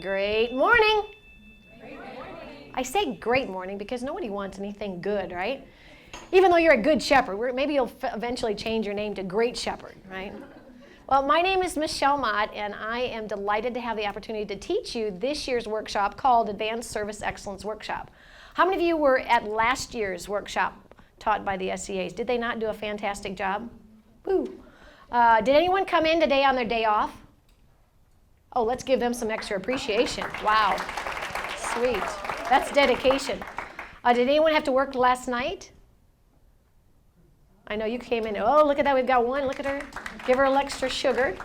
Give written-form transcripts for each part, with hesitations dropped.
Great morning. I say great morning because nobody wants anything good, right? Even though you're a good shepherd, maybe you'll eventually change your name to Great Shepherd, right? Well, my name is Michelle Mott, and I am delighted to have the opportunity to teach you this year's workshop called Advanced Service Excellence Workshop. How many of you were at last year's workshop taught by the SEAs? Did they not do a fantastic job? Woo! Did anyone come in today on their day off? Oh, let's give them some extra appreciation. Wow. Sweet. That's dedication. Did anyone have to work last night? I know you came in. Oh, look at that. We've got one. Look at her. Give her a little extra sugar.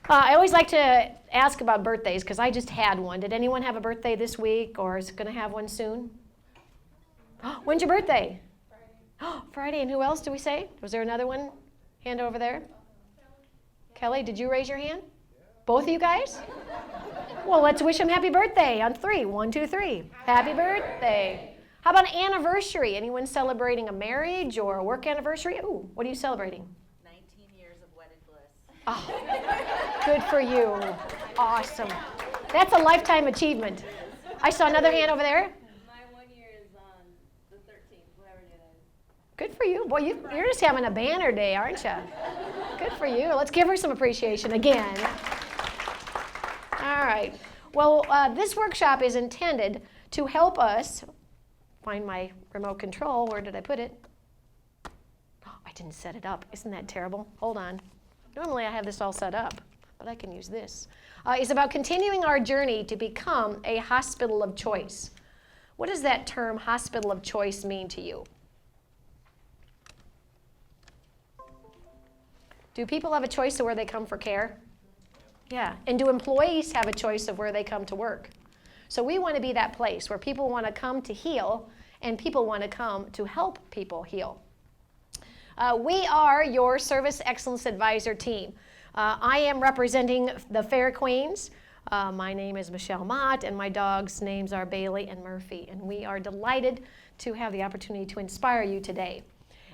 I always like to ask about birthdays because I just had one. Did anyone have a birthday this week or is going to have one soon? When's your birthday? Friday. Friday. And who else did we say? Was there another one? Hand over there. Kelly, did you raise your hand? Both of you guys? Well, let's wish them happy birthday on 3. 1, 2, 3. Happy birthday. How about an anniversary? Anyone celebrating a marriage or a work anniversary? Ooh, what are you celebrating? 19 years of wedded bliss. Oh, good for you. Awesome. That's a lifetime achievement. I saw another hand over there. My 1 year is on the 13th, whatever day that is. Good for you. Boy, you're just having a banner day, aren't you? Good for you. Let's give her some appreciation again. All right. Well, this workshop is intended to help us find my remote control. Where did I put it? Oh, I didn't set it up. Isn't that terrible? Hold on. Normally I have this all set up, but I can use this. It's about continuing our journey to become a hospital of choice. What does that term hospital of choice mean to you? Do people have a choice of where they come for care? Yeah. And do employees have a choice of where they come to work? So we want to be that place where people want to come to heal and people want to come to help people heal. We are your Service Excellence Advisor team. I am representing the Fair Queens. My name is Michelle Mott, and my dogs' names are Bailey and Murphy. And we are delighted to have the opportunity to inspire you today.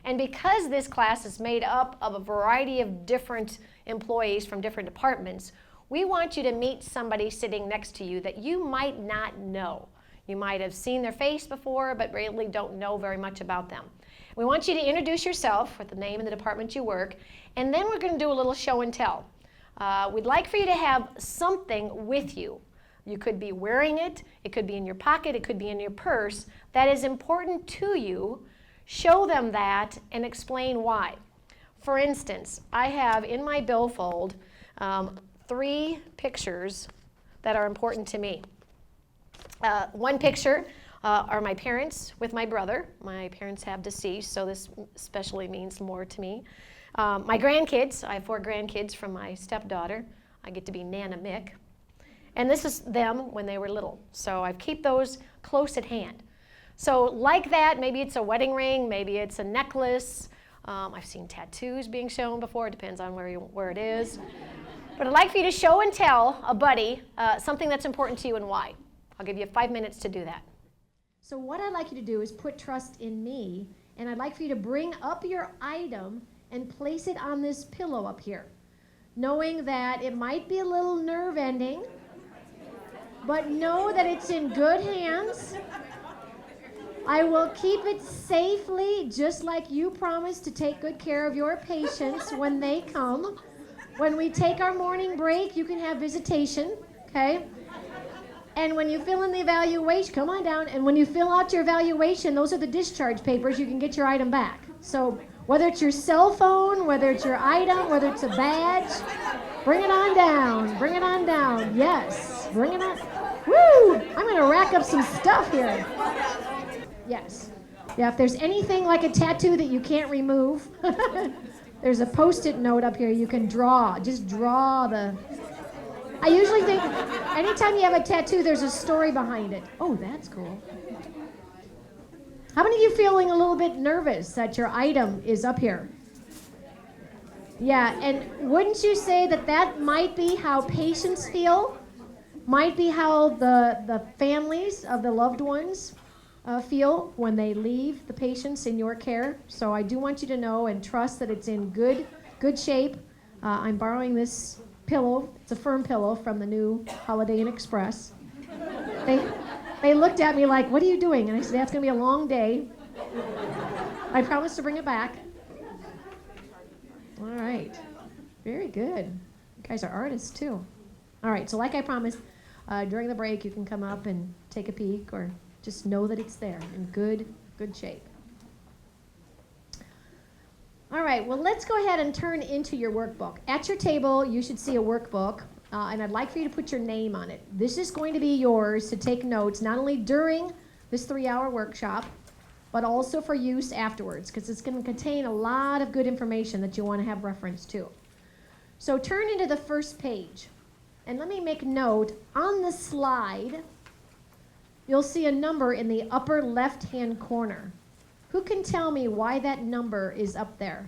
And because this class is made up of a variety of different employees from different departments, we want you to meet somebody sitting next to you that you might not know. You might have seen their face before, but really don't know very much about them. We want you to introduce yourself with the name and the department you work, and then we're going to do a little show and tell. We'd like for you to have something with you. You could be wearing it, it could be in your pocket, it could be in your purse, that is important to you. Show them that and explain why. For instance, I have in my billfold 3 pictures that are important to me. One picture are my parents with my brother. My parents have deceased, so this especially means more to me. My grandkids, I have 4 grandkids from my stepdaughter. I get to be Nana Mick. And this is them when they were little. So I keep those close at hand. So like that, maybe it's a wedding ring, maybe it's a necklace. I've seen tattoos being shown before. It depends on where it is. But I'd like for you to show and tell a buddy something that's important to you and why. I'll give you 5 minutes to do that. So what I'd like you to do is put trust in me, and I'd like for you to bring up your item and place it on this pillow up here, knowing that it might be a little nerve-ending, but know that it's in good hands. I will keep it safely, just like you promised to take good care of your patients when they come. When we take our morning break, you can have visitation, okay? And when you fill in the evaluation, come on down, and when you fill out your evaluation, those are the discharge papers, you can get your item back. So whether it's your cell phone, whether it's your item, whether it's a badge, bring it on down, bring it on down. Yes, bring it on. Woo! I'm gonna rack up some stuff here. Yes. Yeah, if there's anything like a tattoo that you can't remove, there's a Post-it note up here you can draw. Just draw the... I usually think anytime you have a tattoo, there's a story behind it. Oh, that's cool. How many of you feeling a little bit nervous that your item is up here? Yeah, and wouldn't you say that that might be how patients feel? Might be how the families of the loved ones feel when they leave the patients in your care. So I do want you to know and trust that it's in good shape. I'm borrowing this pillow. It's a firm pillow from the new Holiday Inn Express. They looked at me like, what are you doing? And I said, that's going to be a long day. I promised to bring it back. All right. Very good. You guys are artists, too. All right, so like I promised, during the break, you can come up and take a peek or just know that it's there in good shape. All right, well, let's go ahead and turn into your workbook. At your table, you should see a workbook, and I'd like for you to put your name on it. This is going to be yours to take notes, not only during this 3-hour workshop, but also for use afterwards, because it's going to contain a lot of good information that you want to have reference to. So turn into the first page, and let me make note, on the slide, you'll see a number in the upper left-hand corner. Who can tell me why that number is up there?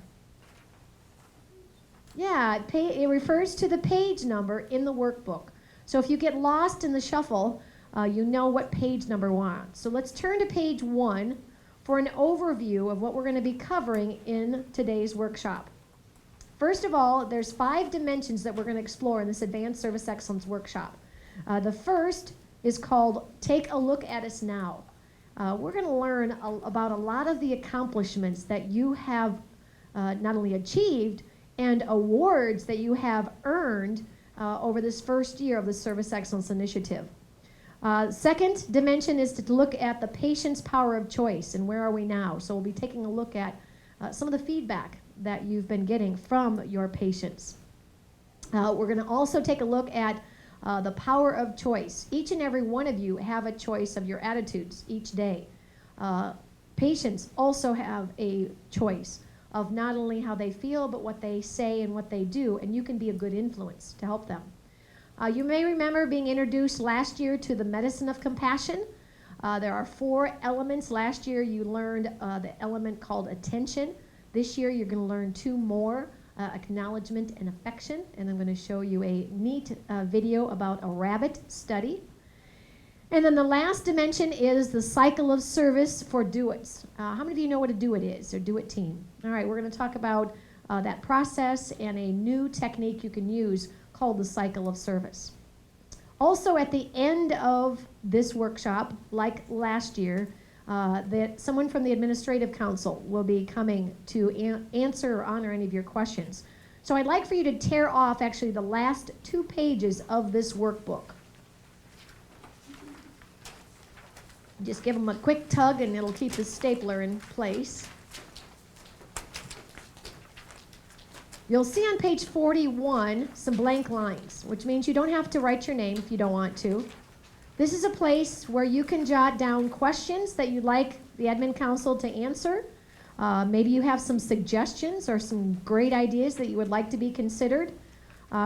Yeah, it refers to the page number in the workbook. So if you get lost in the shuffle, you know what page number we're on. So let's turn to page 1 for an overview of what we're going to be covering in today's workshop. First of all, there's 5 dimensions that we're going to explore in this Advanced Service Excellence workshop. The first is called Take a Look at Us Now. We're going to learn about a lot of the accomplishments that you have not only achieved and awards that you have earned over this first year of the Service Excellence Initiative. Second dimension is to look at the patient's power of choice and where are we now. So we'll be taking a look at some of the feedback that you've been getting from your patients. We're going to also take a look at the power of choice. Each and every one of you have a choice of your attitudes each day. Patients also have a choice of not only how they feel, but what they say and what they do, and you can be a good influence to help them. You may remember being introduced last year to the medicine of compassion. There are 4 elements. Last year you learned the element called attention. This year you're going to learn 2 more. Acknowledgement and affection, and I'm going to show you a neat video about a rabbit study. And then the last dimension is the cycle of service for do-its. How many of you know what a do-it is, or do-it team? All right, we're going to talk about that process and a new technique you can use called the cycle of service. Also, at the end of this workshop, like last year, that someone from the Administrative Council will be coming to answer or honor any of your questions. So I'd like for you to tear off actually the last 2 pages of this workbook. Just give them a quick tug and it'll keep the stapler in place. You'll see on page 41 some blank lines, which means you don't have to write your name if you don't want to. This is a place where you can jot down questions that you'd like the Admin Council to answer. Maybe you have some suggestions or some great ideas that you would like to be considered.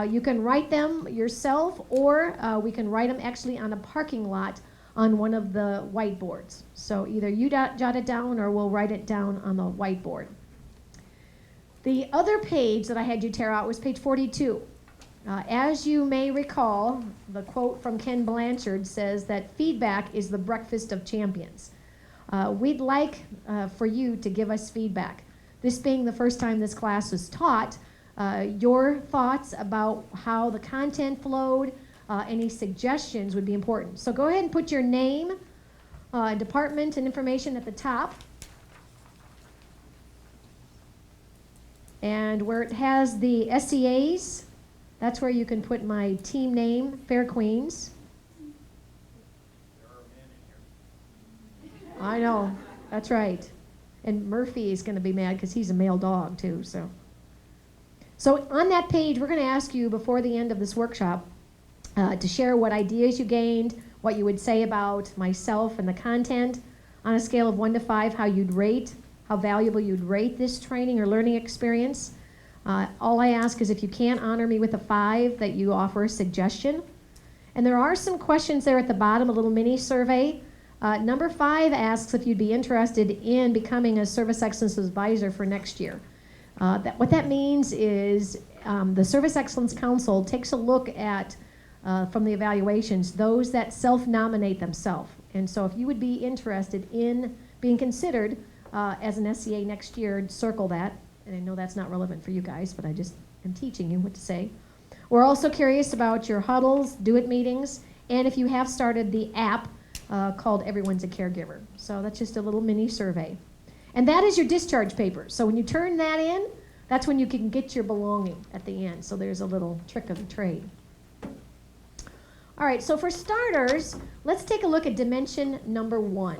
You can write them yourself, or we can write them actually on a parking lot on one of the whiteboards. So either you jot it down or we'll write it down on the whiteboard. The other page that I had you tear out was page 42. As you may recall, the quote from Ken Blanchard says that feedback is the breakfast of champions. We'd like for you to give us feedback. This being the first time this class was taught, your thoughts about how the content flowed, any suggestions would be important. So go ahead and put your name, department, and information at the top. And where it has the SEAs, that's where you can put my team name, Fair Queens. There are men in here. I know, that's right. And Murphy is going to be mad because he's a male dog too. So on that page, we're going to ask you before the end of this workshop to share what ideas you gained, what you would say about myself and the content, on a scale of 1 to 5, how you'd rate, how valuable you'd rate this training or learning experience. All I ask is if you can't honor me with a 5, that you offer a suggestion. And there are some questions there at the bottom, a little mini survey. Number 5 asks if you'd be interested in becoming a Service Excellence Advisor for next year. What that means is the Service Excellence Council takes a look at, from the evaluations, those that self-nominate themselves. And so if you would be interested in being considered as an SEA next year, circle that. And I know that's not relevant for you guys, but I just am teaching you what to say. We're also curious about your huddles, do-it meetings, and if you have started the app called Everyone's a Caregiver. So that's just a little mini survey. And that is your discharge paper. So when you turn that in, that's when you can get your belonging at the end. So there's a little trick of the trade. All right, so for starters, let's take a look at dimension number 1,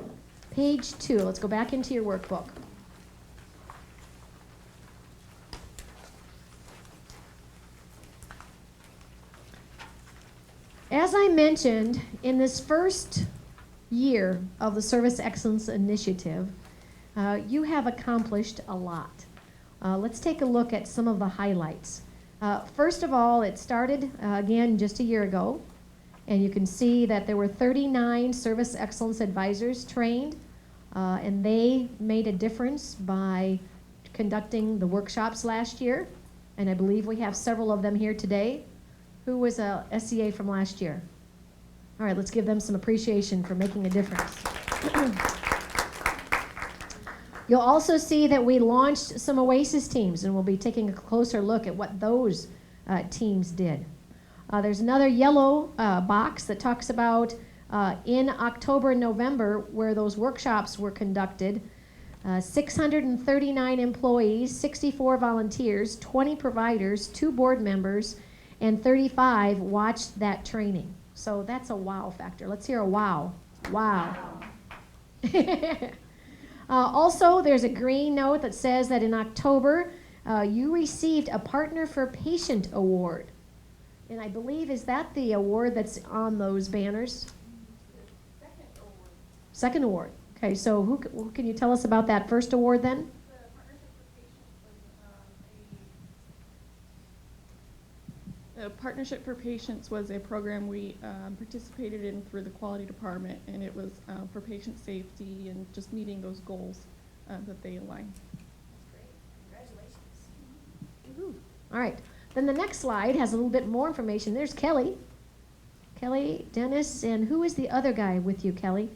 page 2. Let's go back into your workbook. As I mentioned, in this first year of the Service Excellence Initiative, you have accomplished a lot. Let's take a look at some of the highlights. First of all, it started, again, just a year ago, and you can see that there were 39 Service Excellence Advisors trained, and they made a difference by conducting the workshops last year, and I believe we have several of them here today. Who was a SEA from last year? All right, let's give them some appreciation for making a difference. You'll also see that we launched some OASIS teams, and we'll be taking a closer look at what those teams did. There's another yellow box that talks about in October and November where those workshops were conducted. 639 employees, 64 volunteers, 20 providers, 2 board members, and 35 watched that training. So that's a wow factor. Let's hear a wow. Wow. Also, there's a green note that says that in October, you received a Partner for Patient Award. And I believe, is that the award that's on those banners? Second award. Second award. Okay, so who can you tell us about that first award then? The Partnership for Patients was a program we participated in through the quality department, and it was for patient safety and just meeting those goals that they align. That's great. Congratulations. All right. Then the next slide has a little bit more information. There's Kelly. Kelly, Dennis, and who is the other guy with you, Kelly?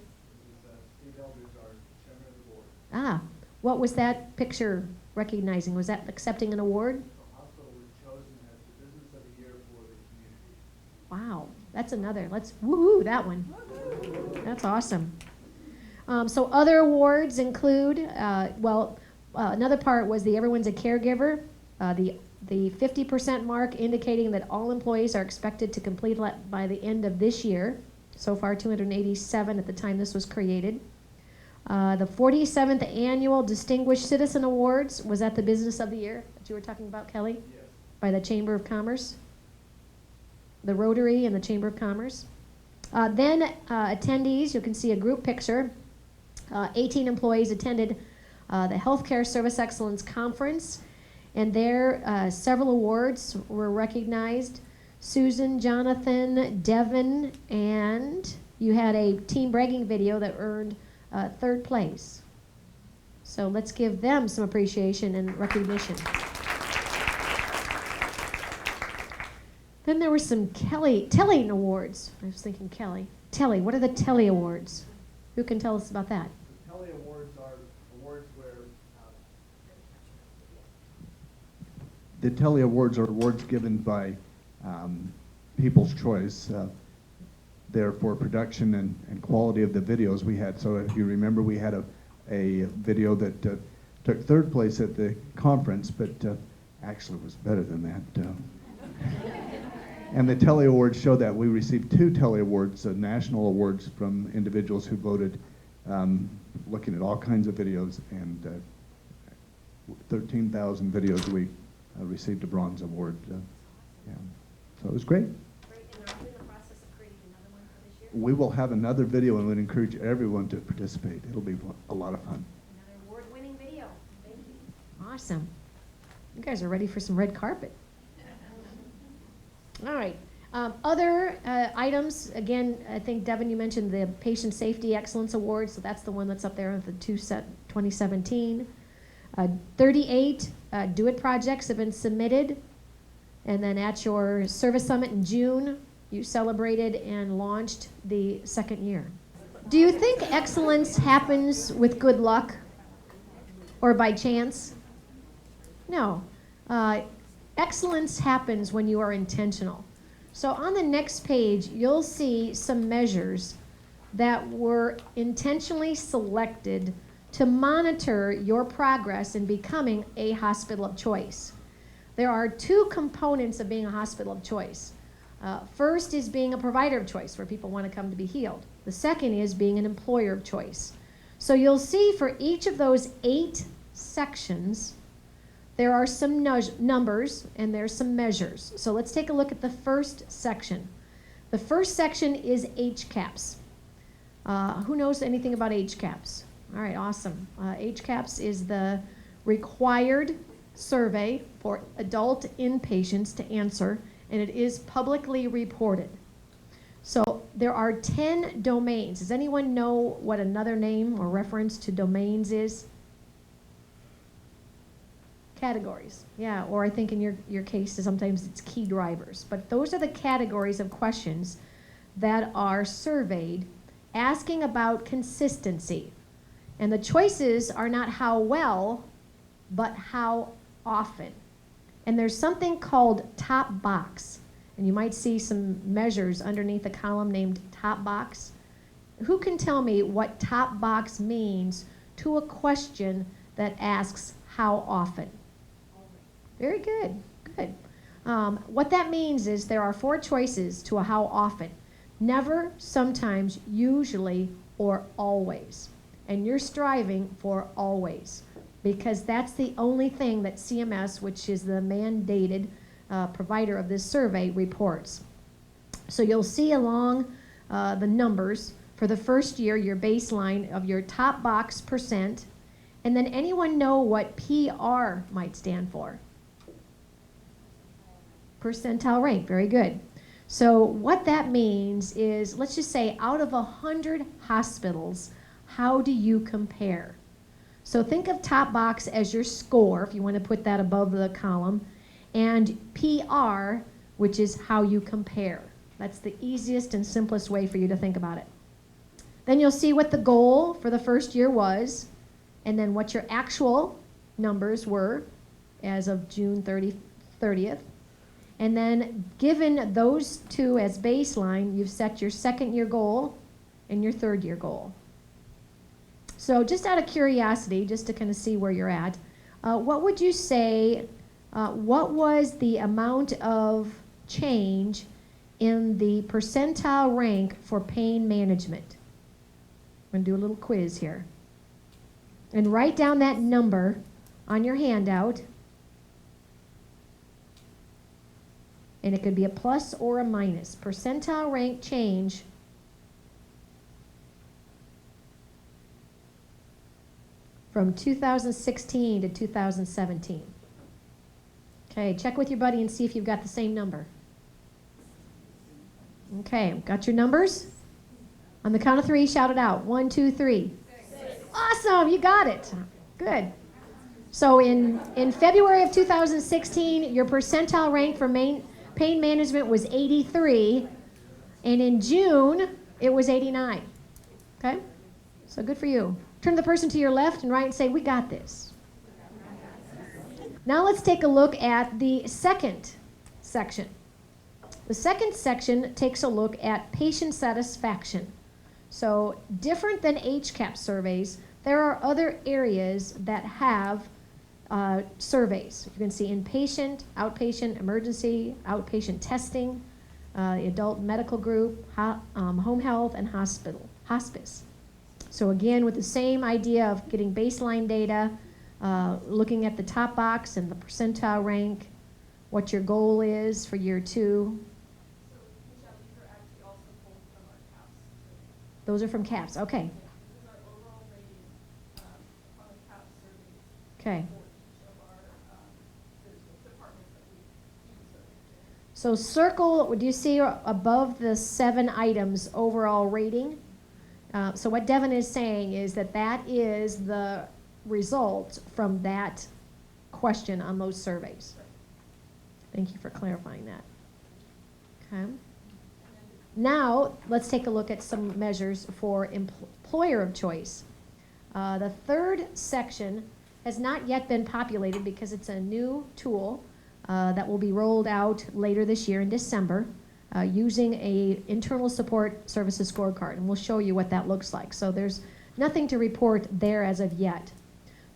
Steve Eldridge, our chairman of the board. Ah, what was that picture recognizing? Was that accepting an award? The hospital was chosen as the business of the year for the community. Wow, that's another. Let's woohoo that one. That's awesome. So other awards include, another part was the Everyone's a Caregiver, the 50% mark indicating that all employees are expected to complete by the end of this year. So far, 287 at the time this was created. The 47th Annual Distinguished Citizen Awards was at the Business of the Year that you were talking about, Kelly? Yes. By the Chamber of Commerce, the Rotary and the Chamber of Commerce. Then attendees, you can see a group picture. 18 employees attended the Healthcare Service Excellence Conference, and there several awards were recognized. Susan, Jonathan, Devin, and you had a team bragging video that earned 3rd place. So let's give them some appreciation and recognition. Then there were some Telly Awards. I was thinking Kelly. Telly, what are the Telly Awards? Who can tell us about that? The Telly Awards are awards where the Telly Awards are awards given by People's Choice. They're for production and quality of the videos we had. So if you remember, we had a video that took 3rd place at the conference, but actually was better than that. And the Telly Awards show that. We received 2 Telly Awards, national awards from individuals who voted, looking at all kinds of videos, and 13,000 videos we received a bronze award. Yeah. So it was great. Great, and are you in the process of creating another one for this year? We will have another video and would encourage everyone to participate. It'll be a lot of fun. Another award-winning video. Thank you. Awesome. You guys are ready for some red carpet. All right. Other items, again, I think, Devin, you mentioned the Patient Safety Excellence Award, so that's the one that's up there with the 2017. 38 Do-It projects have been submitted, and then at your Service Summit in June, you celebrated and launched the 2nd year. Do you think excellence happens with good luck or by chance? No. Excellence happens when you are intentional. So on the next page, you'll see some measures that were intentionally selected to monitor your progress in becoming a hospital of choice. There are two components of being a hospital of choice. First is being a provider of choice, where people want to come to be healed. The second is being an employer of choice. So you'll see for each of those 8 sections, there are some numbers and there's some measures. So let's take a look at the first section. The first section is HCAHPS. Who knows anything about HCAHPS? All right, awesome. HCAHPS is the required survey for adult inpatients to answer, and it is publicly reported. So there are 10 domains. Does anyone know what another name or reference to domains is? Categories, yeah, or I think in your case, sometimes it's key drivers. But those are the categories of questions that are surveyed, asking about consistency. And the choices are not how well, but how often. And there's something called top box. And you might see some measures underneath a column named top box. Who can tell me what top box means to a question that asks how often? Very good, good. What that means is there are 4 choices to a how often. Never, sometimes, usually, or always. And you're striving for always, because that's the only thing that CMS, which is the mandated provider of this survey, reports. So you'll see along the numbers for the first year, your baseline of your top box percent, and then anyone know what PR might stand for? Percentile rank, very good. So what that means is, let's just say out of 100 hospitals, how do you compare? So think of top box as your score, if you want to put that above the column, and PR, which is how you compare. That's the easiest and simplest way for you to think about it. Then you'll see what the goal for the first year was, and then what your actual numbers were as of June 30th. And then given those 2 as baseline, you've set your second year goal and your third year goal. So just out of curiosity, just to kind of see where you're at, what would you say, what was the amount of change in the percentile rank for pain management? I'm going to do a little quiz here. And write down that number on your handout. And it could be a plus or a minus. Percentile rank change from 2016 to 2017. Okay, check with your buddy and see if you've got the same number. Okay, got your numbers? On the count of 3, shout it out. 1, 2, 3. 6. Awesome, you got it. Good. So in February of 2016, your percentile rank for pain management was 83, and in June, it was 89. Okay? So good for you. Turn to the person to your left and right and say, we got this. Now let's take a look at the second section. The second section takes a look at patient satisfaction. So different than HCAHPS surveys, there are other areas that have surveys. You can see inpatient, outpatient, emergency, outpatient testing, adult medical group, home health, and hospice. So again, with the same idea of getting baseline data, looking at the top box and the percentile rank, what your goal is for year 2. Those are from CAHPS, okay. Okay. So circle, do you see above the 7 items overall rating? So what Devin is saying is that that is the result from that question on those surveys. Thank you for clarifying that. Okay. Now, let's take a look at some measures for employer of choice. The third section has not yet been populated because it's a new tool. that will be rolled out later this year in December using a internal support services scorecard, and we'll show you what that looks like. So there's nothing to report there as of yet.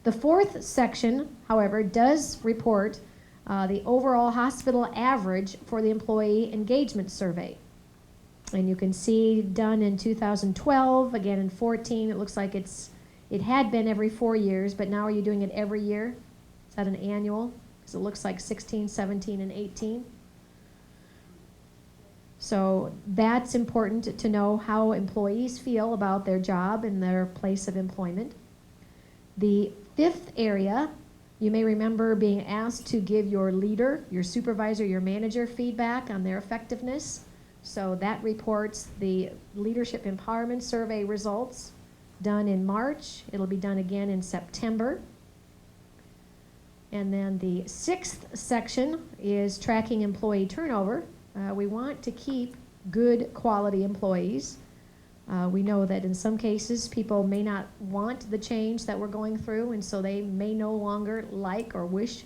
The fourth section, however, does report the overall hospital average for the employee engagement survey. And you can see done in 2012, again in 14, it looks like it had been every 4 years, but now are you doing it every year? Is that an annual? Because it looks like 16, 17, and 18. So that's important to know how employees feel about their job and their place of employment. The fifth area, you may remember being asked to give your leader, your supervisor, your manager feedback on their effectiveness. So that reports the Leadership Empowerment Survey results done in March. It'll be done again in September. And then the sixth section is tracking employee turnover. We want to keep good quality employees. We know that in some cases people may not want the change that we're going through, and so they may no longer like or wish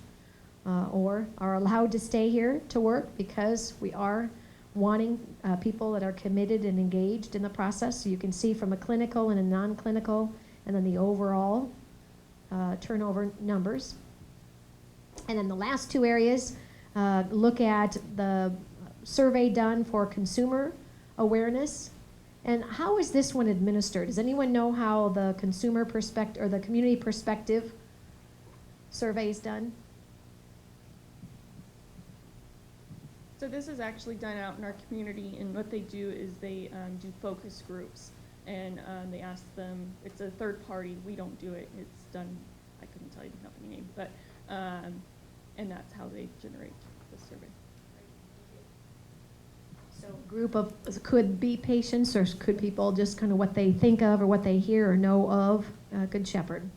or are allowed to stay here to work, because we are wanting people that are committed and engaged in the process. So you can see from a clinical and a non-clinical, and then the overall turnover numbers. And then the last two areas look at the survey done for consumer awareness. And how is this one administered? Does anyone know how the consumer perspective or the community perspective survey is done? So this is actually done out in our community, and what they do is they do focus groups, and they ask them, it's a third party, we don't do it, it's done, I couldn't tell you the company name, but, and that's how they generate the survey. So a group of, could be patients, or could people just kind of what they think of or what they hear or know of Good Shepherd.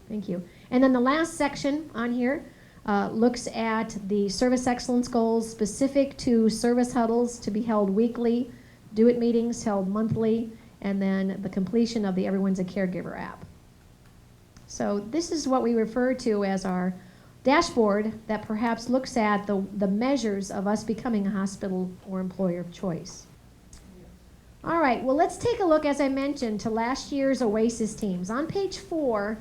Thank you. And then the last section on here looks at the service excellence goals specific to service huddles to be held weekly, do-it meetings held monthly, and then the completion of the Everyone's a Caregiver app. So this is what we refer to as our dashboard that perhaps looks at the measures of us becoming a hospital or employer of choice. All right, well, let's take a look, as I mentioned, to last year's OASIS teams. On page 4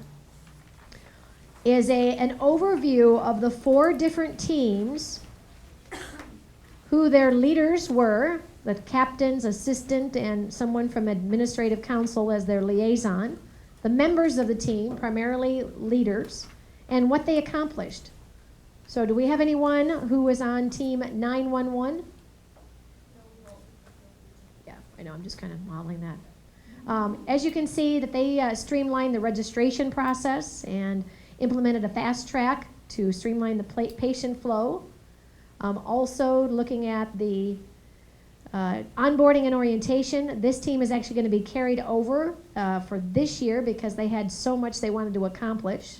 is an overview of the 4 different teams, who their leaders were, the captains, assistant, and someone from administrative council as their liaison, the members of the team, primarily leaders, and what they accomplished. So do we have anyone who was on team 911? Yeah, I know, I'm just kind of modeling that. As you can see, that they streamlined the registration process and implemented a fast track to streamline the patient flow. Also looking at the onboarding and orientation, this team is actually going to be carried over for this year because they had so much they wanted to accomplish.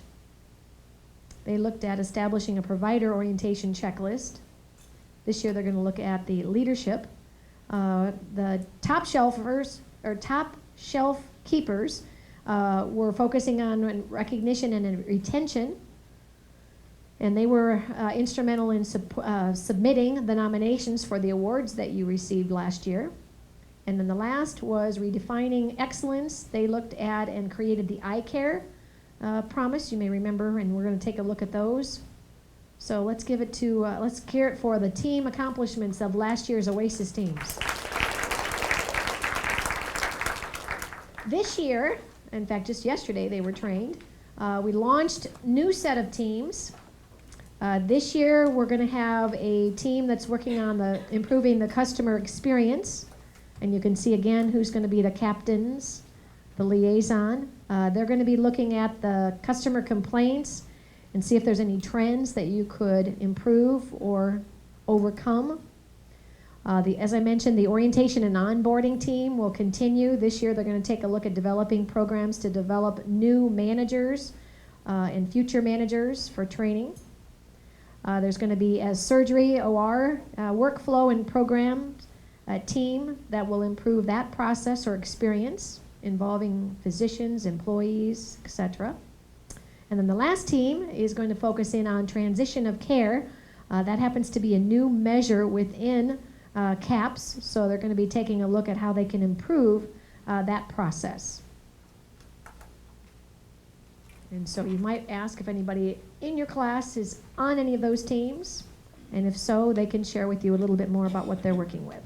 They looked at establishing a provider orientation checklist. This year they're going to look at the leadership. The top shelfers, or top shelf keepers, were focusing on recognition and retention. And they were instrumental in submitting the nominations for the awards that you received last year. And then the last was redefining excellence. They looked at and created the iCare promise, you may remember, and we're going to take a look at those. So let's give it to, let's hear it for the team accomplishments of last year's OASIS teams. This year, in fact, just yesterday they were trained. We launched new set of teams. This year we're going to have a team that's working on improving the customer experience. And you can see again who's going to be the captains, the liaison. They're going to be looking at the customer complaints and see if there's any trends that you could improve or overcome. As I mentioned, the orientation and onboarding team will continue. This year they're going to take a look at developing programs to develop new managers and future managers for training. There's going to be a surgery OR workflow and program team that will improve that process or experience involving physicians, employees, etc. And then the last team is going to focus in on transition of care That happens to be a new measure within CAPS, so they're going to be taking a look at how they can improve that process. And so you might ask if anybody in your class is on any of those teams, and if so, they can share with you a little bit more about what they're working with.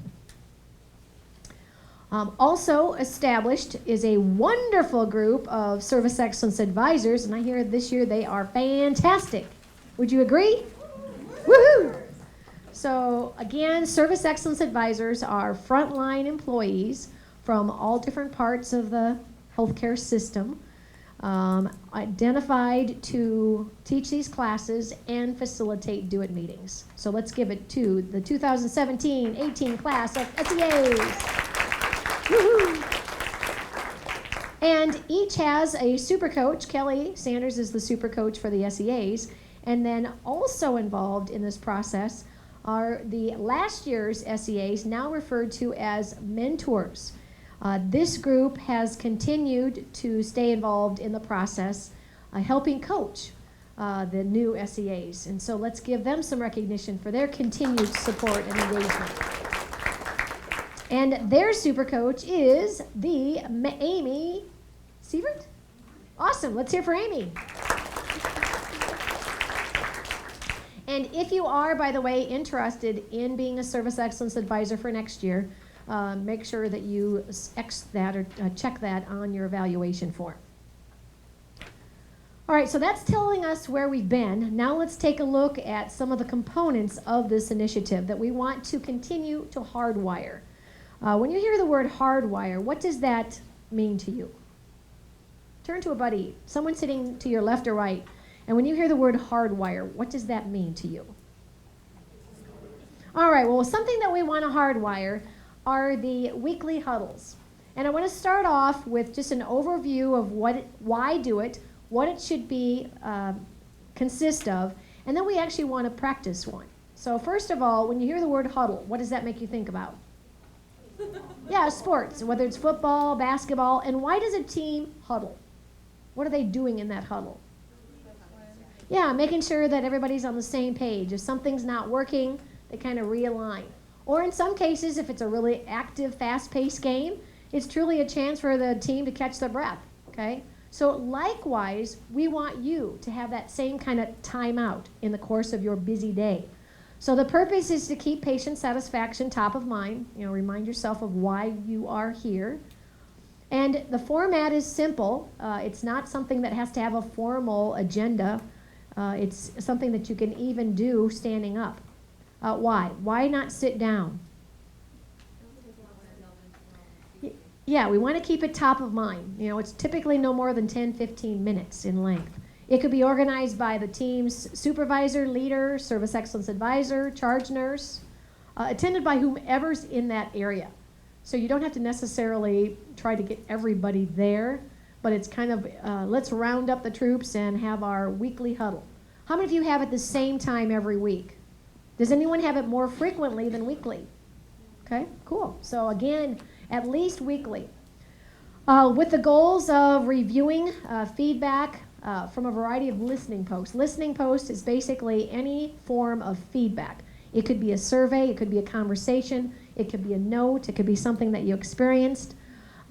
Also established is a wonderful group of Service Excellence Advisors, and I hear this year they are fantastic. Would you agree? Woohoo! So again, Service Excellence Advisors are frontline employees from all different parts of the healthcare system, identified to teach these classes and facilitate do-it meetings. So let's give it to the 2017-18 class of SEAs. Woo-hoo. And each has a super coach. Kelly Sanders is the super coach for the SEAs. And then also involved in this process are the last year's SEAs, now referred to as mentors. This group has continued to stay involved in the process, helping coach the new SEAs. And so let's give them some recognition for their continued support and engagement. And their super coach is the Amy Sievert? Awesome, let's hear for Amy. And if you are, by the way, interested in being a Service Excellence Advisor for next year, make sure that you X that or check that on your evaluation form. All right, so that's telling us where we've been. Now let's take a look at some of the components of this initiative that we want to continue to hardwire. When you hear the word hardwire, what does that mean to you? Turn to a buddy, someone sitting to your left or right, and when you hear the word hardwire, what does that mean to you? All right, well, something that we want to hardwire are the weekly huddles. And I want to start off with just an overview of why do it, what it should be consist of, and then we actually want to practice one. So first of all, when you hear the word huddle, what does that make you think about? Yeah, sports, whether it's football, basketball, and why does a team huddle? What are they doing in that huddle? Yeah, making sure that everybody's on the same page. If something's not working, they kind of realign. Or in some cases, if it's a really active, fast-paced game, it's truly a chance for the team to catch their breath, okay? So likewise, we want you to have that same kind of timeout in the course of your busy day. So the purpose is to keep patient satisfaction top of mind. Remind yourself of why you are here. And the format is simple. It's not something that has to have a formal agenda. It's something that you can even do standing up. Why? Why not sit down? Yeah, we want to keep it top of mind. It's typically no more than 10, 15 minutes in length. It could be organized by the team's supervisor, leader, service excellence advisor, charge nurse, attended by whomever's in that area. So you don't have to necessarily try to get everybody there, but it's kind of, let's round up the troops and have our weekly huddle. How many of you have it the same time every week? Does anyone have it more frequently than weekly? Okay, cool. So again, at least weekly. With the goals of reviewing feedback from a variety of listening posts. Listening post is basically any form of feedback. It could be a survey, it could be a conversation, it could be a note, it could be something that you experienced.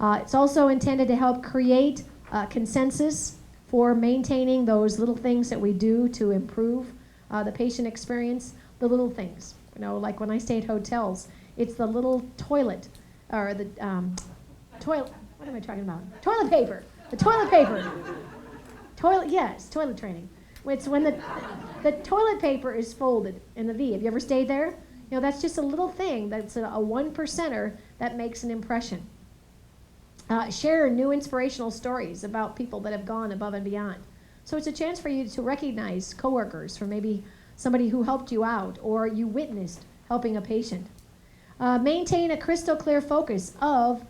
It's also intended to help create consensus for maintaining those little things that we do to improve the patient experience, the little things. Like when I stay at hotels, it's the little toilet, or the toilet, what am I talking about? Toilet paper, the toilet paper. Yes, toilet training. It's when the toilet paper is folded in the V. Have you ever stayed there? That's just a little thing that's a 1%er that makes an impression. Share new inspirational stories about people that have gone above and beyond. So it's a chance for you to recognize coworkers for maybe somebody who helped you out or you witnessed helping a patient. Maintain a crystal clear focus of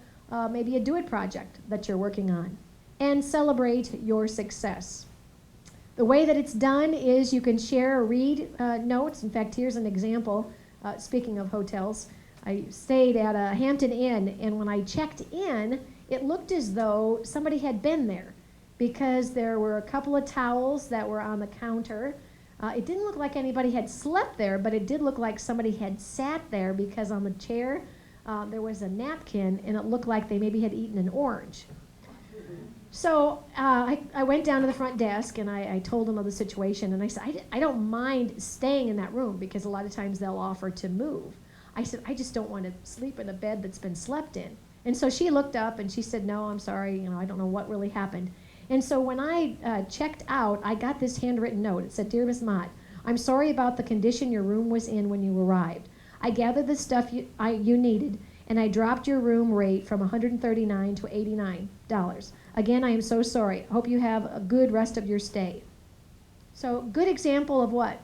maybe a do-it project that you're working on. And celebrate your success. The way that it's done is you can share or read notes. In fact, here's an example. Speaking of hotels, I stayed at a Hampton Inn, and when I checked in, it looked as though somebody had been there because there were a couple of towels that were on the counter. It didn't look like anybody had slept there, but it did look like somebody had sat there because on the chair there was a napkin and it looked like they maybe had eaten an orange. So I went down to the front desk and I told them of the situation, and I said, I don't mind staying in that room because a lot of times they'll offer to move. I said, I just don't want to sleep in a bed that's been slept in. And so she looked up and she said, no, I'm sorry, I don't know what really happened. And so when I checked out, I got this handwritten note. It said, Dear Ms. Mott, I'm sorry about the condition your room was in when you arrived. I gathered the stuff you needed, and I dropped your room rate from $139 to $89. Again, I am so sorry. I hope you have a good rest of your stay. So, good example of what?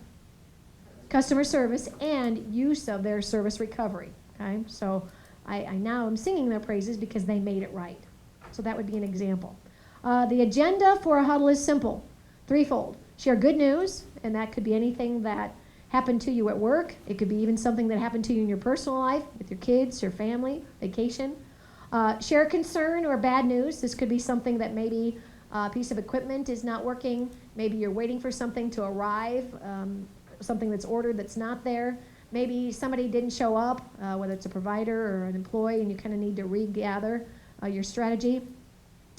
Customer service and use of their service recovery. Okay, so I now am singing their praises because they made it right. So that would be an example. The agenda for a huddle is simple, threefold. Share good news, and that could be anything that happened to you at work. It could be even something that happened to you in your personal life, with your kids, your family, vacation. Share concern or bad news. This could be something that maybe a piece of equipment is not working. Maybe you're waiting for something to arrive, something that's ordered that's not there. Maybe somebody didn't show up, whether it's a provider or an employee, and you kind of need to regather your strategy.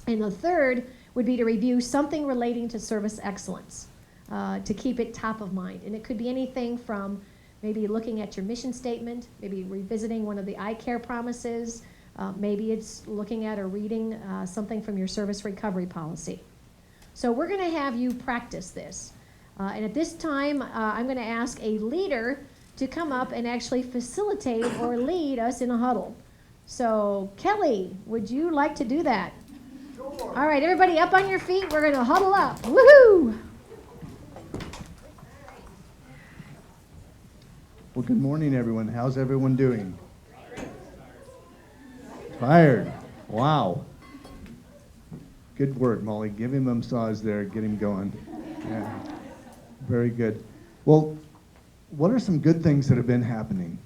And the third would be to review something relating to service excellence, to keep it top of mind. And it could be anything from maybe looking at your mission statement, maybe revisiting one of the iCare promises, maybe it's looking at or reading something from your service recovery policy. So we're going to have you practice this. And at this time, I'm going to ask a leader to come up and actually facilitate or lead us in a huddle. So Kelly, would you like to do that? Sure. All right, everybody up on your feet. We're going to huddle up. Woohoo! Well, good morning, everyone. How's everyone doing? Tired. Wow. Good work, Molly. Give him a massage there. Get him going. Yeah. Very good. Well, what are some good things that have been happening?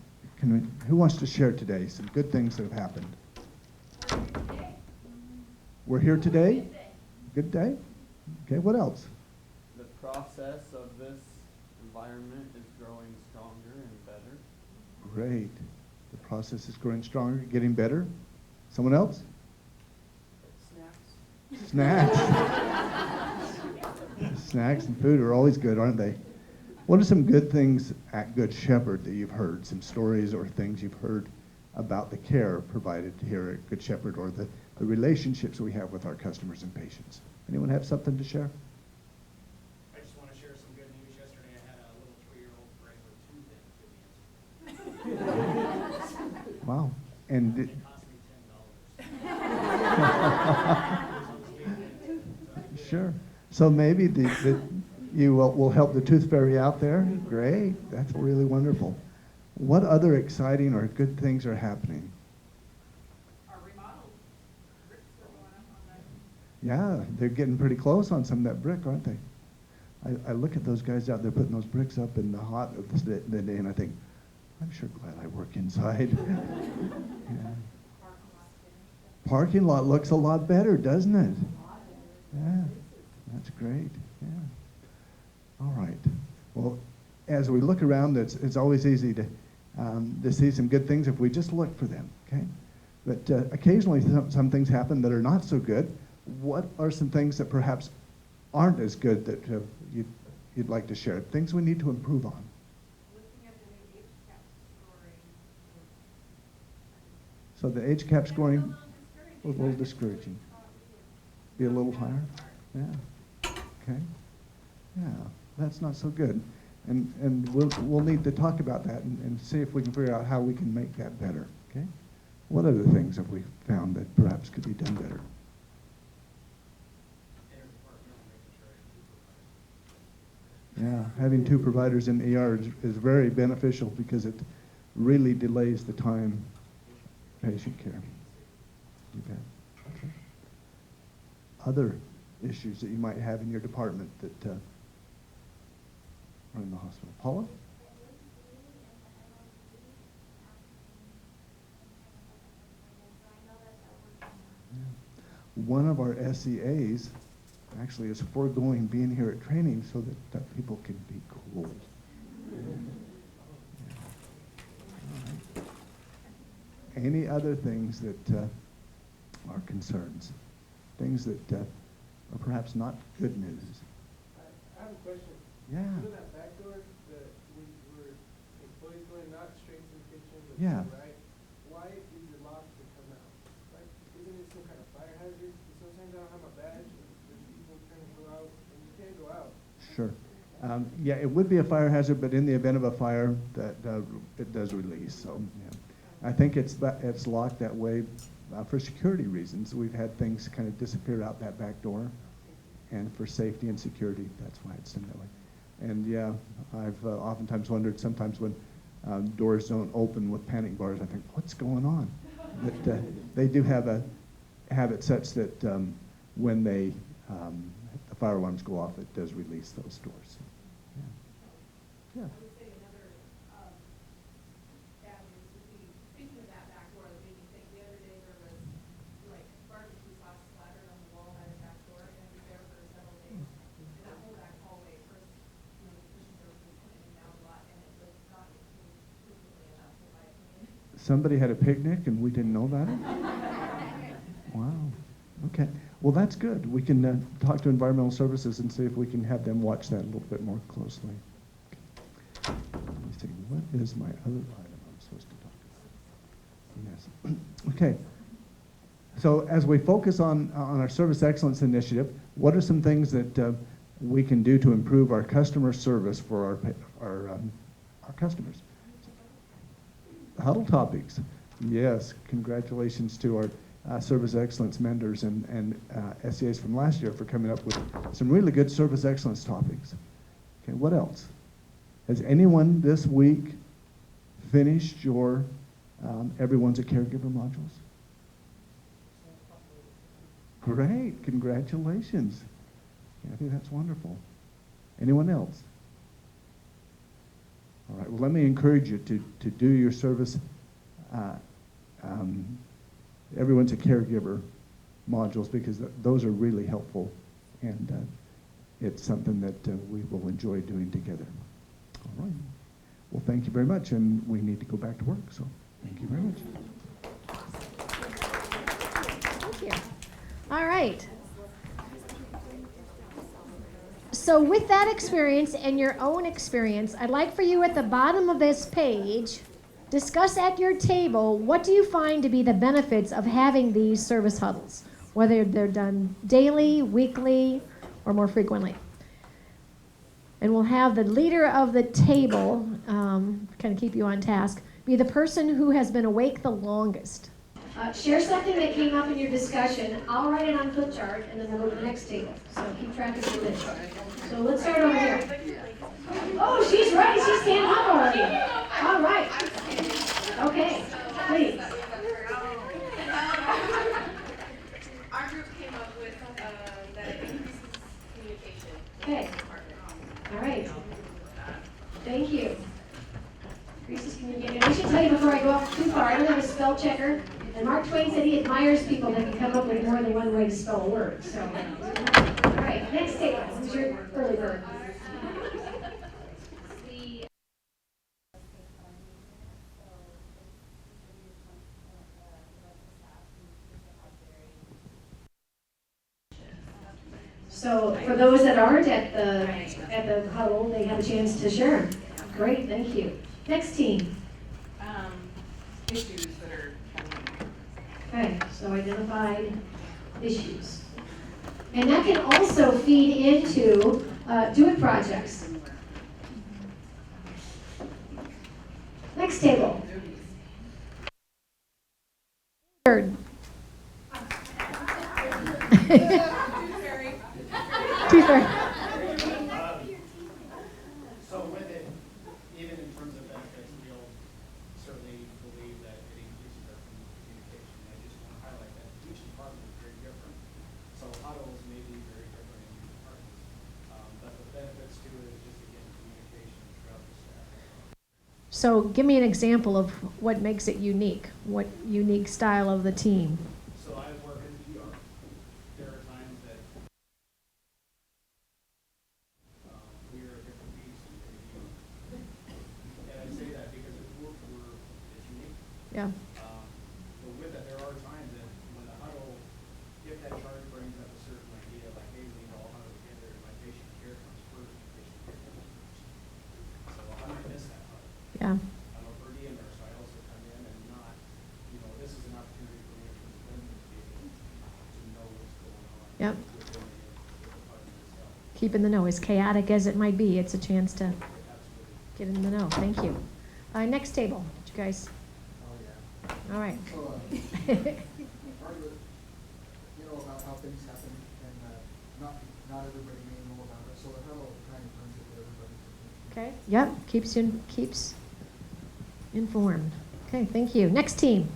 Who wants to share today some good things that have happened? We're here today? Good day? Okay, what else? The process of this environment is growing stronger and better. Great. The process is growing stronger, getting better. Someone else? Snacks. Snacks. Snacks and food are always good, aren't they? What are some good things at Good Shepherd that you've heard? Some stories or things you've heard about the care provided here at Good Shepherd, or the relationships we have with our customers and patients? Anyone have something to share? I just want to share some good news. Yesterday I had a little 3-year-old bring her tooth in. Wow. And It cost me $10. sure. So maybe you will help the tooth fairy out there? Great. That's really wonderful. What other exciting or good things are happening? Our remodel bricks are going up on that. Yeah, they're getting pretty close on some of that brick, aren't they? I look at those guys out there putting those bricks up in the hot of the day, and I think, I'm sure glad I work inside. Yeah. Parking lot looks a lot better, doesn't it? Yeah, that's great. Yeah. All right. Well, as we look around, it's always easy to see some good things if we just look for them. Okay. But occasionally, some things happen that are not so good. What are some things that perhaps aren't as good that you'd like to share? Things we need to improve on. Looking at the new HCAP scoring. So the HCAP scoring A was a little discouraging. Be a little higher? Yeah. Okay. Yeah, that's not so good. And we'll need to talk about that and see if we can figure out how we can make that better. Okay? What other things have we found that perhaps could be done better? Yeah, having 2 providers in the ER is very beneficial because it really delays the time patient care. You bet. Okay. Other issues that you might have in your department that are in the hospital. Paula? One of our SEAs actually is foregoing being here at training so that people can be cool. Any other things that are concerns? Things that are perhaps not good news? I have a question. Yeah. You know that back door, where employees going not straight to the kitchen, but Yeah. to the right? Why is it locked to come out? Like, isn't it some kind of fire hazard? Because sometimes I don't have my badge, and there's people trying to go out, and you can't go out. Sure. Yeah, it would be a fire hazard, but in the event of a fire, it does release. So, yeah. I think it's locked that way for security reasons. We've had things kind of disappear out that back door, and for safety and security, that's why it's done that way. And yeah, I've oftentimes wondered sometimes when doors don't open with panic bars, I think, what's going on? But they do have it such that when the fire alarms go off, it does release those doors. So, yeah. I would say another avenue would be thinking of that back door that made me think. The other day there was like barbecue sauce splattered on the wall by the back door, and it was there for several days. And that whole back hallway, first, the kitchen service was coming in and out a lot, and it was not frequently enough, in my opinion. Somebody had a picnic and we didn't know about it? Wow. Okay. Well, that's good. We can talk to Environmental Services and see if we can have them watch that a little bit more closely. Let me see. What is my other item I'm supposed to talk about? Yes. Okay. So as we focus on our Service Excellence Initiative, what are some things that we can do to improve our customer service for our customers? Huddle topics. Yes, congratulations to our Service Excellence mentors and SEAs from last year for coming up with some really good Service Excellence topics. Okay, what else? Has anyone this week finished your Everyone's a Caregiver modules? Great, congratulations. Kathy, that's wonderful. Anyone else? All right, well, let me encourage you to do your service, Everyone's a Caregiver modules, because those are really helpful, and it's something that we will enjoy doing together. All right. Well, thank you very much, and we need to go back to work, so thank you very much. Thank you. All right. So with that experience and your own experience, I'd like for you at the bottom of this page, discuss at your table, what do you find to be the benefits of having these service huddles, whether they're done daily, weekly, or more frequently. And we'll have the leader of the table, kind of keep you on task, be the person who has been awake the longest. Share something that came up in your discussion. I'll write it on flip chart, and then we'll go to the next table. So keep track of your list. So let's start over here. Oh, she's right. She's standing up already. All right. Okay, please. Our group came up with that increases communication. Okay. All right. Thank you. Increases communication. I should tell you before I go off too far, I don't have a spell checker. And Mark Twain said he admires people that can come up with more than one way to spell a word. So, all right, next table. Who's your early bird? So for those that aren't at the huddle, they have a chance to share. Great, thank you. Next team. Issues that are coming. Okay, so identified issues. And that can also feed into doing projects. Next table. Third. Two-thirds. So with it, even in terms of benefits, we'll certainly believe that it increases our communication. I just want to highlight that each department is very different. So huddles may be very different in each department. But the benefits to it is just, again, communication throughout the staff. So give me an example of what makes it unique, what unique style of the team. So I work in ER. There are times that But with it, there are times that when the huddle, if that charge brings up a certain idea, like, hey, we need to all huddle together, my patient care comes first, patient care comes first. So I might miss that huddle. Yeah. I'm a per diem nurse, so I also come in and not, this is an opportunity for me to women to be able to know what's going on. Yep. Within the department itself. Keep in the know. As chaotic as it might be, it's a chance to Absolutely. get in the know. Thank you. Next table, you guys. Oh, yeah. All right. So, part of it, about how things happen, and not everybody may know about it, so the huddle kind of brings it to everybody. Okay. Yep. Keeps informed. Okay. Thank you. Next team.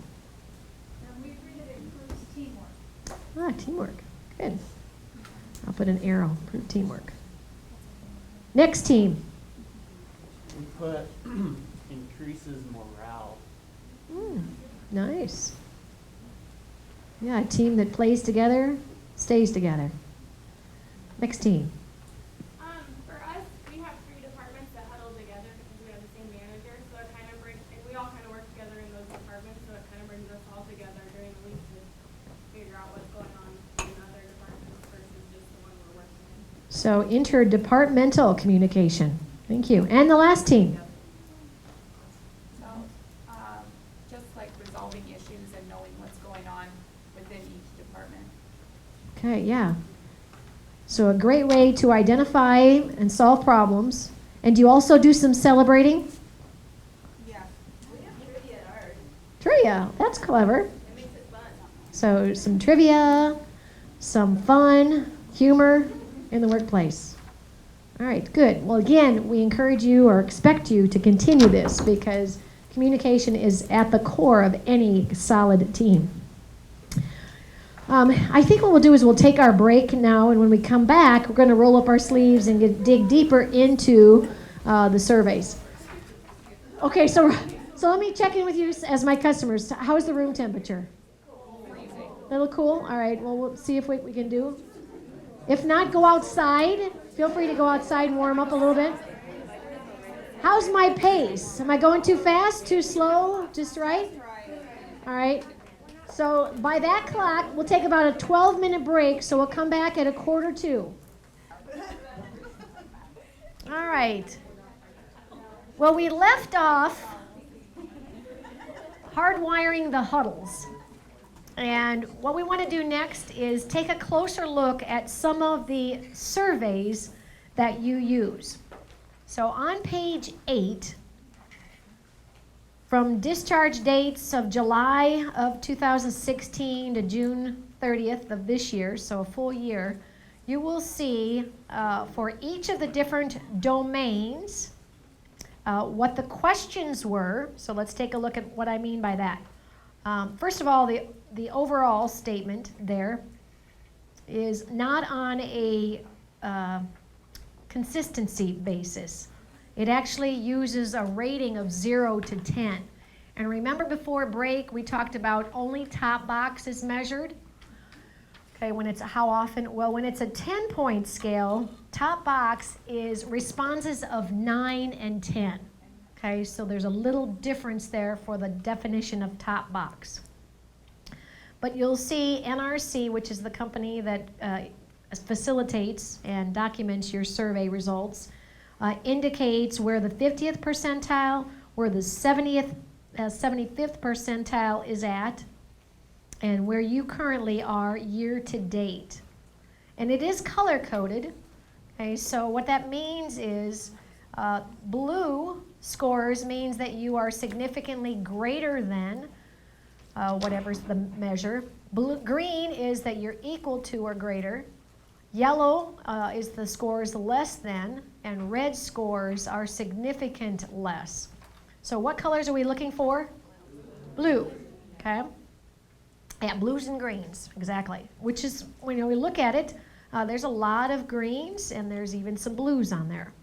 And we agree that it improves teamwork. Teamwork. Good. I'll put an arrow. Improve teamwork. Next team. We put increases morale. Nice. Yeah, a team that plays together stays together. Next team. For us, we have 3 departments that huddle together because we have the same manager, so it kind of brings, and we all kind of work together in those departments, so it kind of brings us all together during the week to figure out what's going on in other departments versus just the one we're working in. So interdepartmental communication. Thank you. And the last team. So, just like resolving issues and knowing what's going on within each department. Okay, yeah. So a great way to identify and solve problems. And do you also do some celebrating? Yeah. We have trivia at ours. Trivia. That's clever. It makes it fun. So some trivia, some fun, humor in the workplace. All right, good. Well, again, we encourage you or expect you to continue this because communication is at the core of any solid team. I think what we'll do is we'll take our break now, and when we come back, we're going to roll up our sleeves and dig deeper into the surveys. Okay, so let me check in with you as my customers. How is the room temperature? A little cool? All right, well, we'll see if we can do. If not, go outside. Feel free to go outside and warm up a little bit. How's my pace? Am I going too fast, too slow, just right? All right. So by that clock, we'll take about a 12-minute break, so we'll come back at 1:45. All right. Well, we left off hardwiring the huddles. And what we want to do next is take a closer look at some of the surveys that you use. So on page 8, from discharge dates of July of 2016 to June 30th of this year, so a full year, you will see for each of the different domains what the questions were. So let's take a look at what I mean by that. First of all, the overall statement there is not on a consistency basis. It actually uses a rating of 0 to 10. And remember before break, we talked about only top box is measured. Okay, when it's how often? Well, when it's a 10-point scale, top box is responses of 9 and 10. Okay, so there's a little difference there for the definition of top box. But you'll see NRC, which is the company that facilitates and documents your survey results, indicates where the 50th percentile, where the 75th percentile is at, and where you currently are year to date. And it is color coded. Okay, so what that means is blue scores means that you are significantly greater than whatever's the measure. Green is that you're equal to or greater. Yellow is the scores less than, and red scores are significant less. So what colors are we looking for? Blue. Okay. Yeah, blues and greens, exactly. Which is, when we look at it, there's a lot of greens and there's even some blues on there.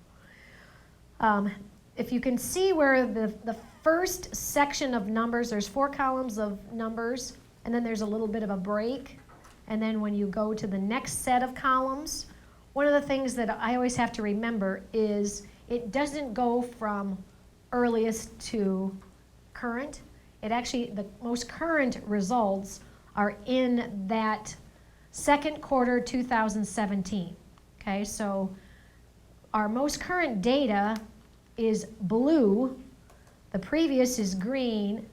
If you can see where the first section of numbers, there's 4 columns of numbers, and then there's a little bit of a break. And then when you go to the next set of columns, one of the things that I always have to remember is it doesn't go from earliest to current. It actually, the most current results are in that second quarter 2017. Okay, so our most current data is blue, the previous is green,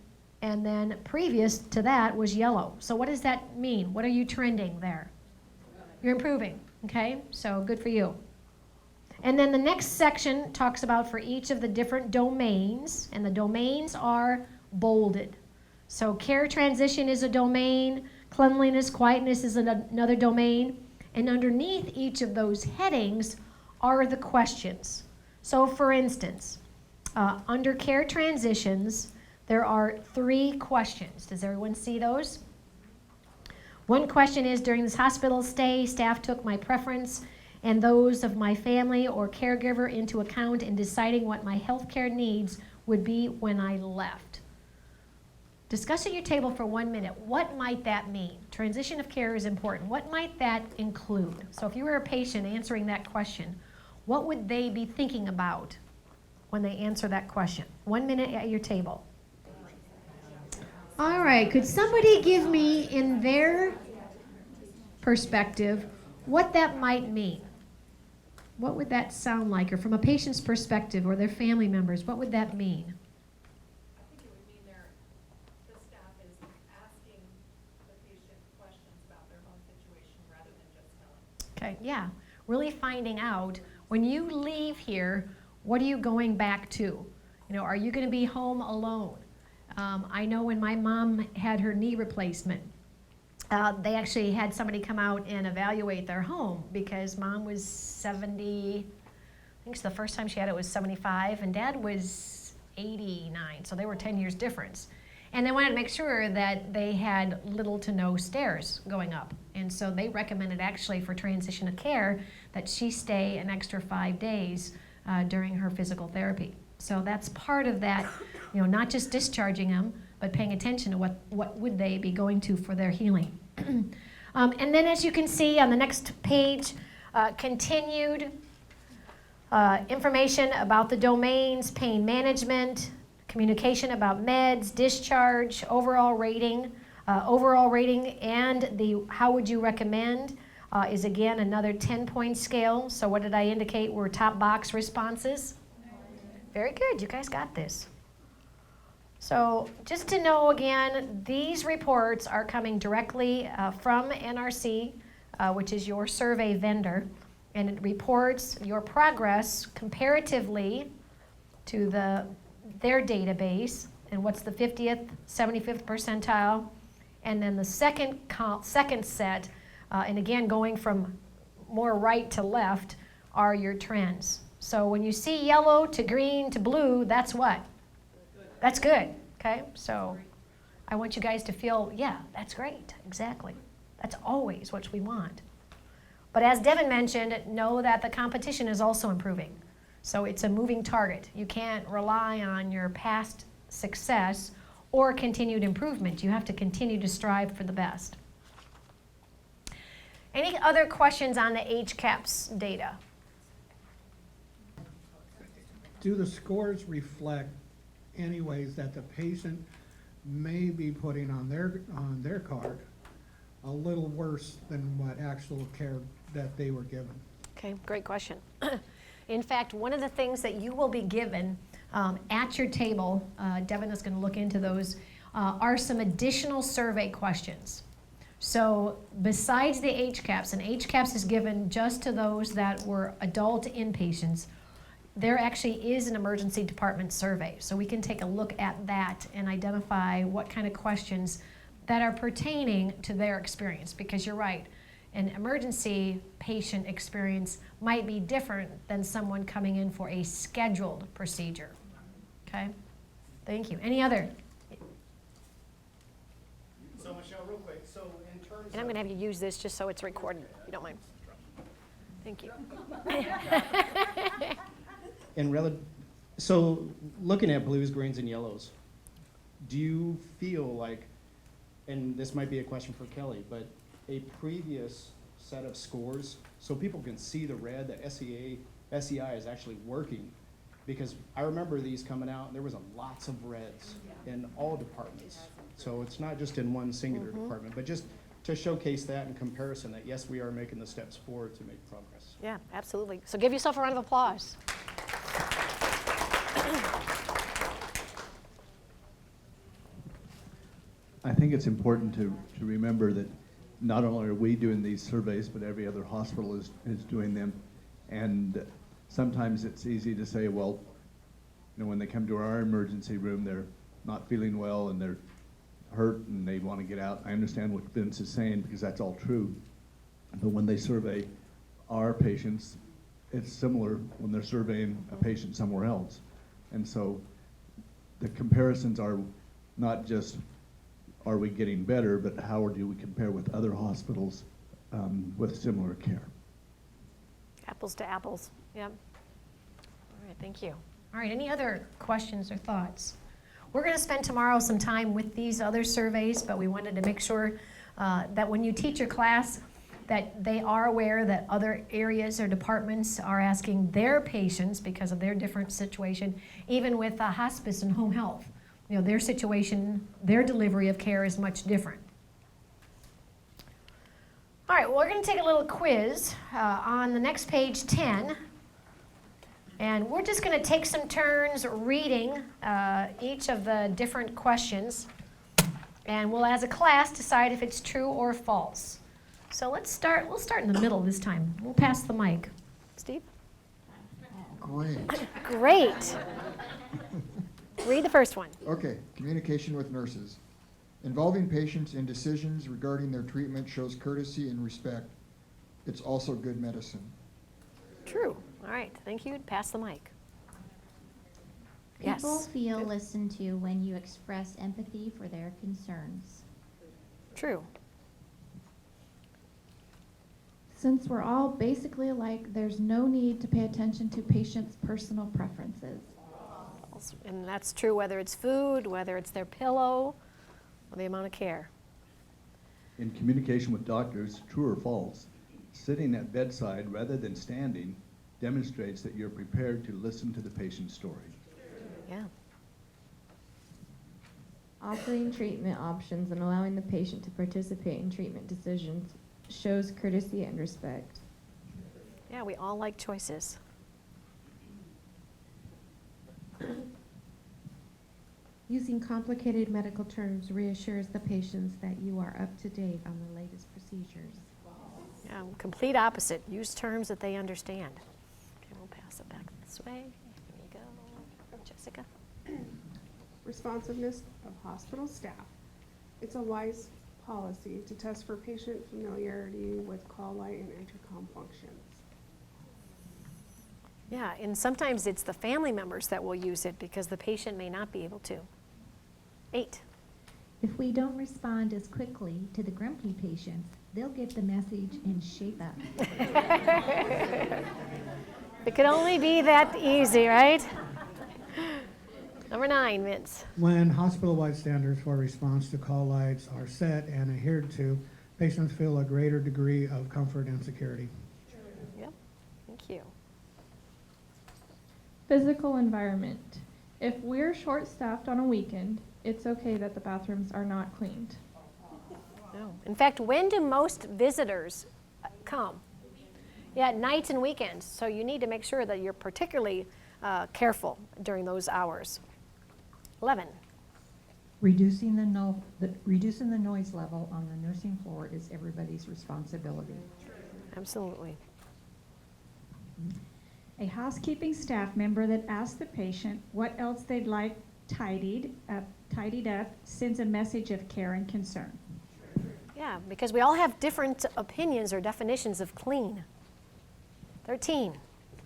and then previous to that was yellow. So what does that mean? What are you trending there? You're improving, okay? So good for you. And then the next section talks about for each of the different domains, and the domains are bolded. So care transition is a domain, cleanliness, quietness is another domain, and underneath each of those headings are the questions. So for instance, under care transitions, there are 3 questions. Does everyone see those? One question is, during this hospital stay, staff took my preference and those of my family or caregiver into account in deciding what my healthcare needs would be when I left. Discuss at your table for 1 minute. What might that mean? Transition of care is important. What might that include? So if you were a patient answering that question, what would they be thinking about when they answer that question? 1 minute at your table. All right, could somebody give me, in their perspective, what that might mean? What would that sound like? Or from a patient's perspective or their family members, what would that mean? I think it would mean the staff is asking the patient questions about their own situation rather than just telling. Okay, yeah, really finding out, when you leave here, what are you going back to? You know, are you going to be home alone? I know when my mom had her knee replacement, they actually had somebody come out and evaluate their home because mom was 70, I think the first time she had it was 75, and dad was 89, so they were 10 years difference. And they wanted to make sure that they had little to no stairs going up. And so they recommended actually for transition of care that she stay an extra 5 days during her physical therapy. So that's part of that, you know, not just discharging them, but paying attention to what would they be going to for their healing. And then as you can see on the next page, continued information about the domains, pain management, communication about meds, discharge, overall rating, and the how would you recommend is again another 10-point scale. So what did I indicate were top box responses? Very good, you guys got this. So just to know again, these reports are coming directly from NRC, which is your survey vendor, and it reports your progress comparatively to their database, and what's the 50th, 75th percentile, and then the second set, and again going from more right to left, are your trends. So when you see yellow to green to blue, that's what? That's good, okay? So I want you guys to feel, yeah, that's great, exactly. That's always what we want. But as Devin mentioned, know that the competition is also improving. So it's a moving target. You can't rely on your past success or continued improvement. You have to continue to strive for the best. Any other questions on the HCAHPS data? Do the scores reflect any ways that the patient may be putting on their card a little worse than what actual care that they were given? Okay, great question. In fact, one of the things that you will be given at your table, Devin is going to look into those, are some additional survey questions. So besides the HCAHPS, and HCAHPS is given just to those that were adult inpatients, there actually is an emergency department survey. So we can take a look at that and identify what kind of questions that are pertaining to their experience. Because you're right, an emergency patient experience might be different than someone coming in for a scheduled procedure. Okay? Thank you. Any other? So Michelle, real quick, so in terms And I'm going to have you use this just so it's recorded, if you don't mind. Thank you. So looking at blues, greens, and yellows, do you feel like, and this might be a question for Kelly, but a previous set of scores, so people can see the red, that SEI is actually working, Because I remember these coming out, and there was lots of reds in all departments. So it's not just in one singular department, but just to showcase that in comparison, that yes, we are making the steps forward to make progress. Yeah, absolutely. So give yourself a round of applause. I think it's important to remember that not only are we doing these surveys, but every other hospital is doing them. And sometimes it's easy to say, well, you know, when they come to our emergency room, they're not feeling well and they're hurt and they want to get out. I understand what Vince is saying because that's all true. But when they survey our patients, it's similar when they're surveying a patient somewhere else. And so the comparisons are not just are we getting better, but how do we compare with other hospitals with similar care? Apples to apples. Yep. All right, thank you. All right, any other questions or thoughts? We're going to spend tomorrow some time with these other surveys, but we wanted to make sure that when you teach your class, that they are aware that other areas or departments are asking their patients because of their different situation, even with hospice and home health. You know, their situation, their delivery of care is much different. All right, well, we're going to take a little quiz on the next page 10. And we're just going to take some turns reading each of the different questions. And we'll, as a class, decide if it's true or false. So let's start. We'll start in the middle this time. We'll pass the mic. Steve? Great. Great. Read the first one. Okay, communication with nurses. Involving patients in decisions regarding their treatment shows courtesy and respect. It's also good medicine. True. All right, thank you. Pass the mic. People Yes. feel listened to when you express empathy for their concerns. True. Since we're all basically alike, there's no need to pay attention to patients' personal preferences. And that's true whether it's food, whether it's their pillow, or the amount of care. In communication with doctors, true or false, sitting at bedside rather than standing demonstrates that you're prepared to listen to the patient's story. Yeah. Offering treatment options and allowing the patient to participate in treatment decisions shows courtesy and respect. Yeah, we all like choices. Using complicated medical terms reassures the patients that you are up to date on the latest procedures. Yeah, complete opposite. Use terms that they understand. Okay, we'll pass it back this way. Here you go. Jessica? Responsiveness of hospital staff. It's a wise policy to test for patient familiarity with call light and intercom functions. Yeah, and sometimes it's the family members that will use it because the patient may not be able to. 8. If we don't respond as quickly to the grumpy patients, they'll get the message and shape up. It could only be that easy, right? Number 9, Vince. When hospital-wide standards for response to call lights are set and adhered to, patients feel a greater degree of comfort and security. Yep, thank you. Physical environment. If we're short-staffed on a weekend, it's okay that the bathrooms are not cleaned. No. In fact, when do most visitors come? Yeah, nights and weekends. So you need to make sure that you're particularly careful during those hours. 11. Reducing the noise level on the nursing floor is everybody's responsibility. Absolutely. A housekeeping staff member that asks the patient what else they'd like tidied up sends a message of care and concern. Yeah, because we all have different opinions or definitions of clean. 13.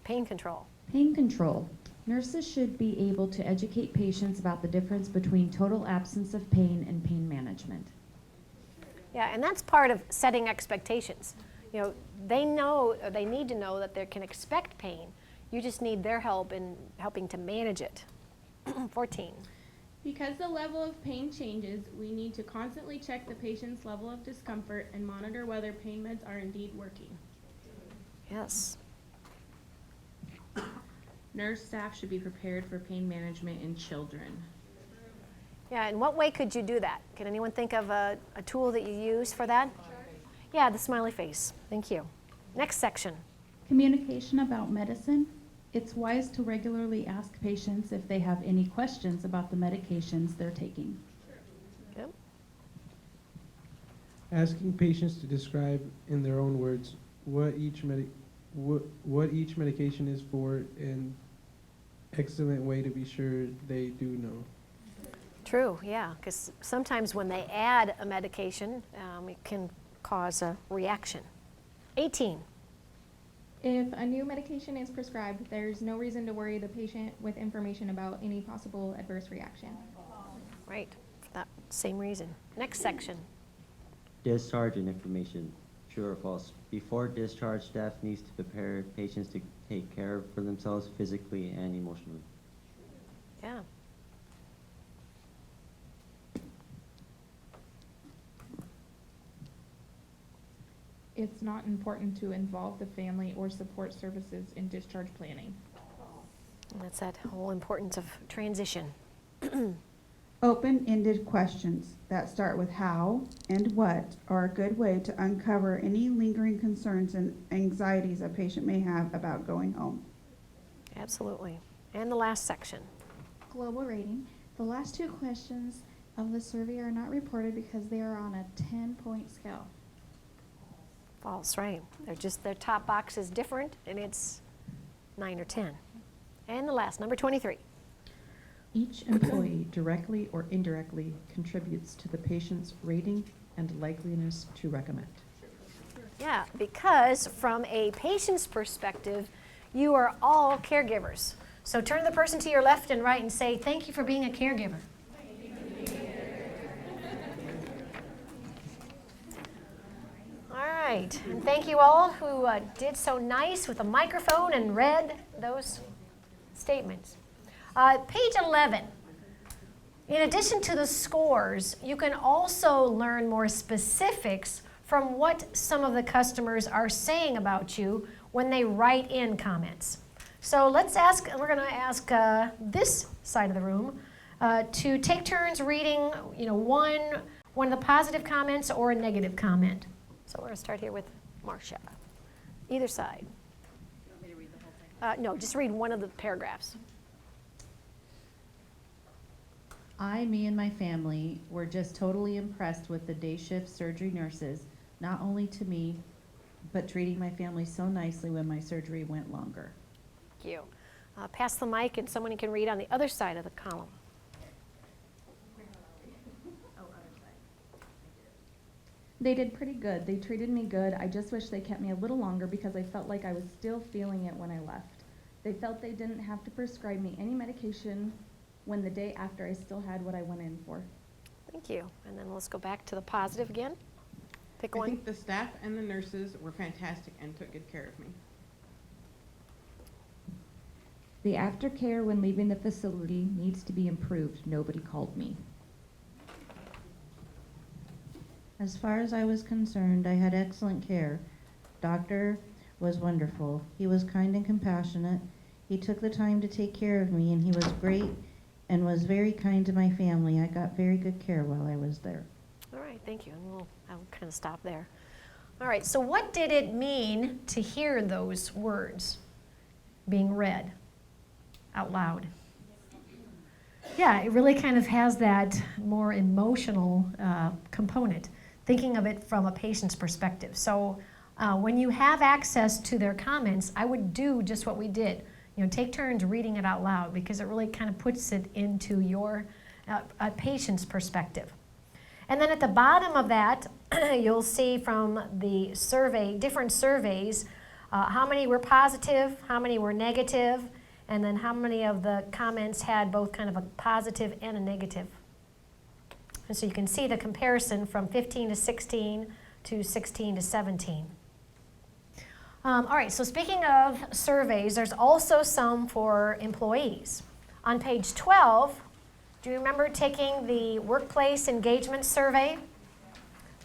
Pain control. Pain control. Nurses should be able to educate patients about the difference between total absence of pain and pain management. Yeah, and that's part of setting expectations. You know, they know, or they need to know that they can expect pain. You just need their help in helping to manage it. 14. Because the level of pain changes, we need to constantly check the patient's level of discomfort and monitor whether pain meds are indeed working. Yes. Nurse staff should be prepared for pain management in children. Yeah, in what way could you do that? Can anyone think of a tool that you use for that? Yeah, the smiley face. Thank you. Next section. Communication about medicine. It's wise to regularly ask patients if they have any questions about the medications they're taking. Yep. Asking patients to describe in their own words what each medication is for an excellent way to be sure they do know. True, yeah, because sometimes when they add a medication, it can cause a reaction. 18. If a new medication is prescribed, there's no reason to worry the patient with information about any possible adverse reaction. Right, for that same reason. Next section. Discharge and information, true or false. Before discharge, staff needs to prepare patients to take care for themselves physically and emotionally. Yeah. It's not important to involve the family or support services in discharge planning. And that's that whole importance of transition. Open-ended questions that start with how and what are a good way to uncover any lingering concerns and anxieties a patient may have about going home. Absolutely. And the last section. Global rating. The last two questions of the survey are not reported because they are on a 10-point scale. False, right. Their top box is different, and it's 9 or 10. And the last, number 23. Each employee directly or indirectly contributes to the patient's rating and likeliness to recommend. Yeah, because from a patient's perspective, you are all caregivers. So turn to the person to your left and right and say, thank you for being a caregiver. All right, and thank you all who did so nice with a microphone and read those statements. Page 11. In addition to the scores, you can also learn more specifics from what some of the customers are saying about you when they write in comments. So let's ask, we're going to ask this side of the room to take turns reading, one of the positive comments or a negative comment. So we're going to start here with Marcia. Either side. You want me to read the whole thing? No, just read one of the paragraphs. Me and my family were just totally impressed with the day shift surgery nurses, not only to me, but treating my family so nicely when my surgery went longer. Thank you. Pass the mic and someone can read on the other side of the column. They did pretty good. They treated me good. I just wish they kept me a little longer because I felt like I was still feeling it when I left. They felt they didn't have to prescribe me any medication when the day after I still had what I went in for. Thank you. And then let's go back to the positive again. Pick one. I think the staff and the nurses were fantastic and took good care of me. The aftercare when leaving the facility needs to be improved. Nobody called me. As far as I was concerned, I had excellent care. Doctor was wonderful. He was kind and compassionate. He took the time to take care of me, and he was great and was very kind to my family. I got very good care while I was there. All right, thank you. And I'll kind of stop there. All right, so what did it mean to hear those words being read out loud? Yeah, it really kind of has that more emotional component, thinking of it from a patient's perspective. So when you have access to their comments, I would do just what we did. Take turns reading it out loud because it really kind of puts it into your patient's perspective. And then at the bottom of that, you'll see from the survey, different surveys, how many were positive, how many were negative, and then how many of the comments had both kind of a positive and a negative. And so you can see the comparison from 15 to 16 to 16 to 17. All right, so speaking of surveys, there's also some for employees. On page 12, do you remember taking the workplace engagement survey?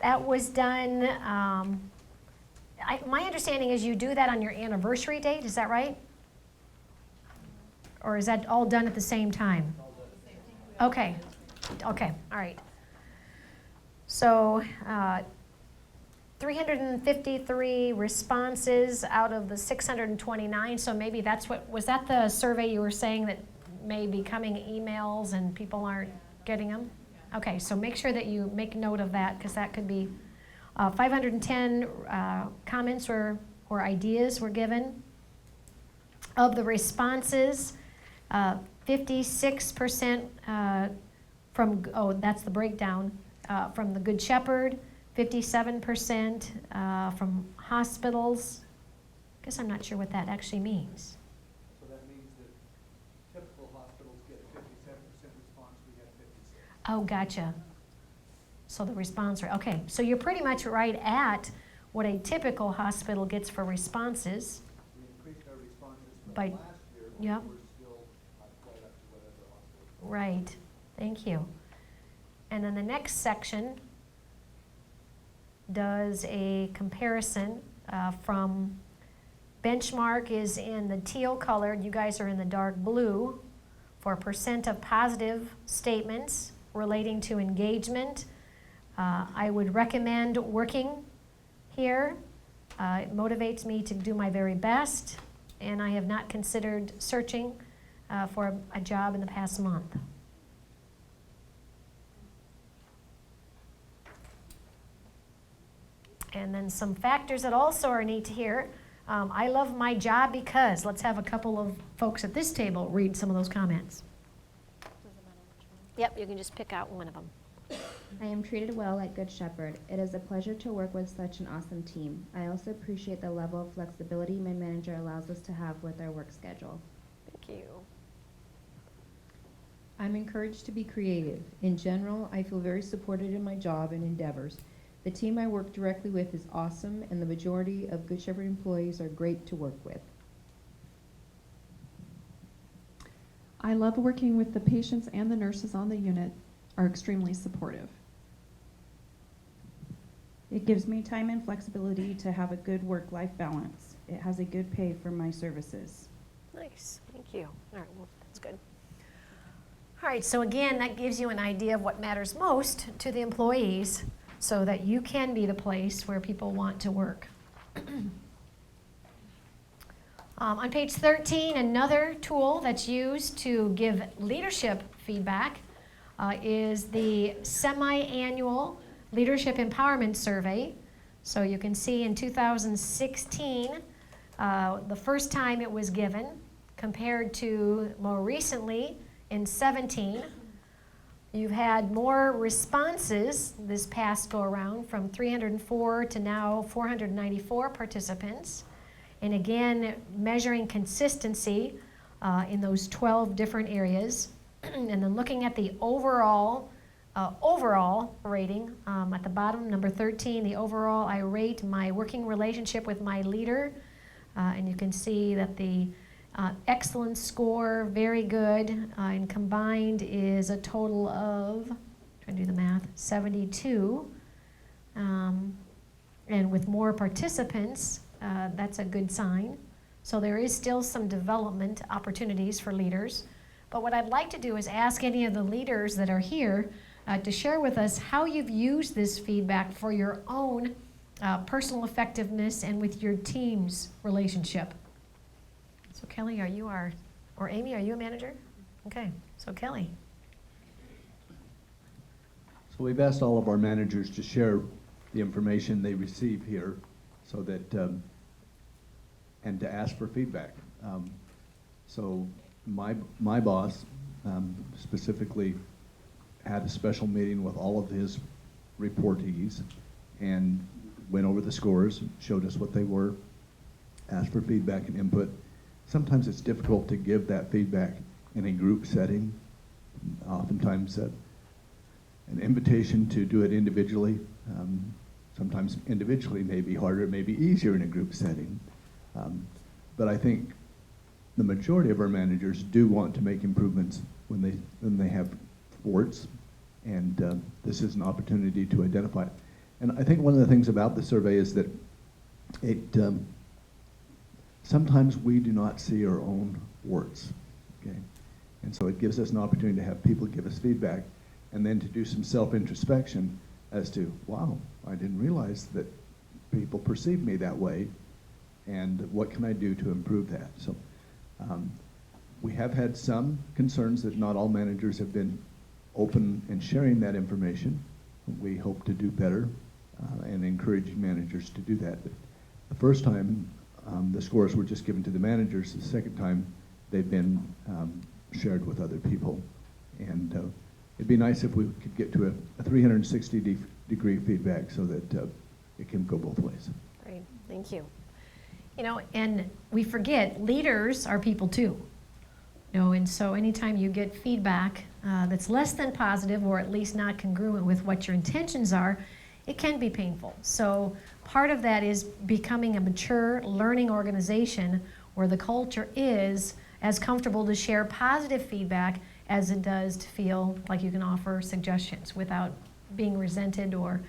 That was done, my understanding is you do that on your anniversary date, is that right? Or is that all done at the same time? Okay, okay, all right. So 353 responses out of the 629, so maybe that's what, was that the survey you were saying that may be coming emails and people aren't getting them? Okay, so make sure that you make note of that, because that could be 510 comments or ideas were given. Of the responses, 56% from, oh, that's the breakdown, from the Good Shepherd, 57% from hospitals. Guess I'm not sure what that actually means. So that means that typical hospitals get a 57% response, we had 56. Oh, gotcha. So the response rate, okay. So you're pretty much right at what a typical hospital gets for responses. We increased our responses from By- last year, but yep. we're still not quite up to what other hospitals. Right, thank you. And then the next section does a comparison from benchmark is in the teal colored, you guys are in the dark blue, for percent of positive statements relating to engagement. I would recommend working here. It motivates me to do my very best, and I have not considered searching for a job in the past month. And then some factors that also are neat to hear. I love my job because, let's have a couple of folks at this table read some of those comments. Yep, you can just pick out one of them. I am treated well at Good Shepherd. It is a pleasure to work with such an awesome team. I also appreciate the level of flexibility my manager allows us to have with our work schedule. Thank you. I'm encouraged to be creative. In general, I feel very supported in my job and endeavors. The team I work directly with is awesome, and the majority of Good Shepherd employees are great to work with. I love working with the patients, and the nurses on the unit are extremely supportive. It gives me time and flexibility to have a good work-life balance. It has a good pay for my services. Nice, thank you. All right, well, that's good. All right, so again, that gives you an idea of what matters most to the employees so that you can be the place where people want to work. On page 13, another tool that's used to give leadership feedback is the semi-annual Leadership Empowerment Survey. So you can see in 2016, the first time it was given, compared to more recently in 17. You've had more responses this past go-around, from 304 to now 494 participants. And again, measuring consistency in those 12 different areas. And then looking at the overall rating at the bottom, number 13, the overall, I rate my working relationship with my leader. And you can see that the excellent score, very good, and combined is a total of, trying to do the math, 72. And with more participants, that's a good sign. So there is still some development opportunities for leaders. But what I'd like to do is ask any of the leaders that are here to share with us how you've used this feedback for your own personal effectiveness and with your team's relationship. So Kelly, or Amy, are you a manager? Okay, so Kelly. So we've asked all of our managers to share the information they receive here so that, and to ask for feedback. So my boss specifically had a special meeting with all of his reportees and went over the scores, showed us what they were, asked for feedback and input. Sometimes it's difficult to give that feedback in a group setting. Oftentimes an invitation to do it individually. Sometimes individually may be harder, it may be easier in a group setting. But I think the majority of our managers do want to make improvements when they have warts, and this is an opportunity to identify it. And I think one of the things about the survey is that it sometimes we do not see our own warts. okay? And so it gives us an opportunity to have people give us feedback and then to do some self-introspection as to, wow, I didn't realize that people perceive me that way, and what can I do to improve that? So we have had some concerns that not all managers have been open in sharing that information. We hope to do better and encourage managers to do that. But the first time, the scores were just given to the managers. The second time, they've been shared with other people. And it'd be nice if we could get to a 360-degree feedback so that it can go both ways. Great, thank you. You know, and we forget, leaders are people too. You know, and so anytime you get feedback that's less than positive or at least not congruent with what your intentions are, it can be painful. So part of that is becoming a mature, learning organization where the culture is as comfortable to share positive feedback as it does to feel like you can offer suggestions without being resented or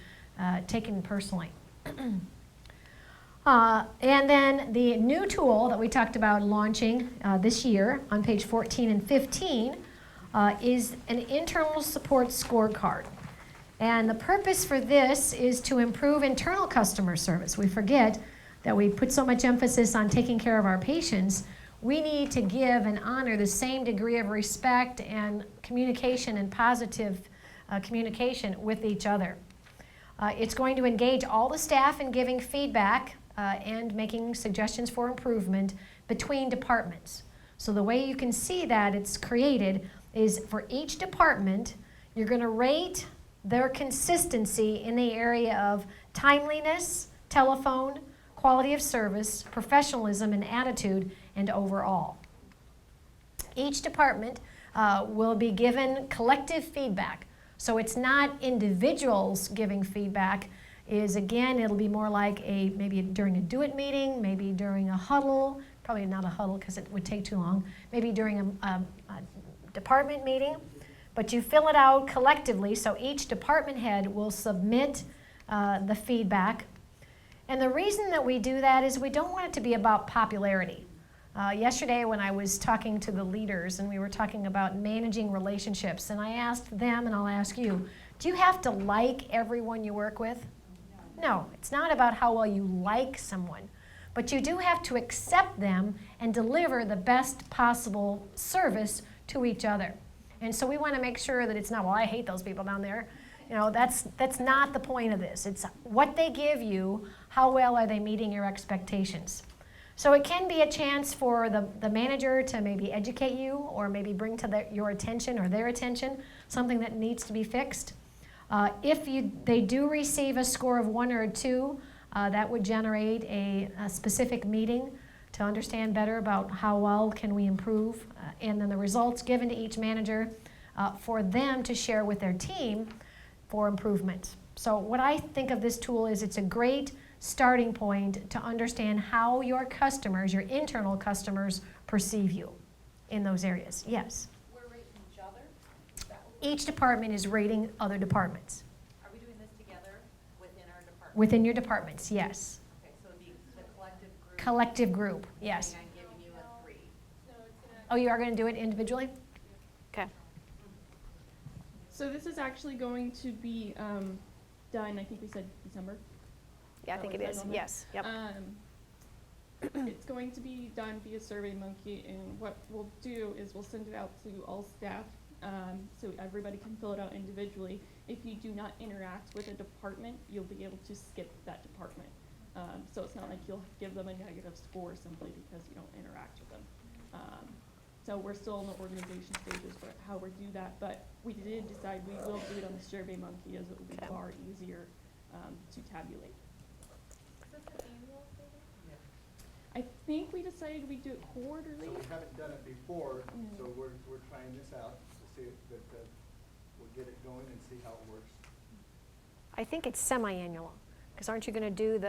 taken personally. And then the new tool that we talked about launching this year on page 14 and 15 is an internal support scorecard. And the purpose for this is to improve internal customer service. We forget that we put so much emphasis on taking care of our patients. We need to give and honor the same degree of respect and communication and positive communication with each other. It's going to engage all the staff in giving feedback and making suggestions for improvement between departments. So the way you can see that it's created is for each department, you're going to rate their consistency in the area of timeliness, telephone, quality of service, professionalism, and attitude, and overall. Each department will be given collective feedback. So it's not individuals giving feedback. Again, it'll be more like maybe during a do-it meeting, maybe during a huddle, probably not a huddle because it would take too long, maybe during a department meeting. But you fill it out collectively, so each department head will submit the feedback. And the reason that we do that is we don't want it to be about popularity. Yesterday when I was talking to the leaders and we were talking about managing relationships, and I asked them, and I'll ask you, do you have to like everyone you work with? No, it's not about how well you like someone, but you do have to accept them and deliver the best possible service to each other. And so we want to make sure that it's not, well, I hate those people down there. You know, that's not the point of this. It's what they give you, how well are they meeting your expectations. So it can be a chance for the manager to maybe educate you or maybe bring to your attention or their attention something that needs to be fixed. If they do receive a score of 1 or a 2, that would generate a specific meeting to understand better about how well can we improve, and then the results given to each manager for them to share with their team for improvement. So what I think of this tool is it's a great starting point to understand how your customers, your internal customers, perceive you in those areas. Yes? We're rating each other? Each department is rating other departments. Are we doing this together within our department? Within your departments, yes. Okay, so it'd be the collective group. Collective group, yes. I'm giving you a 3. Oh, you are going to do it individually? Okay. So this is actually going to be done, I think we said December. Yeah, I think it is, yes. Yep. It's going to be done via SurveyMonkey, and what we'll do is we'll send it out to all staff so everybody can fill it out individually. If you do not interact with a department, you'll be able to skip that department. So it's not like you'll give them a negative score simply because you don't interact with them. So we're still in the organization stages for how we do that, but we did decide we will do it on the SurveyMonkey as it will be far easier to tabulate. I think we decided we'd do it quarterly. So we haven't done it before, so we're trying this out to see that we'll get it going and see how it works. I think it's semi-annual, because aren't you going to do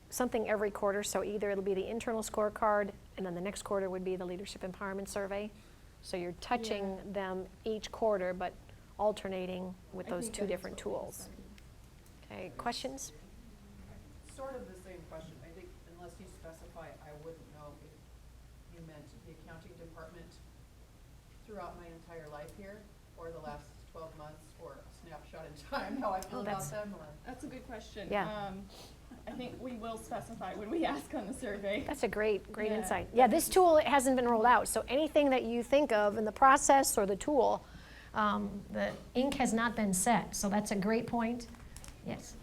something every quarter? So either it'll be the internal scorecard, and then the next quarter would be the leadership empowerment survey. So you're touching them each quarter, but alternating with those 2 different tools. Okay, questions? Sort of the same question. I think unless you specify, I wouldn't know if you meant the accounting department throughout my entire life here, or the last 12 months, or a snapshot in time, how I feel about them, or? That's a good question. Yeah. I think we will specify when we ask on the survey. That's a great Yeah. insight. Yeah, this tool hasn't been rolled out, so anything that you think of in the process or the tool, the ink has not been set, so that's a great point. Yes.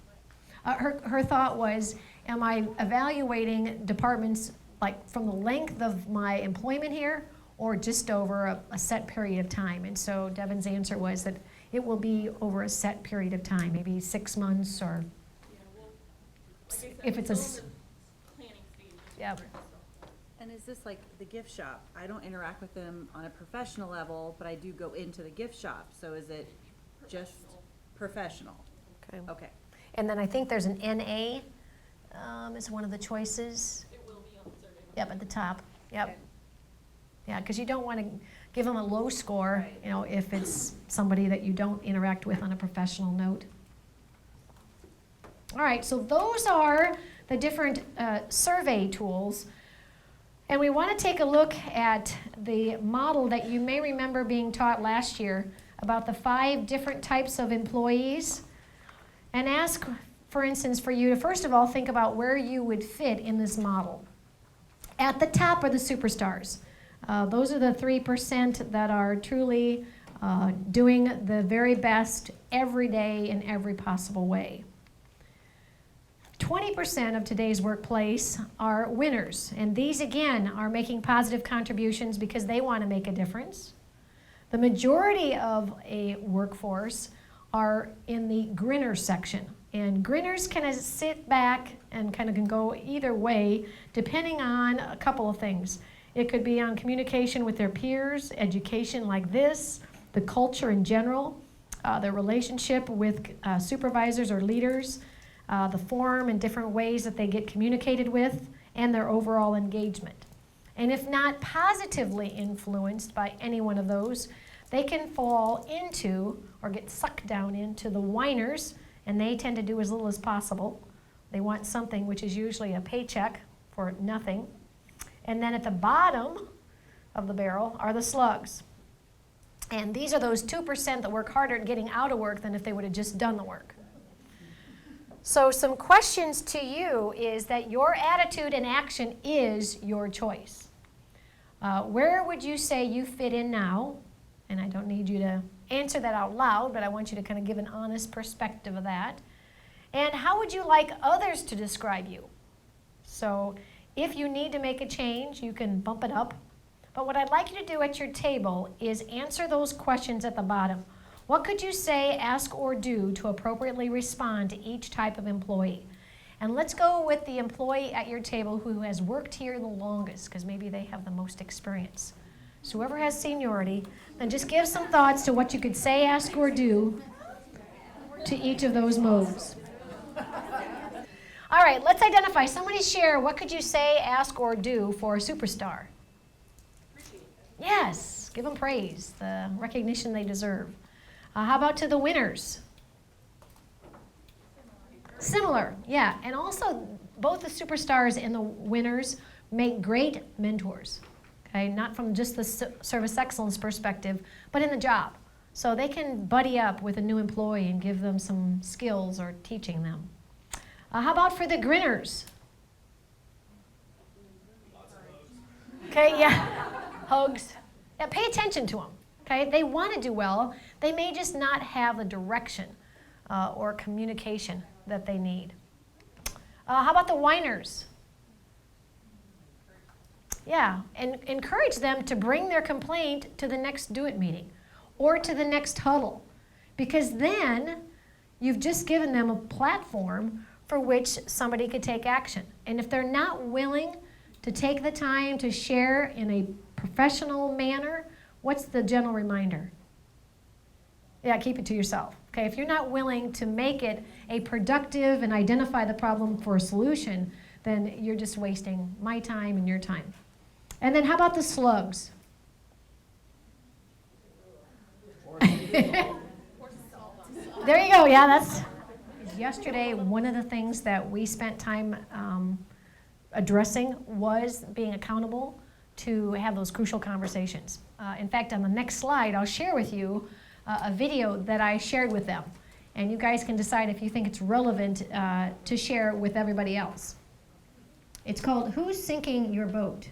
Her thought was, am I evaluating departments like from the length of my employment here or just over a set period of time? And so Devin's answer was that it will be over a set period of time, maybe 6 months or if it's a yeah. And is this like the gift shop? I don't interact with them on a professional level, but I do go into the gift shop. So is it just professional? Okay. Okay. And then I think there's an NA is one of the choices. It will be on the survey. Yep, at the top. Yep. Okay. Yeah, because you don't want to give them a low score, you know, if it's somebody that you don't interact with on a professional note. All right, so those are the different survey tools. And we want to take a look at the model that you may remember being taught last year about the 5 different types of employees. And ask, for instance, for you to first of all think about where you would fit in this model. At the top are the superstars. Those are the 3% that are truly doing the very best every day in every possible way. 20% of today's workplace are winners, and these again are making positive contributions because they want to make a difference. The majority of a workforce are in the grinner section, and grinners kind of sit back and kind of can go either way depending on a couple of things. It could be on communication with their peers, education like this, the culture in general, their relationship with supervisors or leaders, the form and different ways that they get communicated with, and their overall engagement. And if not positively influenced by any one of those, they can fall into or get sucked down into the whiners, and they tend to do as little as possible. They want something, which is usually a paycheck for nothing. And then at the bottom of the barrel are the slugs. And these are those 2% that work harder at getting out of work than if they would have just done the work. So some questions to you is that your attitude and action is your choice. Where would you say you fit in now? And I don't need you to answer that out loud, but I want you to kind of give an honest perspective of that. And how would you like others to describe you? So if you need to make a change, you can bump it up. But what I'd like you to do at your table is answer those questions at the bottom. What could you say, ask, or do to appropriately respond to each type of employee? And let's go with the employee at your table who has worked here the longest, because maybe they have the most experience. So whoever has seniority, then just give some thoughts to what you could say, ask, or do to each of those modes. All right, let's identify. Somebody share, what could you say, ask, or do for a superstar? Yes, give them praise, the recognition they deserve. How about to the winners? Similar, yeah. And also, both the superstars and the winners make great mentors, okay? Not from just the service excellence perspective, but in the job. So they can buddy up with a new employee and give them some skills or teaching them. How about for the grinners? Okay, yeah, hugs. Yeah, pay attention to them. Okay, they want to do well. They may just not have the direction or communication that they need. How about the whiners? Yeah, and encourage them to bring their complaint to the next do-it meeting or to the next huddle, because then you've just given them a platform for which somebody could take action. And if they're not willing to take the time to share in a professional manner, what's the gentle reminder? Yeah, keep it to yourself. Okay, if you're not willing to make it a productive and identify the problem for a solution, then you're just wasting my time and your time. And then how about the slugs? There you go, yeah, that's yesterday. One of the things that we spent time addressing was being accountable to have those crucial conversations. In fact, on the next slide, I'll share with you a video that I shared with them. And you guys can decide if you think it's relevant to share with everybody else. It's called Who's Sinking Your Boat?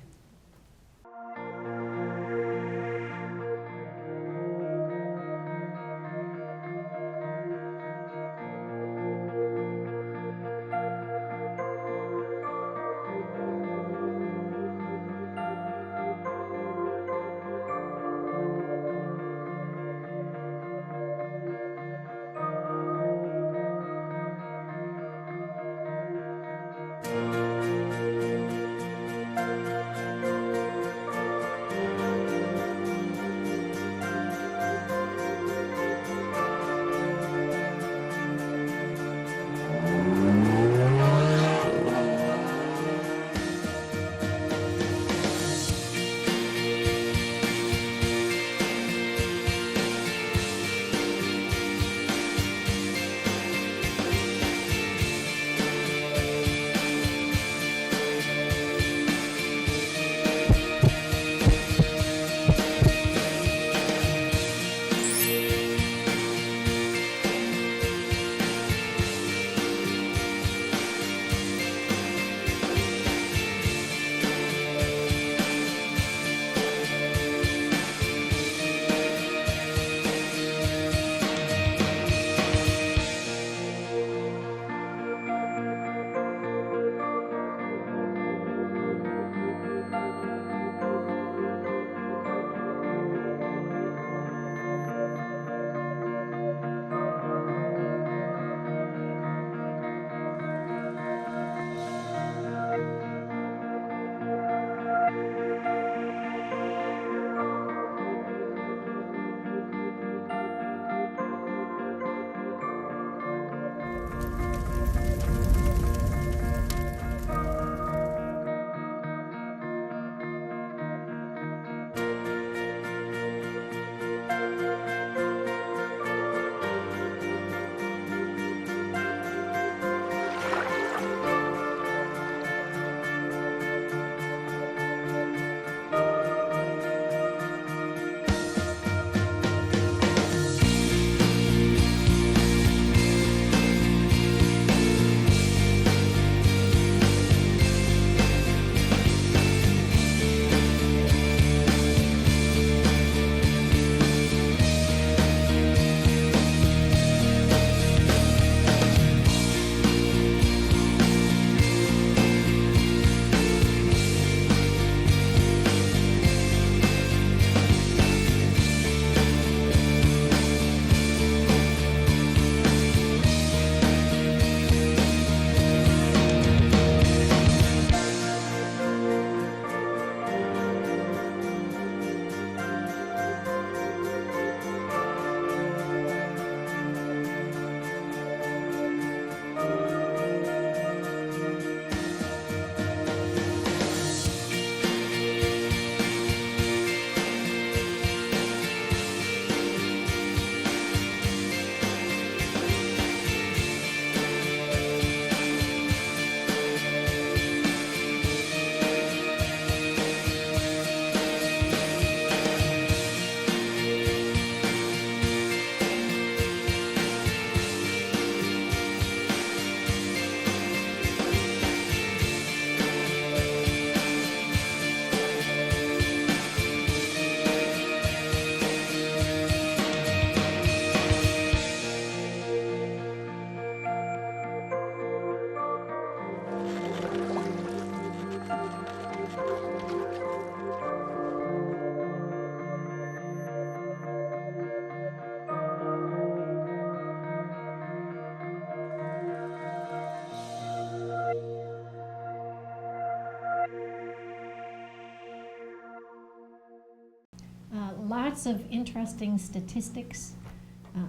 Lots of interesting statistics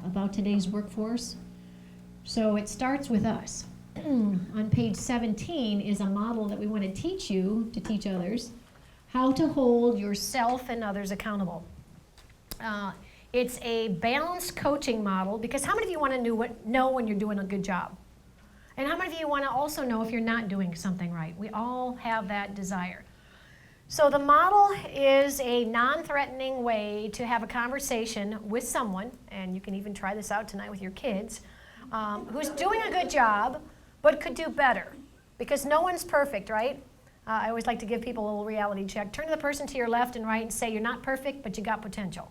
about today's workforce. So it starts with us. On page 17 is a model that we want to teach you, to teach others, how to hold yourself and others accountable. It's a balanced coaching model, because how many of you want to know when you're doing a good job? And how many of you want to also know if you're not doing something right? We all have that desire. So the model is a non-threatening way to have a conversation with someone, and you can even try this out tonight with your kids, who's doing a good job but could do better. Because no one's perfect, right? I always like to give people a little reality check. Turn to the person to your left and right and say, you're not perfect, but you got potential.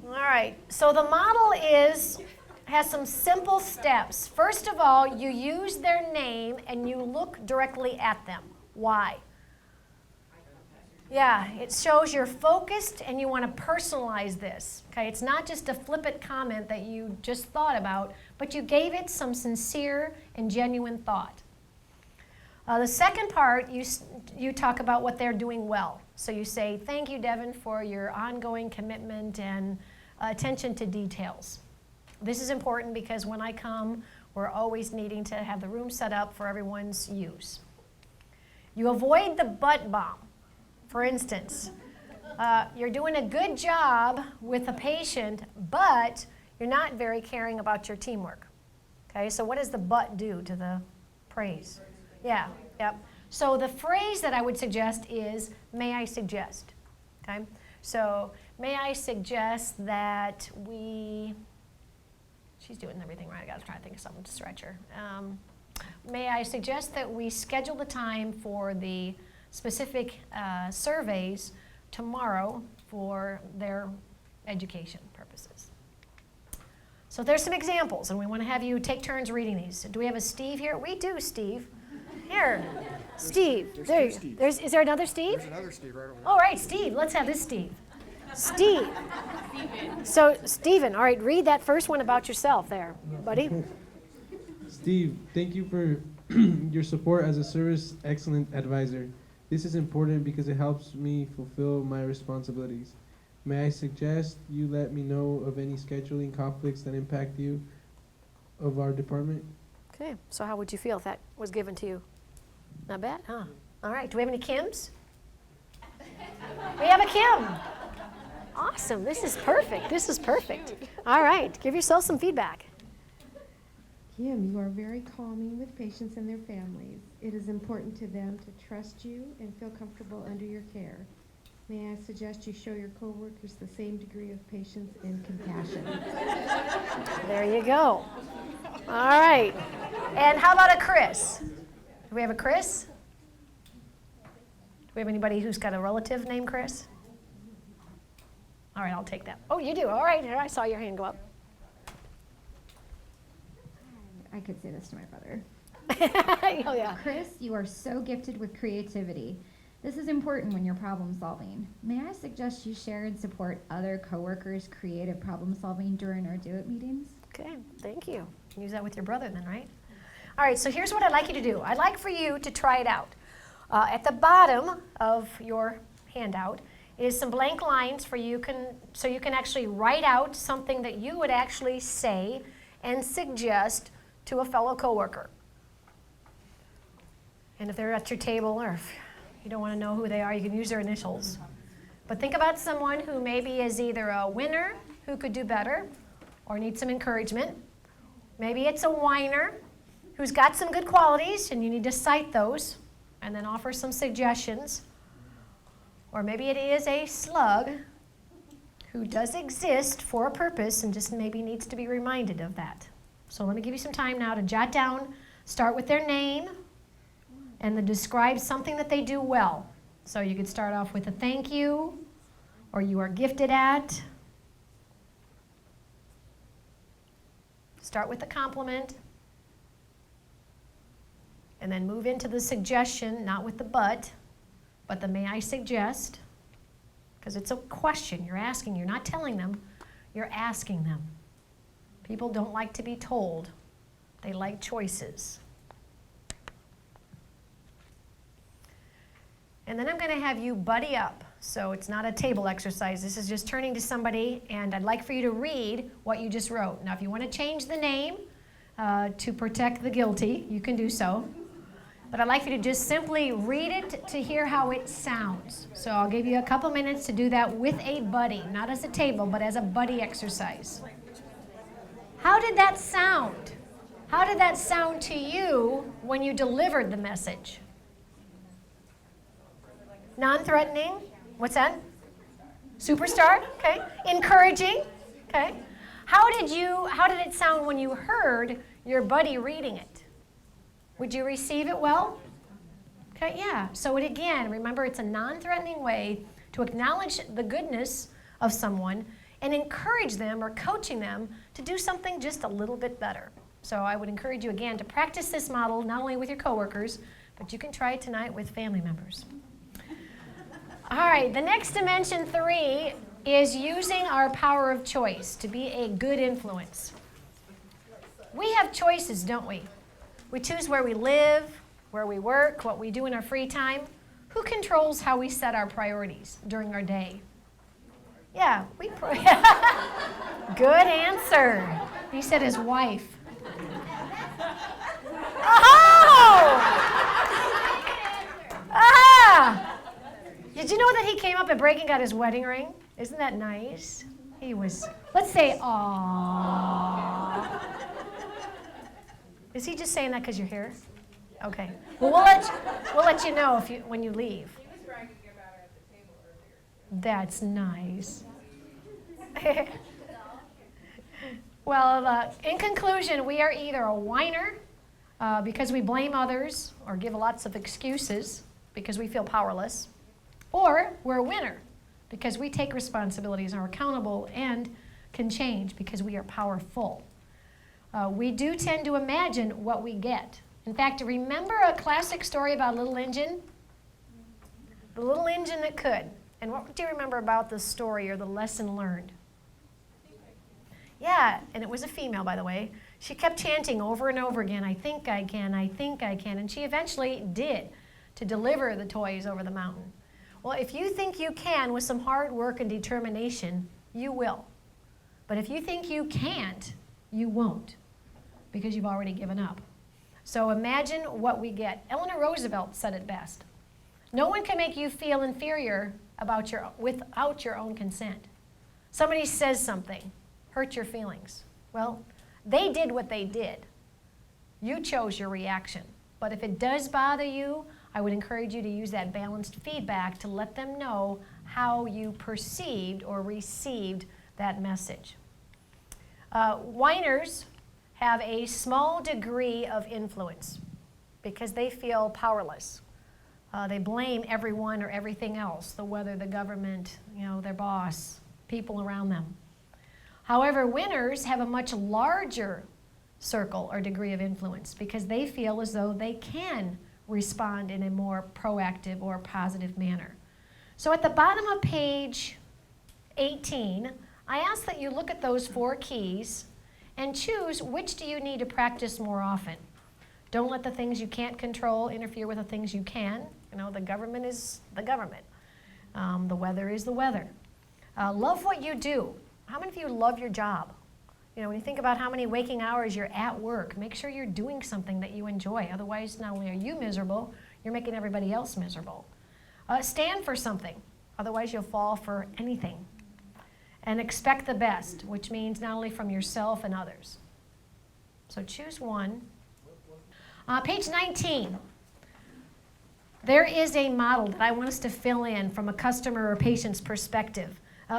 All right, so the model has some simple steps. First of all, you use their name and you look directly at them. Why? Yeah, it shows you're focused and you want to personalize this. Okay, it's not just a flippant comment that you just thought about, but you gave it some sincere and genuine thought. The second part, you talk about what they're doing well. So you say, thank you, Devin, for your ongoing commitment and attention to details. This is important because when I come, we're always needing to have the room set up for everyone's use. You avoid the but bomb. For instance, you're doing a good job with a patient, but you're not very caring about your teamwork. Okay, so what does the but do to the praise? Yeah, yep. So the phrase that I would suggest is, may I suggest? Okay, so may I suggest that she's doing everything right. I gotta try to think of something to stretch her. May I suggest that we schedule the time for the specific surveys tomorrow for their education purposes. So there's some examples, and we want to have you take turns reading these. Do we have a Steve here? We do, Steve. Here, Steve. Is there another Steve? There's another Steve right over there. All right, Steve. Let's have this Steve. Steve. So, Steven, all right, read that first one about yourself there, buddy. Steve, thank you for your support as a service excellent advisor. This is important because it helps me fulfill my responsibilities. May I suggest you let me know of any scheduling conflicts that impact you of our department? Okay, so how would you feel if that was given to you? Not bad, huh? All right, do we have any Kims? We have a Kim. Awesome, this is perfect, this is perfect. All right, give yourself some feedback. Kim, you are very calming with patients and their families. It is important to them to trust you and feel comfortable under your care. May I suggest you show your coworkers the same degree of patience and compassion? There you go. All right, and how about a Chris? Do we have a Chris? Do we have anybody who's got a relative named Chris? All right, I'll take that. Oh, you do, all right, I saw your hand go up. I could say this to my brother. Oh, yeah. Chris, you are so gifted with creativity. This is important when you're problem solving. May I suggest you share and support other coworkers' creative problem solving during our Do It meetings? Okay, thank you. Use that with your brother then, right? All right, so here's what I'd like you to do. I'd like for you to try it out. At the bottom of your handout is some blank lines so you can actually write out something that you would actually say and suggest to a fellow coworker. And if they're at your table, or if you don't want to know who they are, you can use their initials. But think about someone who maybe is either a winner who could do better or needs some encouragement. Maybe it's a whiner who's got some good qualities and you need to cite those and then offer some suggestions. Or maybe it is a slug who does exist for a purpose and just maybe needs to be reminded of that. So let me give you some time now to jot down, start with their name, and then describe something that they do well. So you could start off with a thank you, or you are gifted at. Start with a compliment, and then move into the suggestion, not with the but the may I suggest, because it's a question you're asking. You're not telling them, you're asking them. People don't like to be told. They like choices. And then I'm going to have you buddy up. So it's not a table exercise. This is just turning to somebody, and I'd like for you to read what you just wrote. Now, if you want to change the name to protect the guilty, you can do so. But I'd like for you to just simply read it to hear how it sounds. So I'll give you a couple minutes to do that with a buddy, not as a table, but as a buddy exercise. How did that sound? How did that sound to you when you delivered the message? Non-threatening? What's that? Superstar? Okay. Encouraging? Okay. How did it sound when you heard your buddy reading it? Would you receive it well? Okay, yeah. So again, remember, it's a non-threatening way to acknowledge the goodness of someone and encourage them or coaching them to do something just a little bit better. So I would encourage you again to practice this model not only with your coworkers, but you can try it tonight with family members. All right, the next dimension 3 is using our power of choice to be a good influence. We have choices, don't we? We choose where we live, where we work, what we do in our free time. Who controls how we set our priorities during our day? Yeah, good answer. He said his wife. Oh! Ah! Did you know that he came up at break and got his wedding ring? Isn't that nice? He was, let's say, aww. Is he just saying that because you're here? Okay. Well, we'll let you know when you leave. He was bragging about it at the table earlier. That's nice. Well, in conclusion, we are either a whiner because we blame others or give lots of excuses because we feel powerless, or we're a winner because we take responsibilities and are accountable and can change because we are powerful. We do tend to imagine what we get. In fact, remember a classic story about a little engine? The little engine that could. And what do you remember about the story or the lesson learned? Yeah, and it was a female, by the way. She kept chanting over and over again, I think I can, I think I can. And she eventually did, to deliver the toys over the mountain. Well, if you think you can with some hard work and determination, you will. But if you think you can't, you won't, because you've already given up. So imagine what we get. Eleanor Roosevelt said it best. No one can make you feel inferior without your own consent. Somebody says something, hurt your feelings. Well, they did what they did. You chose your reaction. But if it does bother you, I would encourage you to use that balanced feedback to let them know how you perceived or received that message. Whiners have a small degree of influence because they feel powerless. They blame everyone or everything else, the weather, the government, their boss, people around them. However, winners have a much larger circle or degree of influence because they feel as though they can respond in a more proactive or positive manner. So at the bottom of page 18, I ask that you look at those 4 keys and choose which do you need to practice more often. Don't let the things you can't control interfere with the things you can. The government is the government. The weather is the weather. Love what you do. How many of you love your job? When you think about how many waking hours you're at work, make sure you're doing something that you enjoy. Otherwise, not only are you miserable, you're making everybody else miserable. Stand for something. Otherwise, you'll fall for anything. And expect the best, which means not only from yourself and others. So choose one. Page 19. There is a model that I want us to fill in from a customer or patient's perspective.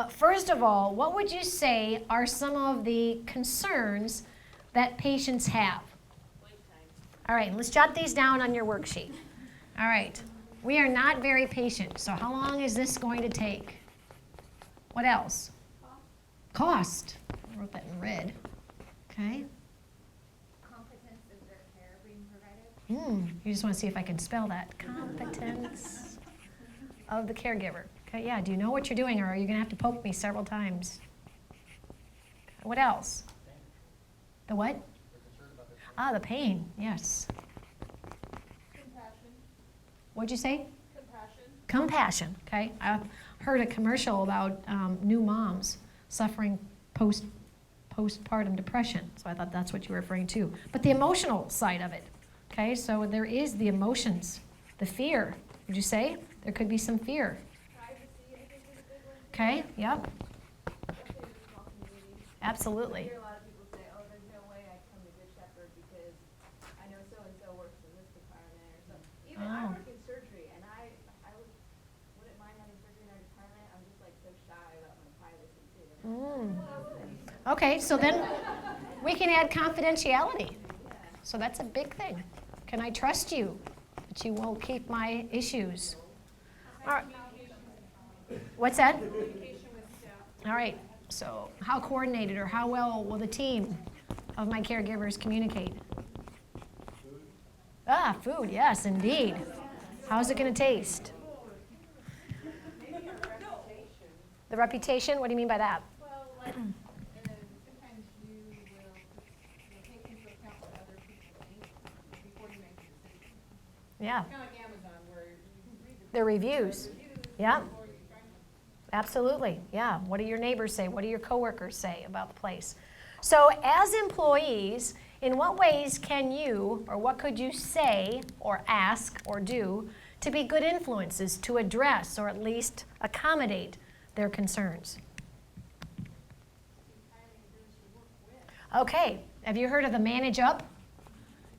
First of all, what would you say are some of the concerns that patients have? All right, let's jot these down on your worksheet. All right, we are not very patient, so how long is this going to take? What else? Cost. I wrote that in red. Okay. Competence of their care being provided. You just want to see if I can spell that. Competence of the caregiver. Okay, yeah, do you know what you're doing, or are you going to have to poke me several times? What else? The what? The pain, yes. Compassion. What'd you say? Compassion. Compassion, okay. I heard a commercial about new moms suffering postpartum depression, so I thought that's what you were referring to. But the emotional side of it, okay, so there is the emotions, the fear. Would you say? There could be some fear. Okay, yep. Absolutely. I hear a lot of people say, oh, there's Okay, so then we can add confidentiality. So that's a big thing. Can I trust you that you won't keep my issues? All right. What's that? All right. So how coordinated or how well will the team of my caregivers communicate? Ah, food, yes, indeed. How's it going to taste? The reputation? What do you mean by that? Well, like, sometimes you will take into account what other people think before you make a decision. Yeah. Kind of like Amazon, where you read The reviews. Yeah. before you try them. Absolutely, yeah. What do your neighbors say? What do your coworkers say about the place? So as employees, in what ways can you, or what could you say, or ask, or do, to be good influences to address, or at least accommodate their concerns? Okay, have you heard of the manage up?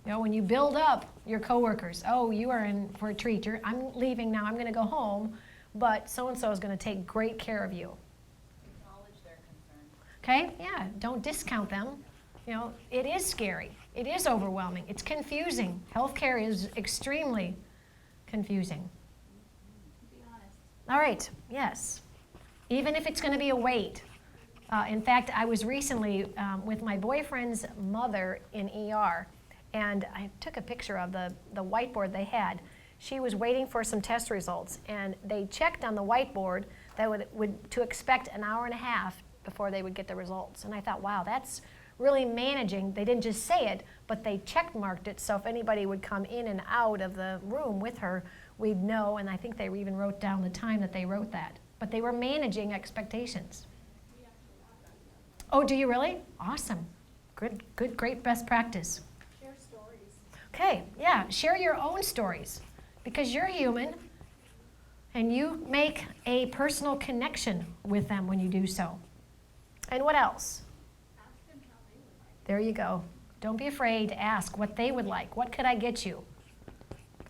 You know, when you build up your coworkers, oh, you are in for a treat. I'm leaving now, I'm going to go home, but so-and-so is going to take great care of you. Acknowledge their concerns. Okay, yeah, don't discount them. You know, it is scary. It is overwhelming. It's confusing. Healthcare is extremely confusing. Be honest. All right, yes. Even if it's going to be a wait. In fact, I was recently with my boyfriend's mother in ER, and I took a picture of the whiteboard they had. She was waiting for some test results, and they checked on the whiteboard that would to expect an hour and a half before they would get the results. And I thought, wow, that's really managing. They didn't just say it, but they check marked it, so if anybody would come in and out of the room with her, we'd know, and I think they even wrote down the time that they wrote that. But they were managing expectations. Oh, do you really? Awesome. Good, great best practice. Share stories. Okay, yeah, share your own stories because you're human and you make a personal connection with them when you do so. And what else? Ask them how they would like. There you go. Don't be afraid to ask what they would like. What could I get you?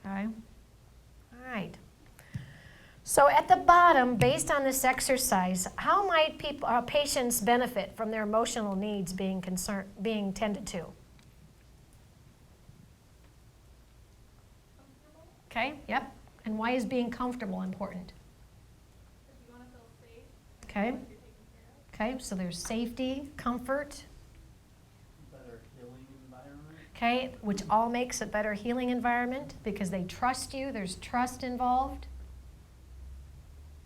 Okay. All right. So at the bottom, based on this exercise, how might patients benefit from their emotional needs being tended to? Okay, yep. And why is being comfortable important? If you want to feel safe, Okay. you're taken care of. Okay, so there's safety, comfort, Better healing environment. okay, which all makes a better healing environment because they trust you, there's trust involved.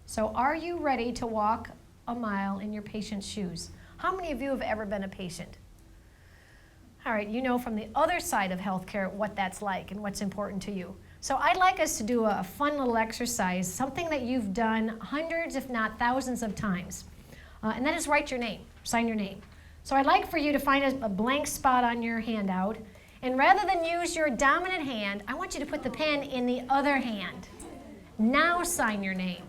So are you ready to walk a mile in your patient's shoes? How many of you have ever been a patient? All right, you know from the other side of healthcare what that's like and what's important to you. So I'd like us to do a fun little exercise, something that you've done hundreds, if not thousands of times. And that is write your name, sign your name. So I'd like for you to find a blank spot on your handout, and rather than use your dominant hand, I want you to put the pen in the other hand. Now sign your name.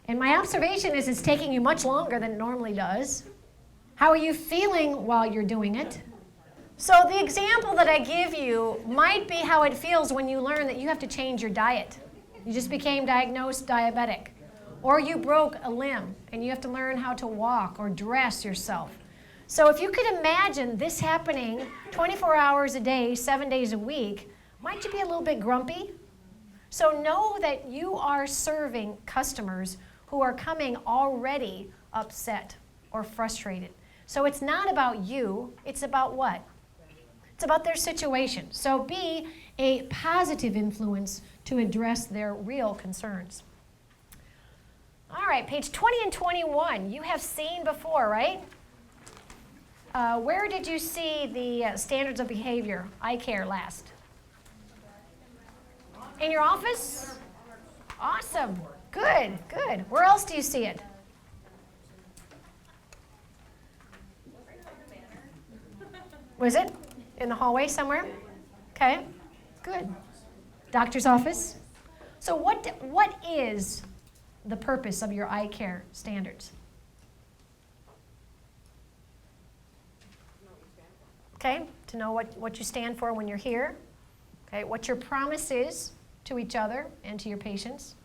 And my observation is it's taking you much longer than it normally does. How are you feeling while you're doing it? So the example that I give you might be how it feels when you learn that you have to change your diet. You just became diagnosed diabetic. Or you broke a limb and you have to learn how to walk or dress yourself. So if you could imagine this happening 24 hours a day, 7 days a week, might you be a little bit grumpy? So know that you are serving customers who are coming already upset or frustrated. So it's not about you, it's about what? It's about their situation. So be a positive influence to address their real concerns. All right, page 20 and 21, you have seen before, right? Where did you see the standards of behavior, eye care, last? In your office? Awesome. Good, good. Where else do you see it? Was it in the hallway somewhere? Okay, good. Doctor's office? So what is the purpose of your eye care standards? Okay, to know what you stand for when you're here. Okay, what your promise is to each other and to your patients.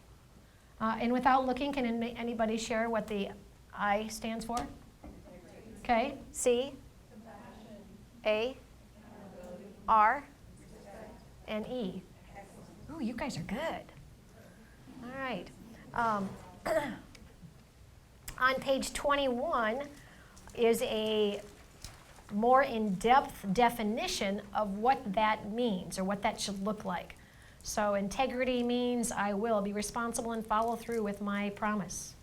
And without looking, can anybody share what the I stands for? Okay, C, A, R, and E. Ooh, you guys are good. All right. On page 21 is a more in-depth definition of what that means or what that should look like. So integrity means I will be responsible and follow through with my promise.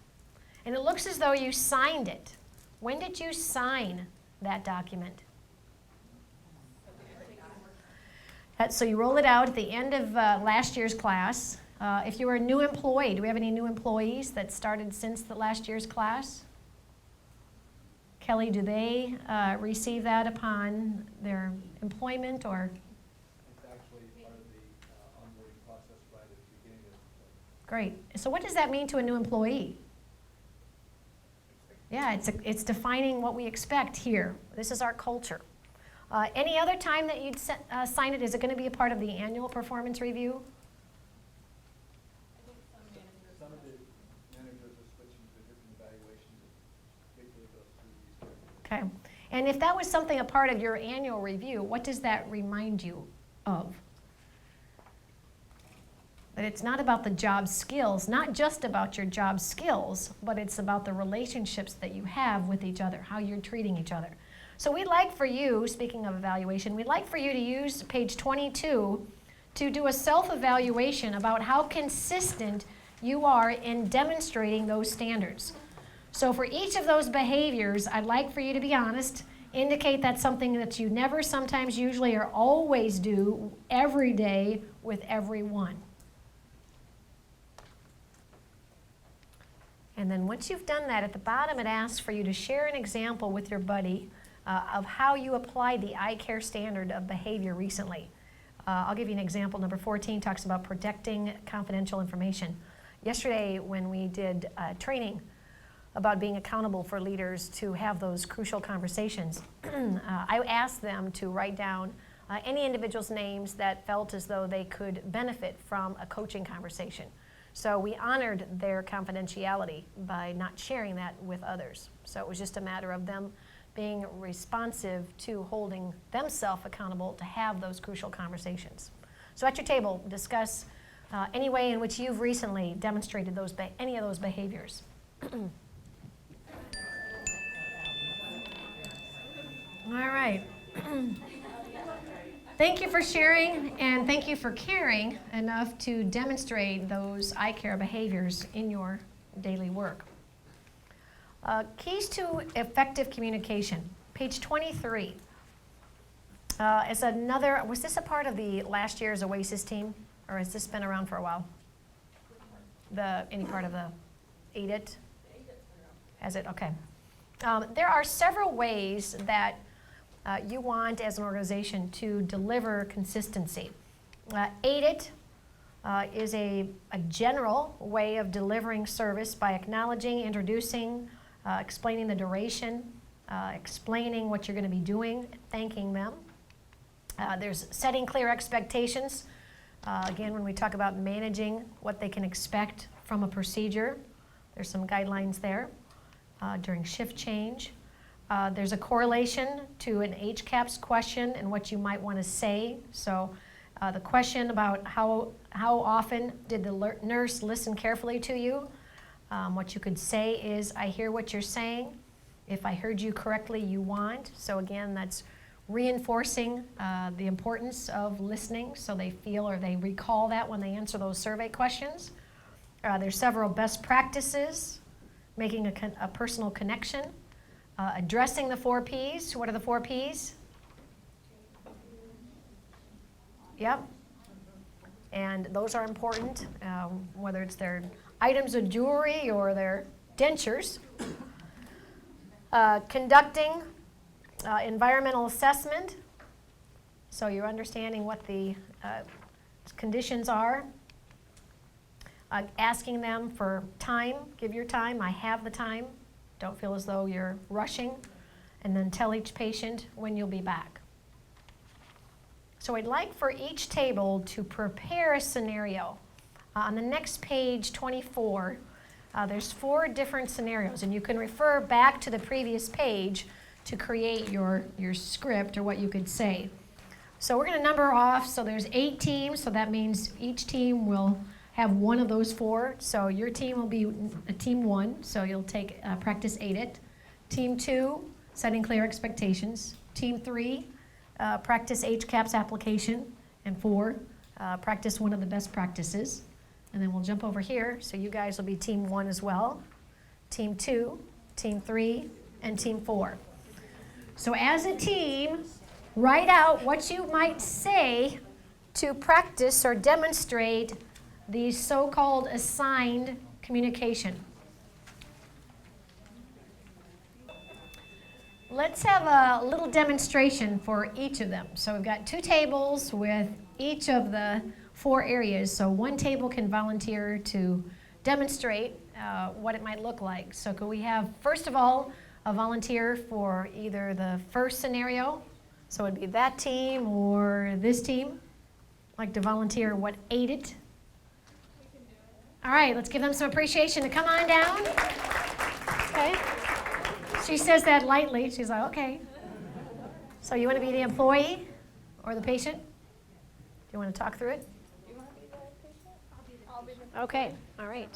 And it looks as though you signed it. When did you sign that document? So you roll it out at the end of last year's class. If you were a new employee, do we have any new employees that started since the last year's class? Kelly, do they receive that upon their employment or? It's actually part of the onboarding process right at the beginning of. Great. So what does that mean to a new employee? Yeah, it's defining what we expect here. This is our culture. Any other time that you'd sign it, is it going to be a part of the annual performance review? Some of the managers are switching to different evaluations that basically goes through these. Okay. And if that was something a part of your annual review, what does that remind you of? That it's not about the job skills, not just about your job skills, but it's about the relationships that you have with each other, how you're treating each other. So we'd like for you, speaking of evaluation, we'd like for you to use page 22 to do a self-evaluation about how consistent you are in demonstrating those standards. So for each of those behaviors, I'd like for you to be honest, indicate that's something that you never, sometimes, usually, or always do every day with everyone. And then once you've done that, at the bottom it asks for you to share an example with your buddy of how you applied the iCare standard of behavior recently. I'll give you an example. Number 14 talks about protecting confidential information. Yesterday when we did training about being accountable for leaders to have those crucial conversations, I asked them to write down any individual's names that felt as though they could benefit from a coaching conversation. So we honored their confidentiality by not sharing that with others. So it was just a matter of them being responsive to holding themselves accountable to have those crucial conversations. So at your table, discuss any way in which you've recently demonstrated any of those behaviors. All right. Thank you for sharing, and thank you for caring enough to demonstrate those iCare behaviors in your daily work. Keys to effective communication, page 23. Is another, was this a part of the last year's OASIS team, or has this been around for a while? Any part of the AIDIT? Has it? Okay. There are several ways that you want as an organization to deliver consistency. AIDIT is a general way of delivering service by acknowledging, introducing, explaining the duration, explaining what you're going to be doing, thanking them. There's setting clear expectations. Again, when we talk about managing what they can expect from a procedure, there's some guidelines there. During shift change. There's a correlation to an HCAHPS question and what you might want to say. So the question about how often did the nurse listen carefully to you? What you could say is, I hear what you're saying. If I heard you correctly, you want. So again, that's reinforcing the importance of listening so they feel or they recall that when they answer those survey questions. There's several best practices, making a personal connection. Addressing the 4 Ps. What are the 4 Ps? Yep. And those are important, whether it's their items of jewelry or their dentures. Conducting environmental assessment, so you're understanding what the conditions are. Asking them for time, give your time, I have the time. Don't feel as though you're rushing. And then tell each patient when you'll be back. So I'd like for each table to prepare a scenario On the next page, 24, there's 4 different scenarios, and you can refer back to the previous page to create your script or what you could say. So we're going to number off. So there's 8 teams, so that means each team will have one of those 4. So your team will be a team 1, so you'll take practice 8 it. Team 2, setting clear expectations. Team 3, practice HCAPS application. And 4, practice one of the best practices. And then we'll jump over here. So you guys will be team 1 as well. Team 2, team 3, and team 4. So as a team, write out what you might say to practice or demonstrate the so-called assigned communication. Let's have a little demonstration for each of them. So we've got 2 tables with each of the 4 areas. So one table can volunteer to demonstrate what it might look like. So could we have, first of all, a volunteer for either the first scenario, so it'd be that team or this team, like to volunteer what ate it? All right, let's give them some appreciation to come on down. Okay. She says that lightly. She's like, okay. So you want to be the employee or the patient? Do you want to talk through it? Okay, all right.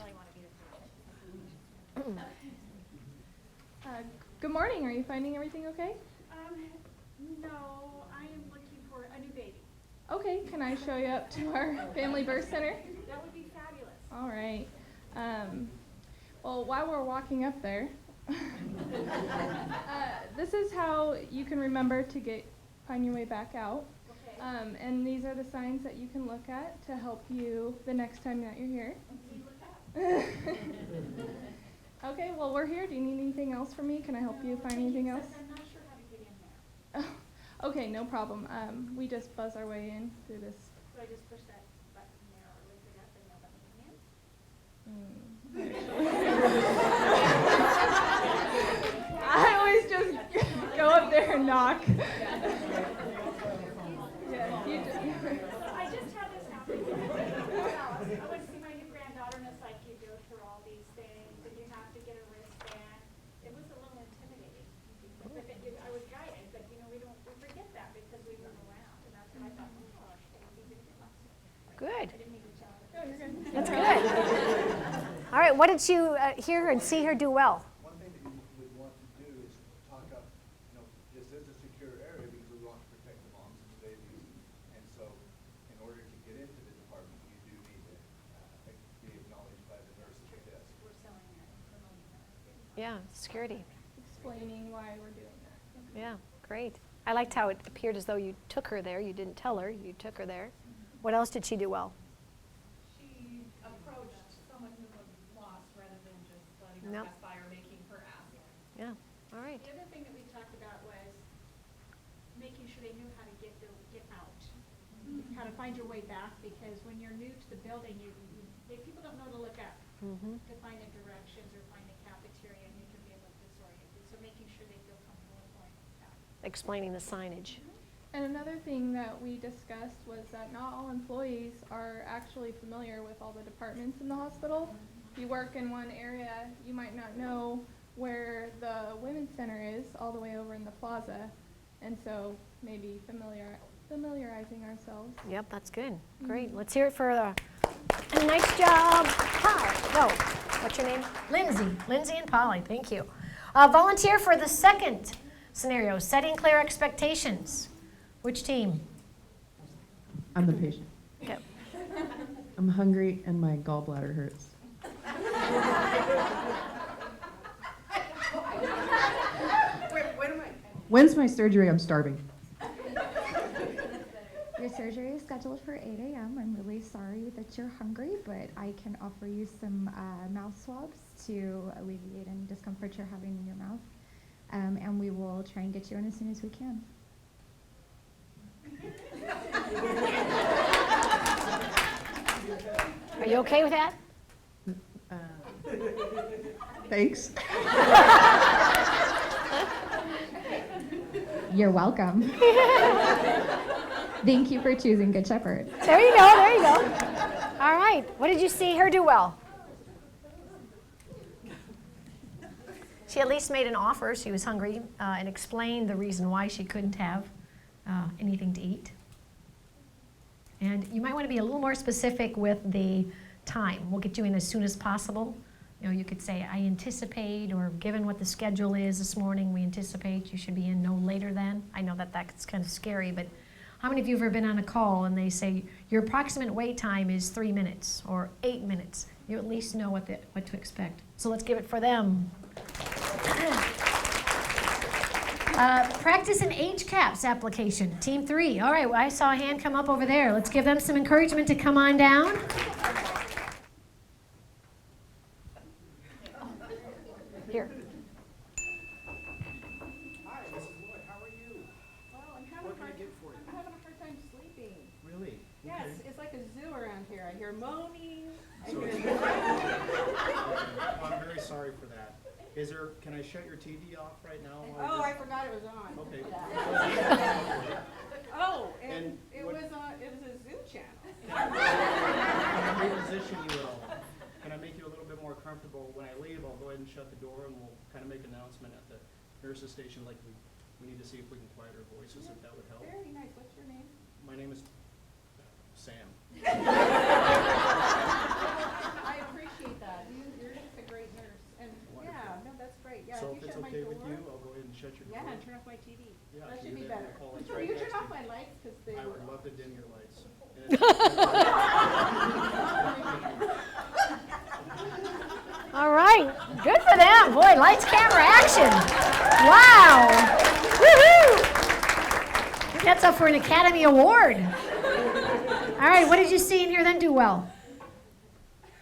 Good morning. Are you finding everything okay? No, I am looking for a new baby. Okay, can I show you up to our family birth center? That would be fabulous. All right. Well, while we're walking up there, this is how you can remember to find your way back out. Okay. And these are the signs that you can look at to help you the next time that you're here. Okay, well, we're here. Do you need anything else from me? Can I help you find anything else? I'm not sure how to get in there. Okay, no problem. We just buzz our way in through this. So I just push that button there or lift it up and they'll let me in? I always just go up there and knock. Yeah, you just. I just had this happen. I went to see my new granddaughter and it's like you go through all these things and you have to get a wristband. It was a little intimidating. But I was guided, but we forget that because we run around. And that's what I thought, oh, it would be good to us. Good. I didn't mean to challenge. No, you're good. That's good. All right, what did you hear and see her do well? One thing that you would want to do is talk up, this is a secure area because we want to protect the moms and the babies. And so in order to get into the department, you do need to be acknowledged by the nurse at the desk. We're selling it, promoting it. Yeah, security. Explaining why we're doing that. Yeah, great. I liked how it appeared as though you took her there. You didn't tell her, you took her there. What else did she do well? She approached someone who was lost rather than just letting her Nope. pass by or making her ask. Yeah, all right. The other thing that we talked about was making sure they knew how to get out, how to find your way back, because when you're new to the building, people don't know to look up to find the directions or find the cafeteria, and you can be a little disoriented. So making sure they feel comfortable with going back. Explaining the signage. And another thing that we discussed was that not all employees are actually familiar with all the departments in the hospital. If you work in one area, you might not know where the women's center is all the way over in the plaza. And so maybe familiarizing ourselves. Yep, that's good. Great. Let's hear it for a nice job. Hi. No. What's your name? Lindsay. Lindsay and Polly. Thank you. Volunteer for the second scenario, setting clear expectations. Which team? I'm the patient. Okay. I'm hungry and my gallbladder hurts. When's my surgery? I'm starving. Your surgery is scheduled for 8 a.m. I'm really sorry that you're hungry, but I can offer you some mouth swabs to alleviate any discomfort you're having in your mouth. And we will try and get you in as soon as we can. Are you okay with that? Thanks. You're welcome. Thank you for choosing Good Shepherd. There you go, there you go. All right, what did you see her do well? She at least made an offer. She was hungry and explained the reason why she couldn't have anything to eat. And you might want to be a little more specific with the time. We'll get you in as soon as possible. You know, you could say, I anticipate, or given what the schedule is this morning, we anticipate you should be in no later than. I know that that's kind of scary, but how many of you have ever been on a call and they say, your approximate wait time is 3 minutes or 8 minutes? You at least know what to expect. So let's give it for them. Practice an HCAPS application. Team 3. All right, well, I saw a hand come up over there. Let's give them some encouragement to come on down. Here. Hi, Mrs. Lloyd, how are you? Well, I'm having a hard time sleeping. Really? Yes, Okay. it's like a zoo around here. I hear moaning. So I'm very sorry for that. Can I shut your TV off right now? Oh, I forgot it was on. Okay. Oh, and it what- was a zoo channel. Can I reposition you at all? Can I make you a little bit more comfortable? When I leave, I'll go ahead and shut the door and we'll kind of make an announcement at the nurse's station like we need to see if we can quiet our voices, if that would help. Very nice. What's your name? My name is Sam. I appreciate that. You're just a great nurse. And Wonderful. yeah, no, that's great. Yeah, So if if you it's shut my okay door. with you, I'll go ahead and shut your door. Yeah, and turn off my TV. Yeah, That can should you be do that? better. Call, it's Will right you next turn to off my lights? Because they I would will. love to dim your lights. All right, good for them. Boy, lights, camera, action. Wow. Woohoo. I think that's up for an Academy Award. All right, what did you see in here then do well?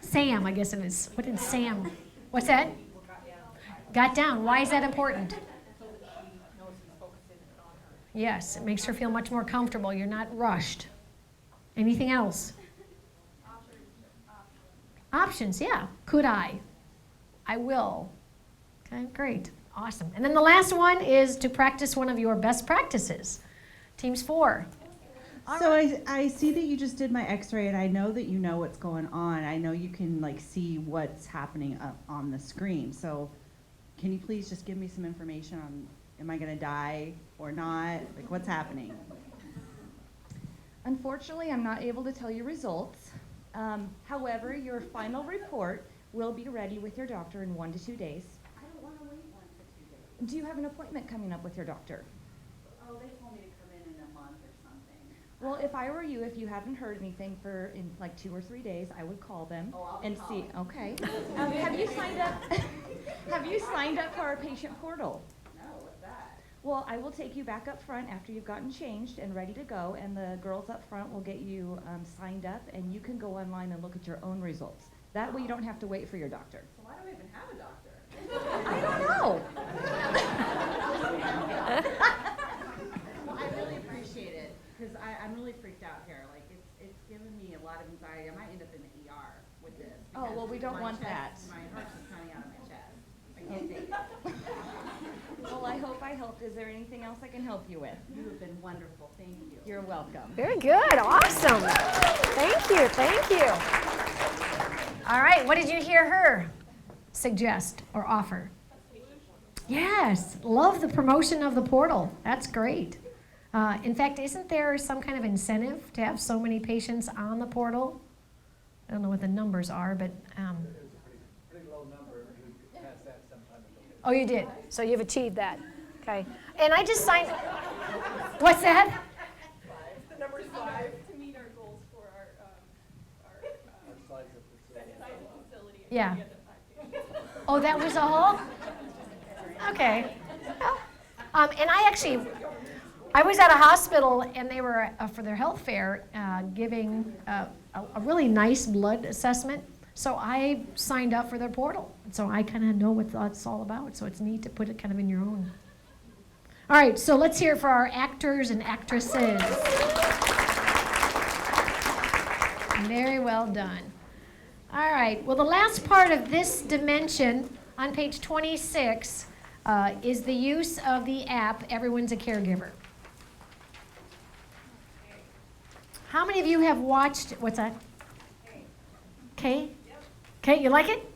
Sam, I guess it is. What did Sam? What's that? Got down. Why is that important? Yes, it makes her feel much more comfortable. You're not rushed. Anything else? Options, yeah. Could I? I will. Okay, great. Awesome. And then the last one is to practice one of your best practices. Teams 4. So I see that you just did my x-ray and I know that you know what's going on. I know you can like see what's happening up on the screen. So can you please just give me some information on, am I gonna die or not? Like what's happening? Unfortunately, I'm not able to tell you results. However, your final report will be ready with your doctor in 1 to 2 days. I don't wanna wait 1 to 2 days. Do you have an appointment coming up with your doctor? Oh, they told me to come in a month or something. Well, if I were you, if you haven't heard anything for in like 2 or 3 days, I would call them and see. Okay. Have you signed up? Have you signed up for our patient portal? No, what's that? Well, I will take you back up front after you've gotten changed and ready to go, and the girls up front will get you signed up, and you can go online and look at your own results. That way you don't have to wait for your doctor. So why do I even have a doctor? I don't know. Well, I really appreciate it because I'm really freaked out here. Like it's given me a lot of anxiety. I might end up in the ER with this. Oh, well, we don't my want chest, that. My heart's just coming out of my chest. I can't take it. Well, I hope I helped. Is there anything else I can help you with? You have been wonderful. Thank you. You're welcome. Very good. Awesome. Thank you. Thank you. All right. What did you hear her suggest or offer? Yes. Love the promotion of the portal. That's great. In fact, isn't there some kind of incentive to have so many patients on the portal? I don't know what the numbers are, but. Pretty low number. We passed that some time ago. Oh, you did. So you've achieved that. Okay. And I just signed. What's that? The number's 5. To meet our goals for our size of facility. Yeah. Oh, that was all? Okay. Well, and I was at a hospital and they were, for their health fair, giving a really nice blood assessment. So I signed up for their portal. So I kind of know what that's all about. So it's neat to put it kind of in your own. All right, so let's hear it for our actors and actresses. Very well done. All right, well, the last part of this dimension on page 26 is the use of the app, Everyone's a Caregiver. How many of you have watched, what's that? Kay? Kay, you like it?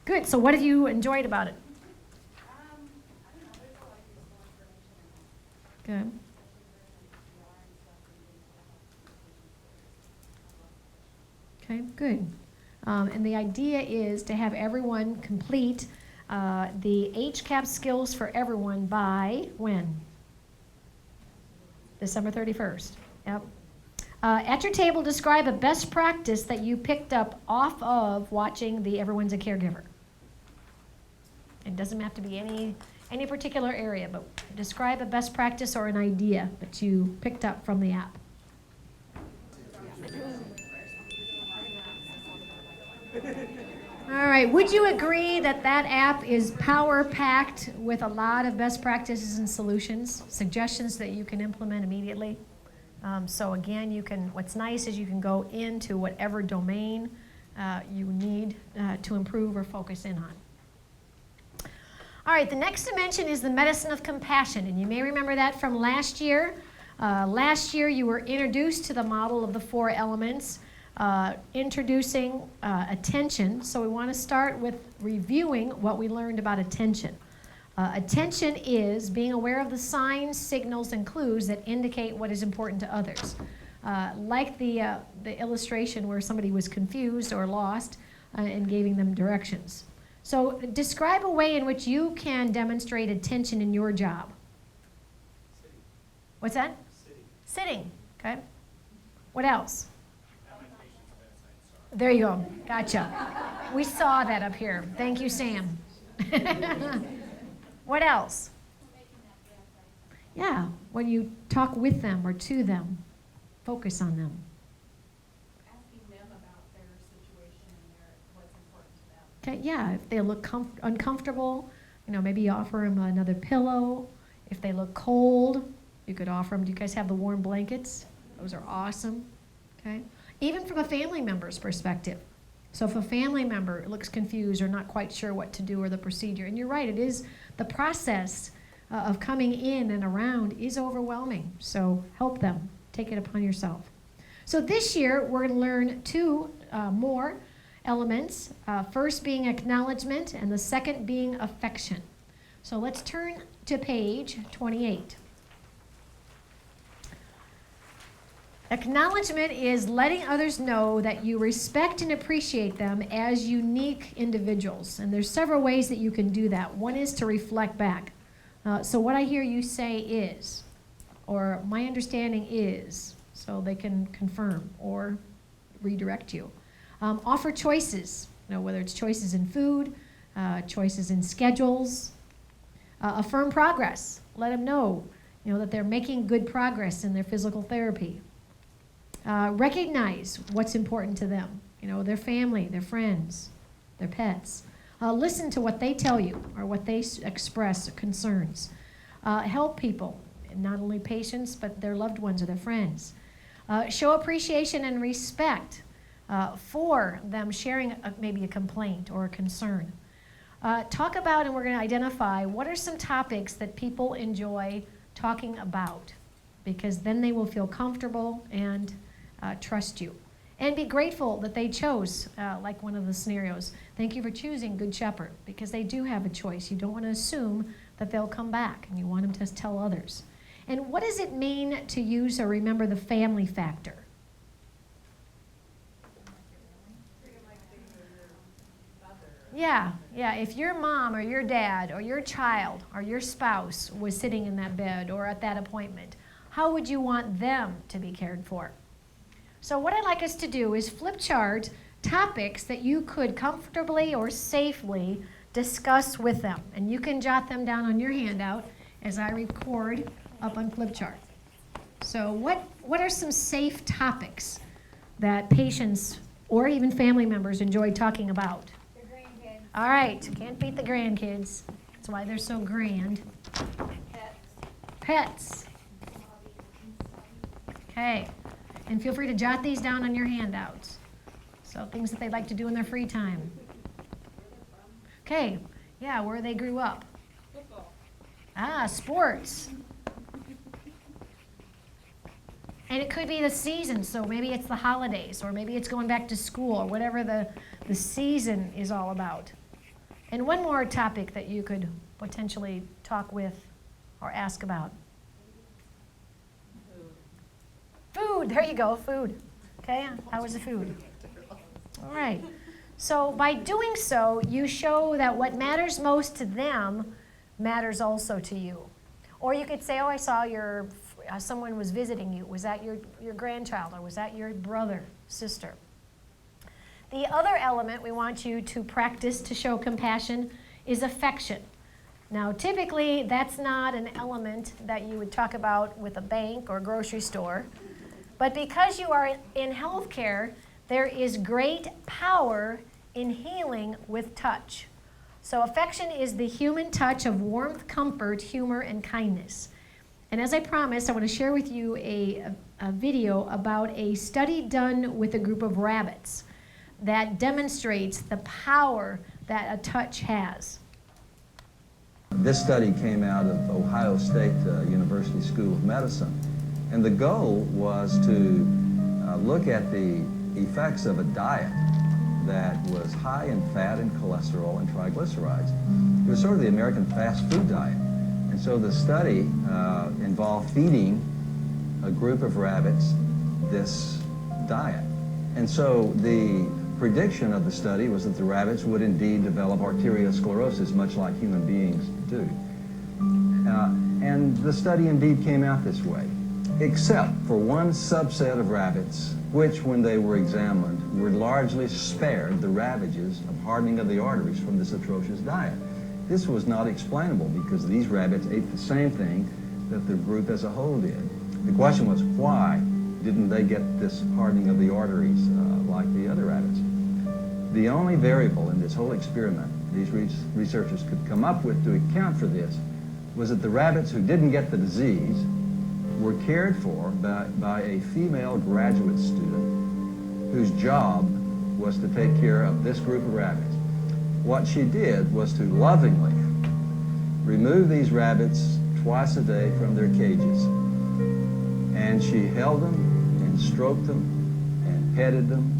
Good. So what have you enjoyed about it? Good. Okay, good. And the idea is to have everyone complete the HCAP skills for everyone by when? December 31st. Yep. At your table, describe a best practice that you picked up off of watching the Everyone's a Caregiver. It doesn't have to be any particular area, but describe a best practice or an idea that you picked up from the app. All right, would you agree that that app is power-packed with a lot of best practices and solutions, suggestions that you can implement immediately? So again, what's nice is you can go into whatever domain you need to improve or focus in on. All right, the next dimension is the medicine of compassion, and you may remember that from last year. Last year, you were introduced to the model of the 4 elements, introducing attention. So we want to start with reviewing what we learned about attention. Attention is being aware of the signs, signals, and clues that indicate what is important to others. Like the illustration where somebody was confused or lost and giving them directions. So describe a way in which you can demonstrate attention in your job. Sitting. What's that? Sitting. Okay. What else? There you go. Gotcha. We saw that up here. Thank you, Sam. What else? Yeah, when you talk with them or to them, focus on them. Asking them about their situation and what's important to them. Okay, yeah, if they look uncomfortable, maybe you offer them another pillow. If they look cold, you could offer them, do you guys have the warm blankets? Those are awesome, okay? Even from a family member's perspective. So if a family member looks confused or not quite sure what to do or the procedure, and you're right, it is the process of coming in and around is overwhelming. So help them, take it upon yourself. So this year, we're going to learn 2 more elements, first being acknowledgement and the second being affection. So let's turn to page 28. Acknowledgement is letting others know that you respect and appreciate them as unique individuals. And there's several ways that you can do that. One is to reflect back. So what I hear you say is, or my understanding is, so they can confirm or redirect you. Offer choices, whether it's choices in food, choices in schedules. Affirm progress. Let them know, that they're making good progress in their physical therapy. Recognize what's important to them, their family, their friends, their pets. Listen to what they tell you or what they express concerns. Help people, not only patients, but their loved ones or their friends. Show appreciation and respect for them sharing maybe a complaint or a concern. Talk about, and we're going to identify, what are some topics that people enjoy talking about, because then they will feel comfortable and trust you. And be grateful that they chose, like one of the scenarios. Thank you for choosing Good Shepherd, because they do have a choice. You don't want to assume that they'll come back, and you want them to tell others. And what does it mean to use or remember the family factor? Yeah. If your mom or your dad or your child or your spouse was sitting in that bed or at that appointment, how would you want them to be cared for? So what I'd like us to do is flip chart topics that you could comfortably or safely discuss with them. And you can jot them down on your handout as I record up on flip chart. So what are some safe topics that patients or even family members enjoy talking about? The grandkids. All right, can't beat the grandkids. That's why they're so grand. Pets. Okay. And feel free to jot these down on your handouts. So things that they like to do in their free time. Okay, yeah, where they grew up. Football. Sports. And it could be the season, so maybe it's the holidays, or maybe it's going back to school, or whatever the season is all about. And one more topic that you could potentially talk with or ask about. Food, there you go, food. Okay, how was the food? All right. So by doing so, you show that what matters most to them matters also to you. Or you could say, oh, I saw someone was visiting you. Was that your grandchild, or was that your brother, sister? The other element we want you to practice to show compassion is affection. Now, typically, that's not an element that you would talk about with a bank or grocery store. But because you are in healthcare, there is great power in healing with touch. So affection is the human touch of warmth, comfort, humor, and kindness. And as I promised, I want to share with you a video about a study done with a group of rabbits that demonstrates the power that a touch has. This study came out of Ohio State University School of Medicine, and the goal was to look at the effects of a diet that was high in fat and cholesterol and triglycerides. It was sort of the American fast food diet. And so the study involved feeding a group of rabbits this diet. And so the prediction of the study was that the rabbits would indeed develop arteriosclerosis, much like human beings do. And the study indeed came out this way, except for one subset of rabbits, which, when they were examined, were largely spared the ravages of hardening of the arteries from this atrocious diet. This was not explainable because these rabbits ate the same thing that the group as a whole did. The question was, why didn't they get this hardening of the arteries like the other rabbits? The only variable in this whole experiment these researchers could come up with to account for this was that the rabbits who didn't get the disease were cared for by a female graduate student whose job was to take care of this group of rabbits. What she did was to lovingly remove these rabbits twice a day from their cages. And she held them and stroked them and petted them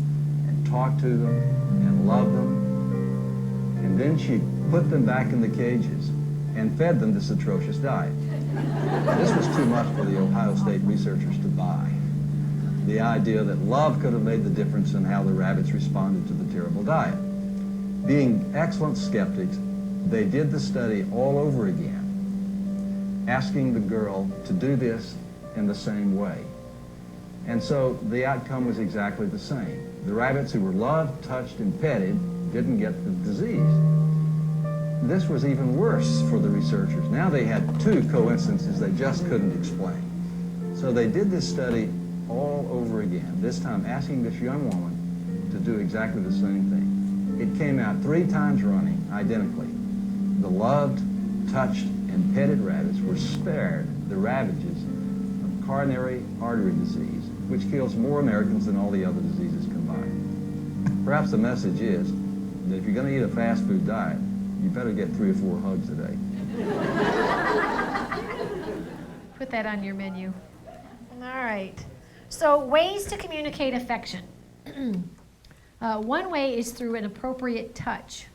and talked to them and loved them. And then she put them back in the cages and fed them this atrocious diet. This was too much for the Ohio State researchers to buy. The idea that love could have made the difference in how the rabbits responded to the terrible diet. Being excellent skeptics, they did the study all over again, asking the girl to do this in the same way. And so the outcome was exactly the same. The rabbits who were loved, touched, and petted didn't get the disease. This was even worse for the researchers. Now they had two coincidences they just couldn't explain. So they did this study all over again, this time asking this young woman to do exactly the same thing. It came out 3 times running, identically. The loved, touched, and petted rabbits were spared the ravages of coronary artery disease, which kills more Americans than all the other diseases combined. Perhaps the message is that if you're going to eat a fast food diet, you better get 3 or 4 hugs a day. Put that on your menu. All right. So ways to communicate affection. One way is through an appropriate touch.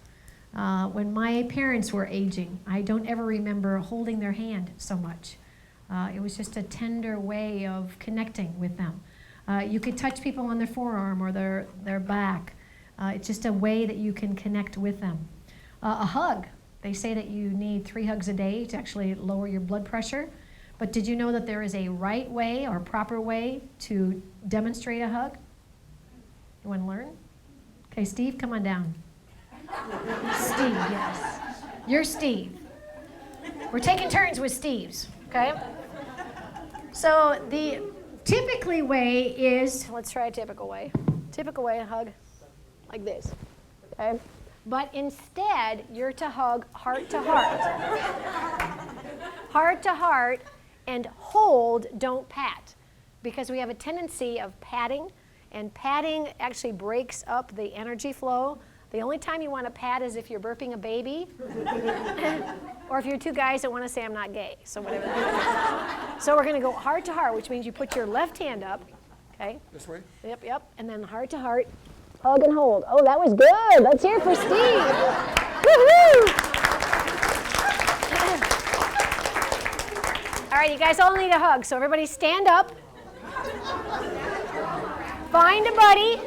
When my parents were aging, I don't ever remember holding their hand so much. It was just a tender way of connecting with them. You could touch people on their forearm or their back. It's just a way that you can connect with them. A hug. They say that you need 3 hugs a day to actually lower your blood pressure. But did you know that there is a right way or proper way to demonstrate a hug? You want to learn? Okay, Steve, come on down. Steve, yes. You're Steve. We're taking turns with Steve's, okay? So the typically way is, let's try a typical way. Typical way, a hug like this, okay? But instead, you're to hug heart to heart. Heart to heart, and hold, don't pat. Because we have a tendency of patting, and patting actually breaks up the energy flow. The only time you want to pat is if you're burping a baby. Or if you're two guys that want to say I'm not gay, so whatever. So we're going to go heart to heart, which means you put your left hand up, okay? This way? Yep, and then heart to heart, hug and hold. Oh, that was good. Let's hear it for Steve. Woohoo! All right, you guys all need a hug, so everybody stand up. Find a buddy.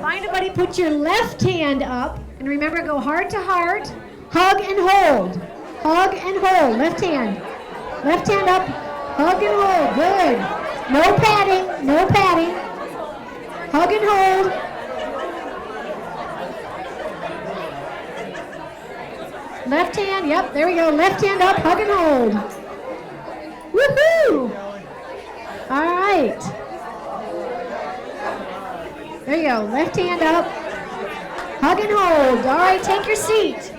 Find a buddy, put your left hand up, and remember, go heart to heart, hug and hold. Hug and hold, left hand. Left hand up, hug and hold, good. No patting, no patting. Hug and hold. Left hand, yep, there we go. Left hand up, hug and hold. Woohoo! All right. There you go, left hand up, hug and hold. All right, take your seat.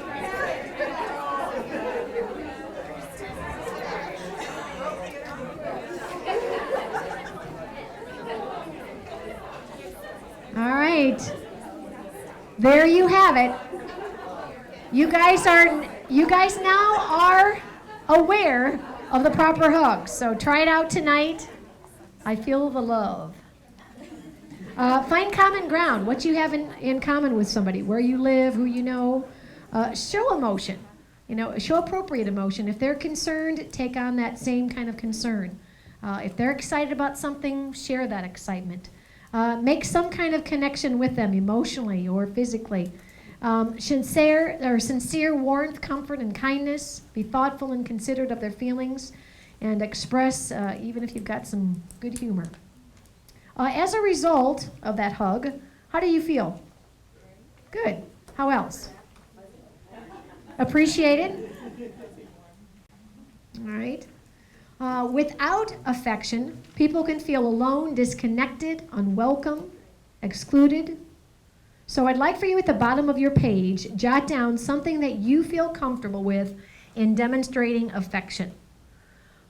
All right, there you have it. You guys now are aware of the proper hugs, so try it out tonight. I feel the love. Find common ground, what you have in common with somebody, where you live, who you know. Show emotion, show appropriate emotion. If they're concerned, take on that same kind of concern. If they're excited about something, share that excitement. Make some kind of connection with them emotionally or physically. Sincere warmth, comfort, and kindness. Be thoughtful and considerate of their feelings, and express, even if you've got some good humor. As a result of that hug, how do you feel? Good. How else? Appreciated? All right. Without affection, people can feel alone, disconnected, unwelcome, excluded. So I'd like for you at the bottom of your page, jot down something that you feel comfortable with in demonstrating affection.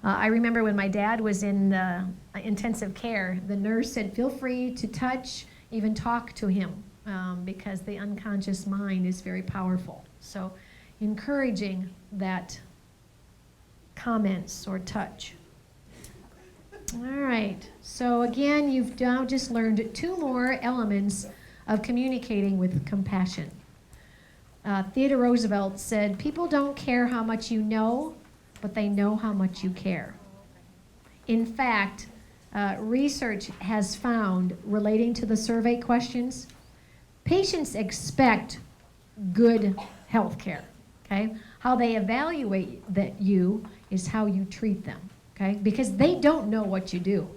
I remember when my dad was in intensive care, the nurse said, feel free to touch, even talk to him, because the unconscious mind is very powerful. So encouraging that comments or touch. All right, so again, you've now just learned 2 more elements of communicating with compassion. Theodore Roosevelt said, people don't care how much you know, but they know how much you care. In fact, research has found, relating to the survey questions, patients expect good health care, okay? How they evaluate you is how you treat them, okay? Because they don't know what you do.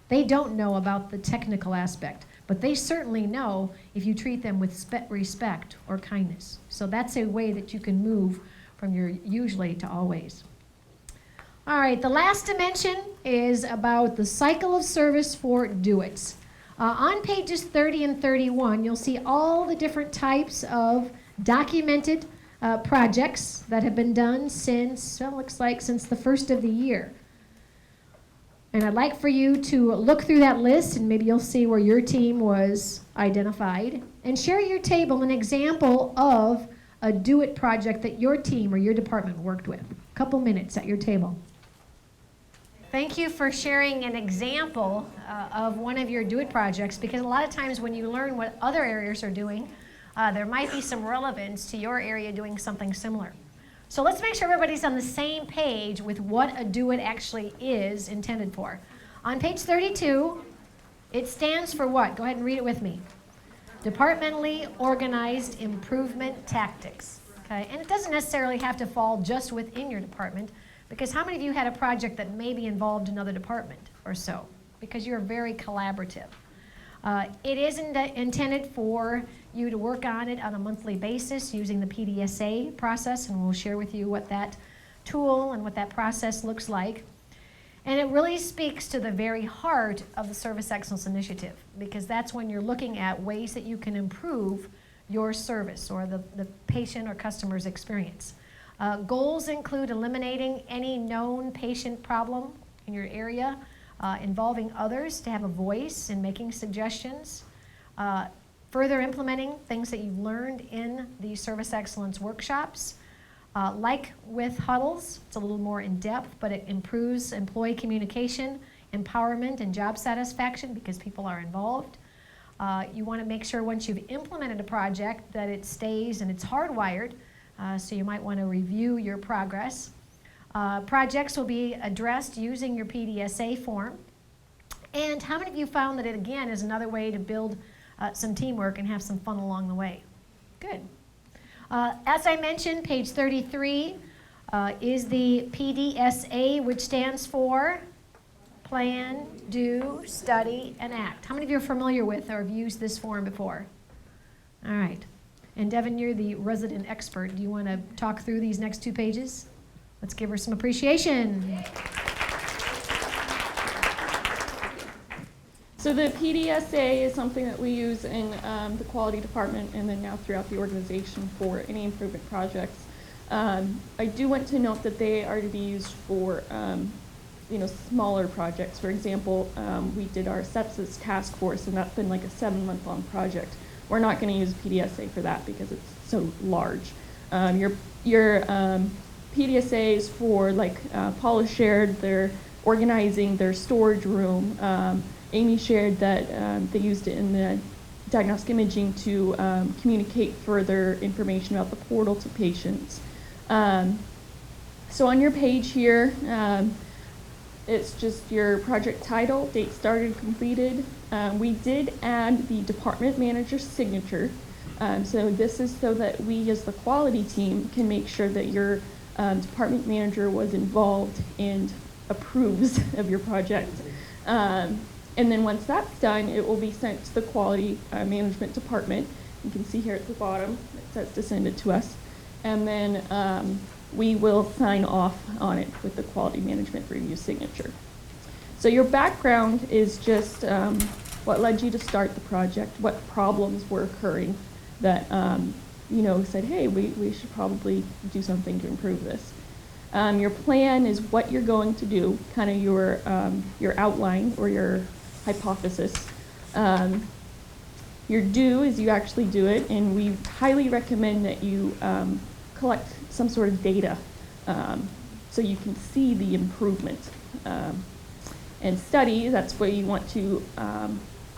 They don't know about the technical aspect, but they certainly know if you treat them with respect or kindness. So that's a way that you can move from your usually to always. All right, the last dimension is about the cycle of service for do-its. On pages 30 and 31, you'll see all the different types of documented projects that have been done since, well, looks like since the first of the year. And I'd like for you to look through that list, and maybe you'll see where your team was identified, and share at your table an example of a do-it project that your team or your department worked with. A couple minutes at your table. Thank you for sharing an example of one of your do-it projects, because a lot of times when you learn what other areas are doing, there might be some relevance to your area doing something similar. So let's make sure everybody's on the same page with what a do-it actually is intended for. On page 32, it stands for what? Go ahead and read it with me. Departmentally Organized Improvement Tactics. Okay? And it doesn't necessarily have to fall just within your department, because how many of you had a project that maybe involved another department or so? Because you're very collaborative. It is intended for you to work on it on a monthly basis using the PDSA process, and we'll share with you what that tool and what that process looks like. And it really speaks to the very heart of the Service Excellence Initiative, because that's when you're looking at ways that you can improve your service or the patient or customer's experience. Goals include eliminating any known patient problem in your area, involving others to have a voice in making suggestions, further implementing things that you've learned in the service excellence workshops, Like with huddles, it's a little more in-depth, but it improves employee communication, empowerment, and job satisfaction because people are involved. You want to make sure once you've implemented a project that it stays and it's hardwired, so you might want to review your progress. Projects will be addressed using your PDSA form. And how many of you found that it, again, is another way to build some teamwork and have some fun along the way? Good. As I mentioned, page 33 is the PDSA, which stands for Plan, Do, Study, and Act. How many of you are familiar with or have used this form before? All right. And Devin, you're the resident expert. Do you want to talk through these next 2 pages? Let's give her some appreciation. So the PDSA is something that we use in the quality department and then now throughout the organization for any improvement projects. I do want to note that they are to be used for smaller projects. For example, we did our sepsis task force, and that's been like a 7-month-long project. We're not going to use PDSA for that because it's so large. Your PDSAs for, like Paula shared, they're organizing their storage room. Amy shared that they used it in the diagnostic imaging to communicate further information about the portal to patients. So on your page here, it's just your project title, date started, completed. We did add the department manager's signature. So this is so that we as the quality team can make sure that your department manager was involved and approves of your project. And then once that's done, it will be sent to the quality management department. You can see here at the bottom, it says to send it to us. And then we will sign off on it with the quality management review signature. So your background is just what led you to start the project, what problems were occurring that said, hey, we should probably do something to improve this. Your plan is what you're going to do, kind of your outline or your hypothesis. Your do is you actually do it, and we highly recommend that you collect some sort of data so you can see the improvement. And study, that's where you want to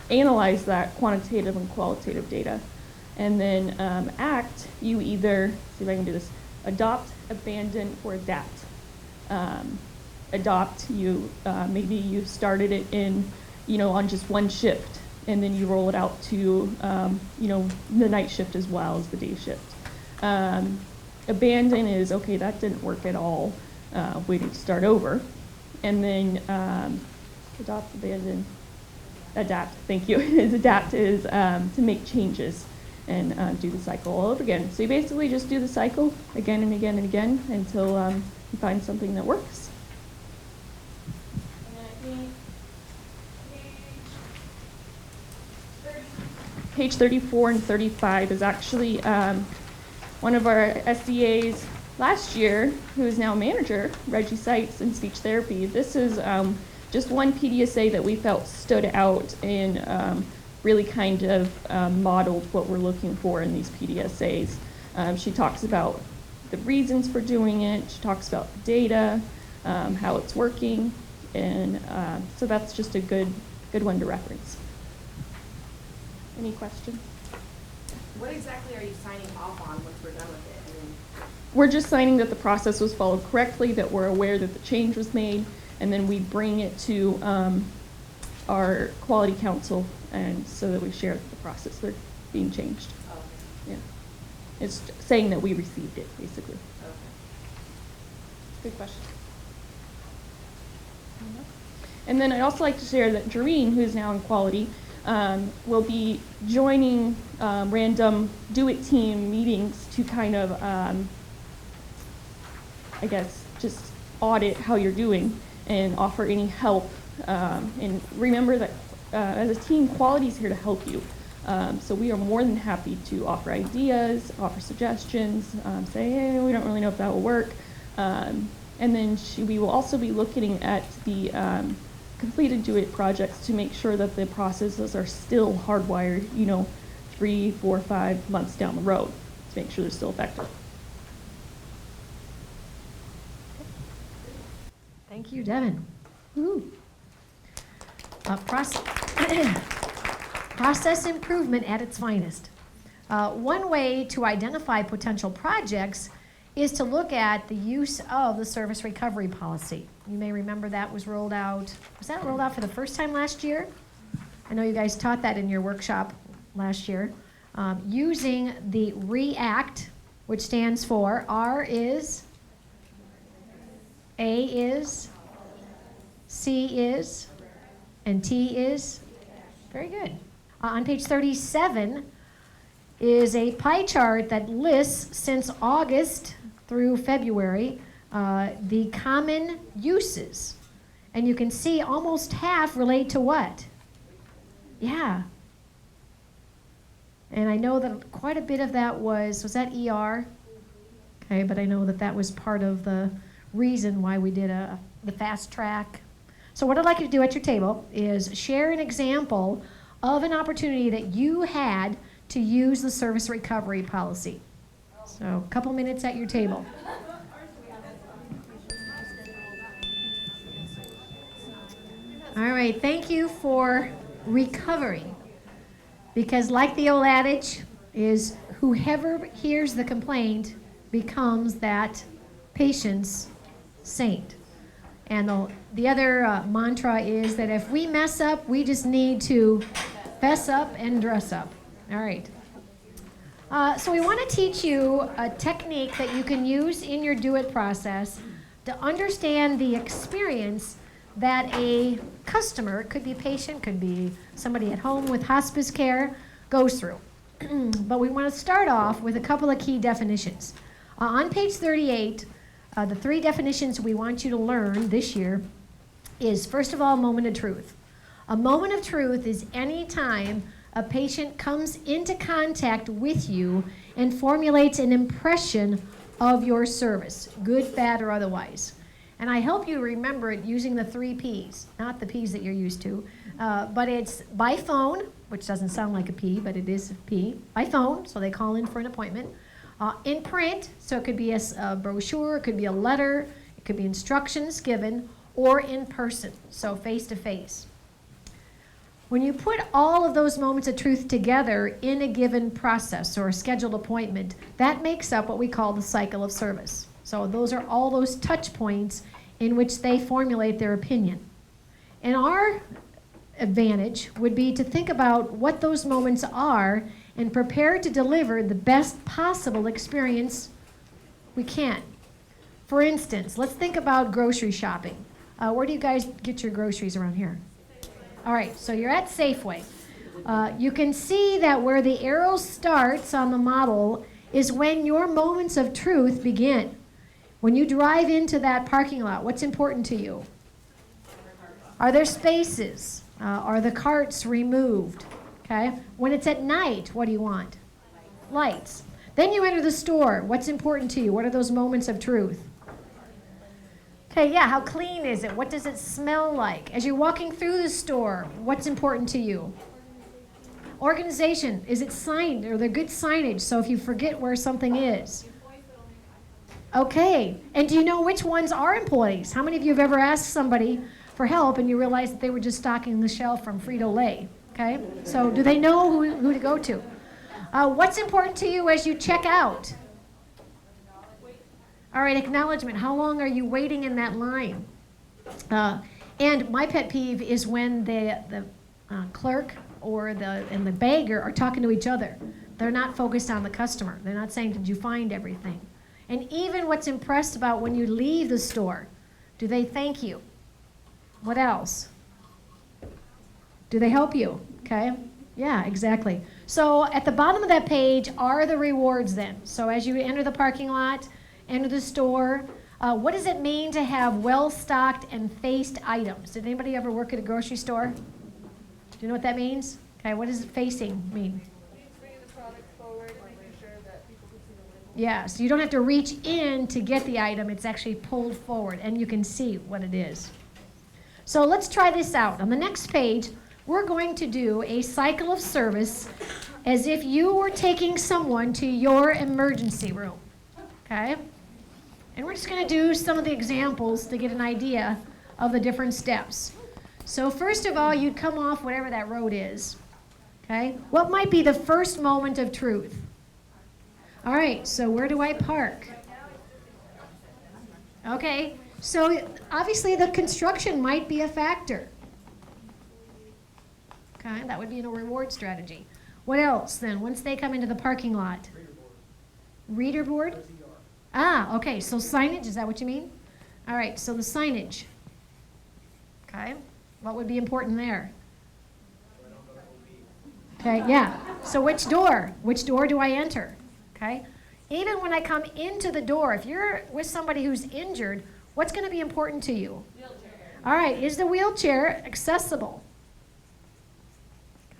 analyze that quantitative and qualitative data. And then act, you either, see if I can do this, adopt, abandon, or adapt. Adopt, you maybe you started it in, on just one shift, and then you roll it out to, the night shift as well as the day shift. Abandon is, okay, that didn't work at all. We need to start over. And then adopt, abandon, adapt, thank you. Adapt is to make changes and do the cycle all over again. So you basically just do the cycle again and again and again until you find something that works. And then I think page 34 and 35 is actually one of our SEAs last year, who is now a manager, Reggie Seitz, in speech therapy. This is just one PDSA that we felt stood out and really kind of modeled what we're looking for in these PDSAs. She talks about the reasons for doing it. She talks about the data, how it's working, and so that's just a good one to reference. Any questions? What exactly are you signing off on once we're done with it? We're just signing that the process was followed correctly, that we're aware that the change was made, and then we bring it to our quality council, and so that we share the process they're being changed. Oh. Yeah, it's saying that we received it, basically. Okay. Good question. And then I'd also like to share that Jareen, who is now in quality, will be joining random do-it team meetings to kind of, I guess, just audit how you're doing and offer any help. And remember that as a team, quality is here to help you. So we are more than happy to offer ideas, offer suggestions, say, hey, we don't really know if that will work. And then we will also be looking at the completed do-it projects to make sure that the processes are still hardwired, 3, 4, 5 months down the road to make sure they're still effective. Thank you, Devin. Woo. Process improvement at its finest. One way to identify potential projects is to look at the use of the service recovery policy. You may remember that was rolled out. Was that rolled out for the first time last year? I know you guys taught that in your workshop last year. Using the REACT, which stands for R is, A is, C is, and T is. Very good. On page 37 is a pie chart that lists since August through February the common uses. And you can see almost half relate to what? Yeah. And I know that quite a bit of that was that ER? Okay, but I know that that was part of the reason why we did the fast track. So what I'd like you to do at your table is share an example of an opportunity that you had to use the service recovery policy. So a couple minutes at your table. All right, thank you for recovering. Because like the old adage is whoever hears the complaint becomes that patient's saint. And the other mantra is that if we mess up, we just need to fess up and dress up. All right. So we want to teach you a technique that you can use in your do-it process to understand the experience that a customer, could be a patient, could be somebody at home with hospice care, goes through. But we want to start off with a couple of key definitions. On page 38, the three definitions we want you to learn this year is, first of all, moment of truth. A moment of truth is any time a patient comes into contact with you and formulates an impression of your service, good, bad, or otherwise. And I help you remember it using the 3 Ps, not the Ps that you're used to, but it's by phone, which doesn't sound like a P, but it is a P, by phone, so they call in for an appointment. In print, so it could be a brochure, it could be a letter, it could be instructions given, or in person, so face-to-face. When you put all of those moments of truth together in a given process or a scheduled appointment, that makes up what we call the cycle of service. So those are all those touch points in which they formulate their opinion. And our advantage would be to think about what those moments are and prepare to deliver the best possible experience we can. For instance, let's think about grocery shopping. Where do you guys get your groceries around here? All right, so you're at Safeway. You can see that where the arrow starts on the model is when your moments of truth begin. When you drive into that parking lot, what's important to you? Are there spaces? Are the carts removed? Okay. When it's at night, what do you want? Lights. Then you enter the store. What's important to you? What are those moments of truth? Okay, yeah, how clean is it? What does it smell like? As you're walking through the store, what's important to you? Organization. Is it signed? Are there good signage so if you forget where something is? Okay, and do you know which ones are employees? How many of you have ever asked somebody for help and you realized that they were just stocking the shelf from Frito-Lay? Okay, so do they know who to go to? What's important to you as you check out? All right, acknowledgement. How long are you waiting in that line? And my pet peeve is when the clerk or the bagger are talking to each other. They're not focused on the customer. They're not saying, did you find everything? And even what's impressed about when you leave the store, do they thank you? What else? Do they help you? Okay? Yeah, exactly. So at the bottom of that page are the rewards then. So as you enter the parking lot, enter the store, what does it mean to have well-stocked and faced items? Did anybody ever work at a grocery store? Do you know what that means? Okay, what does facing mean? Yeah, so you don't have to reach in to get the item. It's actually pulled forward, and you can see what it is. So let's try this out. On the next page, we're going to do a cycle of service as if you were taking someone to your emergency room, okay? And we're just going to do some of the examples to get an idea of the different steps. So first of all, you'd come off whatever that road is. Okay? What might be the first moment of truth? All right, so where do I park? Okay, so obviously the construction might be a factor. Okay, that would be a reward strategy. What else then, once they come into the parking lot? Reader board? Ah, okay, so signage, is that what you mean? All right, so the signage. Okay, what would be important there? Okay, yeah, so which door? Which door do I enter? Okay, even when I come into the door, if you're with somebody who's injured, what's going to be important to you? Wheelchair. All right, is the wheelchair accessible?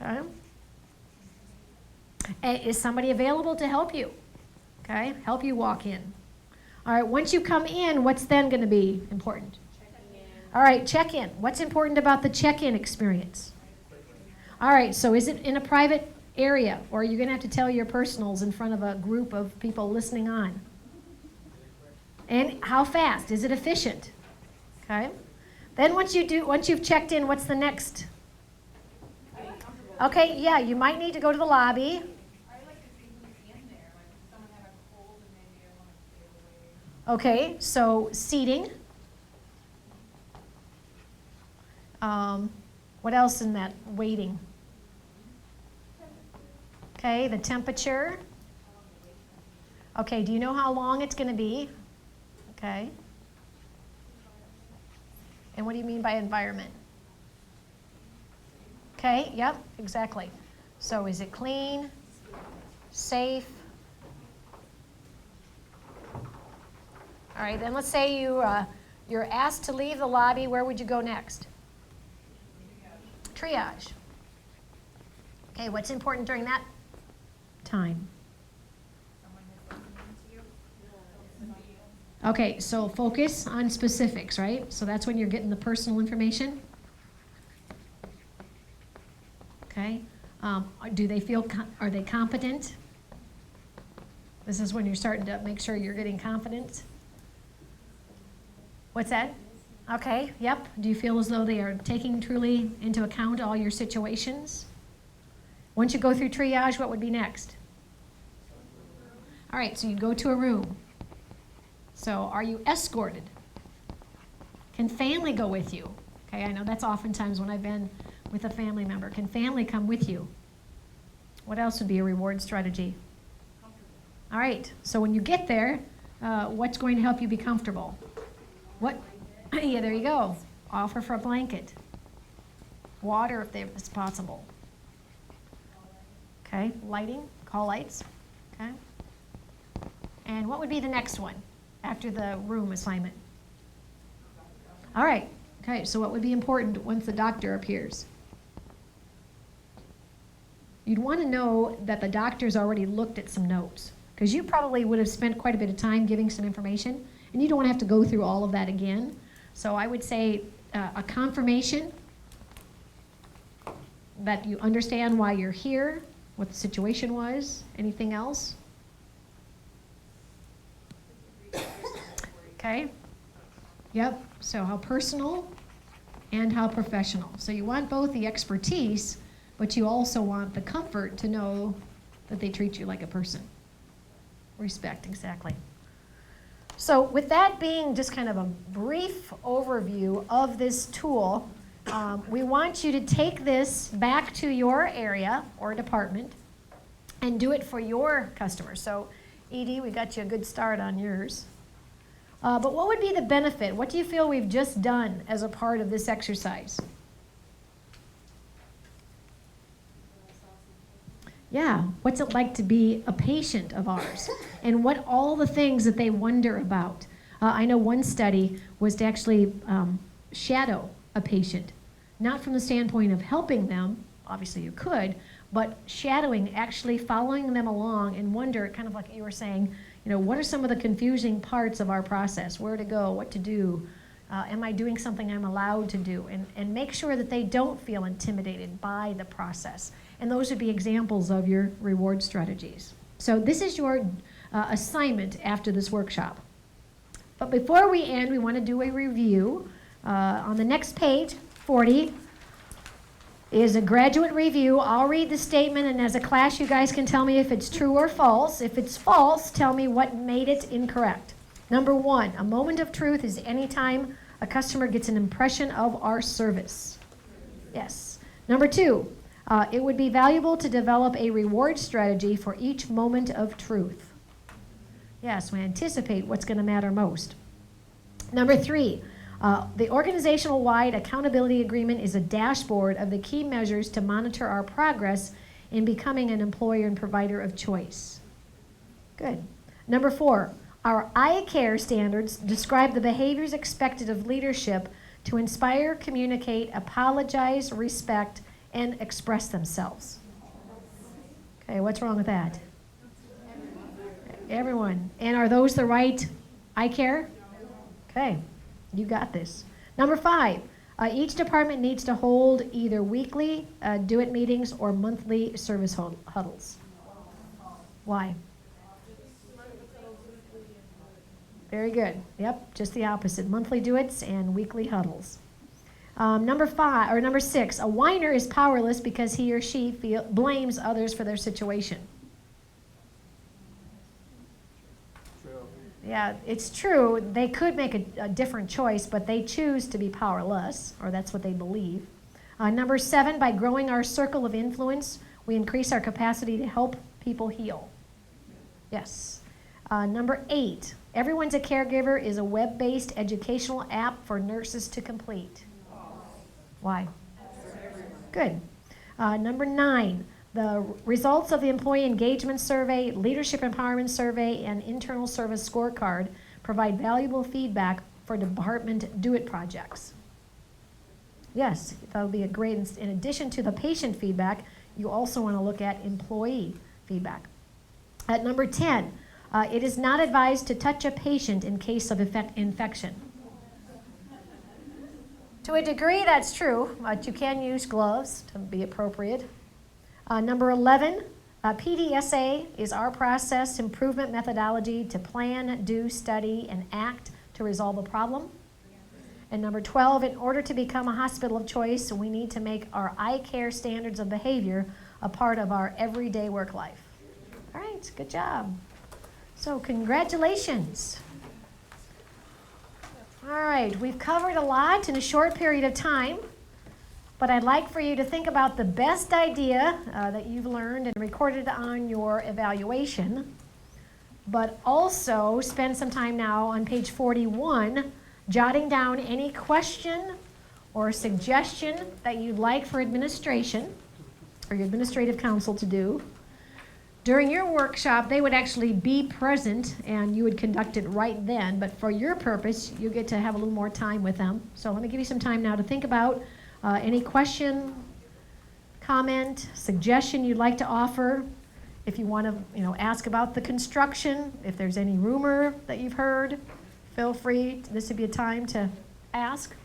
Okay. Is somebody available to help you? Okay, help you walk in. All right, once you come in, what's then going to be important? All right, check-in. What's important about the check-in experience? All right, so is it in a private area, or are you going to have to tell your personals in front of a group of people listening on? And how fast? Is it efficient? Okay. Then once you've checked in, what's the next? Okay, yeah, you might need to go to the lobby. Okay, so seating. What else in that waiting? Okay, the temperature. Okay, do you know how long it's going to be? Okay. And what do you mean by environment? Okay, yep, exactly. So is it clean, safe? All right, then let's say you're asked to leave the lobby. Where would you go next? Triage. Okay, what's important during that time? Okay, so focus on specifics, right? So that's when you're getting the personal information. Okay, do they feel, are they competent? This is when you're starting to make sure you're getting confidence. What's that? Okay, yep. Do you feel as though they are taking truly into account all your situations? Once you go through triage, what would be next? All right, so you go to a room. So are you escorted? Can family go with you? Okay, I know that's oftentimes when I've been with a family member. Can family come with you? What else would be a reward strategy? All right, so when you get there, what's going to help you be comfortable? What? Yeah, there you go. Offer for a blanket. Water if it's possible. Okay, lighting, call lights. Okay. And what would be the next one after the room assignment? All right. Okay, so what would be important once the doctor appears? You'd want to know that the doctor's already looked at some notes, because you probably would have spent quite a bit of time giving some information, and you don't want to have to go through all of that again. So I would say a confirmation that you understand why you're here, what the situation was, anything else? Okay. Yep, so how personal and how professional. So you want both the expertise, but you also want the comfort to know that they treat you like a person. Respect, exactly. So with that being just kind of a brief overview of this tool, we want you to take this back to your area or department and do it for your customers. So Edie, we got you a good start on yours. But what would be the benefit? What do you feel we've just done as a part of this exercise? Yeah, what's it like to be a patient of ours? And what all the things that they wonder about. I know one study was to actually shadow a patient, not from the standpoint of helping them, obviously you could, but shadowing, actually following them along and wonder, kind of like you were saying, you know, what are some of the confusing parts of our process? Where to go, what to do? Am I doing something I'm allowed to do? And make sure that they don't feel intimidated by the process. And those would be examples of your reward strategies. So this is your assignment after this workshop. But before we end, we want to do a review. On the next page, 40, is a graduate review. I'll read the statement, and as a class, you guys can tell me if it's true or false. If it's false, tell me what made it incorrect. Number 1, a moment of truth is any time a customer gets an impression of our service. Yes. Number 2, it would be valuable to develop a reward strategy for each moment of truth. Yes, we anticipate what's going to matter most. Number 3, the organizational-wide accountability agreement is a dashboard of the key measures to monitor our progress in becoming an employer and provider of choice. Good. Number 4, our I-CARE standards describe the behaviors expected of leadership to inspire, communicate, apologize, respect, and express themselves. Okay, what's wrong with that? Everyone. And are those the right I-CARE? Okay, you got this. Number 5, each department needs to hold either weekly do-it meetings or monthly service huddles. Why? Very good. Yep, just the opposite. Monthly do-its and weekly huddles. Number 6, a whiner is powerless because he or she blames others for their situation. Yeah, it's true. They could make a different choice, but they choose to be powerless, or that's what they believe. Number 7, by growing our circle of influence, we increase our capacity to help people heal. Yes. Number 8, Everyone's a Caregiver is a web-based educational app for nurses to complete. Why? Good. Number 9, the results of the Employee Engagement Survey, Leadership Empowerment Survey, and Internal Service Scorecard provide valuable feedback for department do-it projects. Yes, that would be a great, in addition to the patient feedback, you also want to look at employee feedback. At number 10, it is not advised to touch a patient in case of infection. To a degree, that's true, but you can use gloves to be appropriate. Number 11, PDSA is our process improvement methodology to plan, do, study, and act to resolve a problem. And number 12, in order to become a hospital of choice, we need to make our I-CARE standards of behavior a part of our everyday work life. All right, good job. So congratulations. All right, we've covered a lot in a short period of time, but I'd like for you to think about the best idea that you've learned and recorded on your evaluation, but also spend some time now on page 41 jotting down any question or suggestion that you'd like for administration or your administrative council to do. During your workshop, they would actually be present and you would conduct it right then, but for your purpose, you get to have a little more time with them. So let me give you some time now to think about any question, comment, suggestion you'd like to offer. If you want to, ask about the construction, if there's any rumor that you've heard, feel free. This would be a time to ask.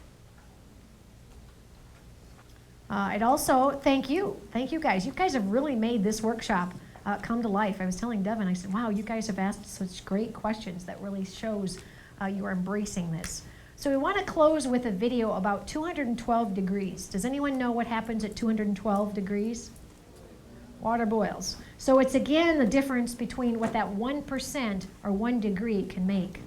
I'd also thank you. Thank you guys. You guys have really made this workshop come to life. I was telling Devin, I said, wow, you guys have asked such great questions that really shows you are embracing this. So we want to close with a video about 212 degrees. Does anyone know what happens at 212 degrees? Water boils. So it's again the difference between what that 1% or 1 degree can make.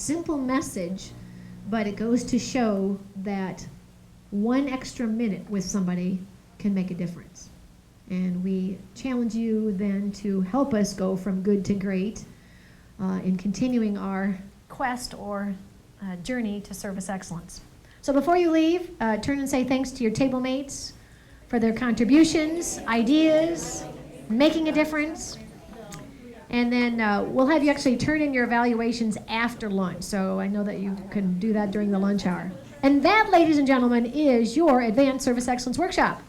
simple message, but it goes to show that one extra minute with somebody can make a difference. And we challenge you then to help us go from good to great in continuing our quest or journey to service excellence. So before you leave, turn and say thanks to your table mates for their contributions, ideas, making a difference. And then we'll have you actually turn in your evaluations after lunch. So I know that you can do that during the lunch hour. And that, ladies and gentlemen, is your Advanced Service Excellence Workshop.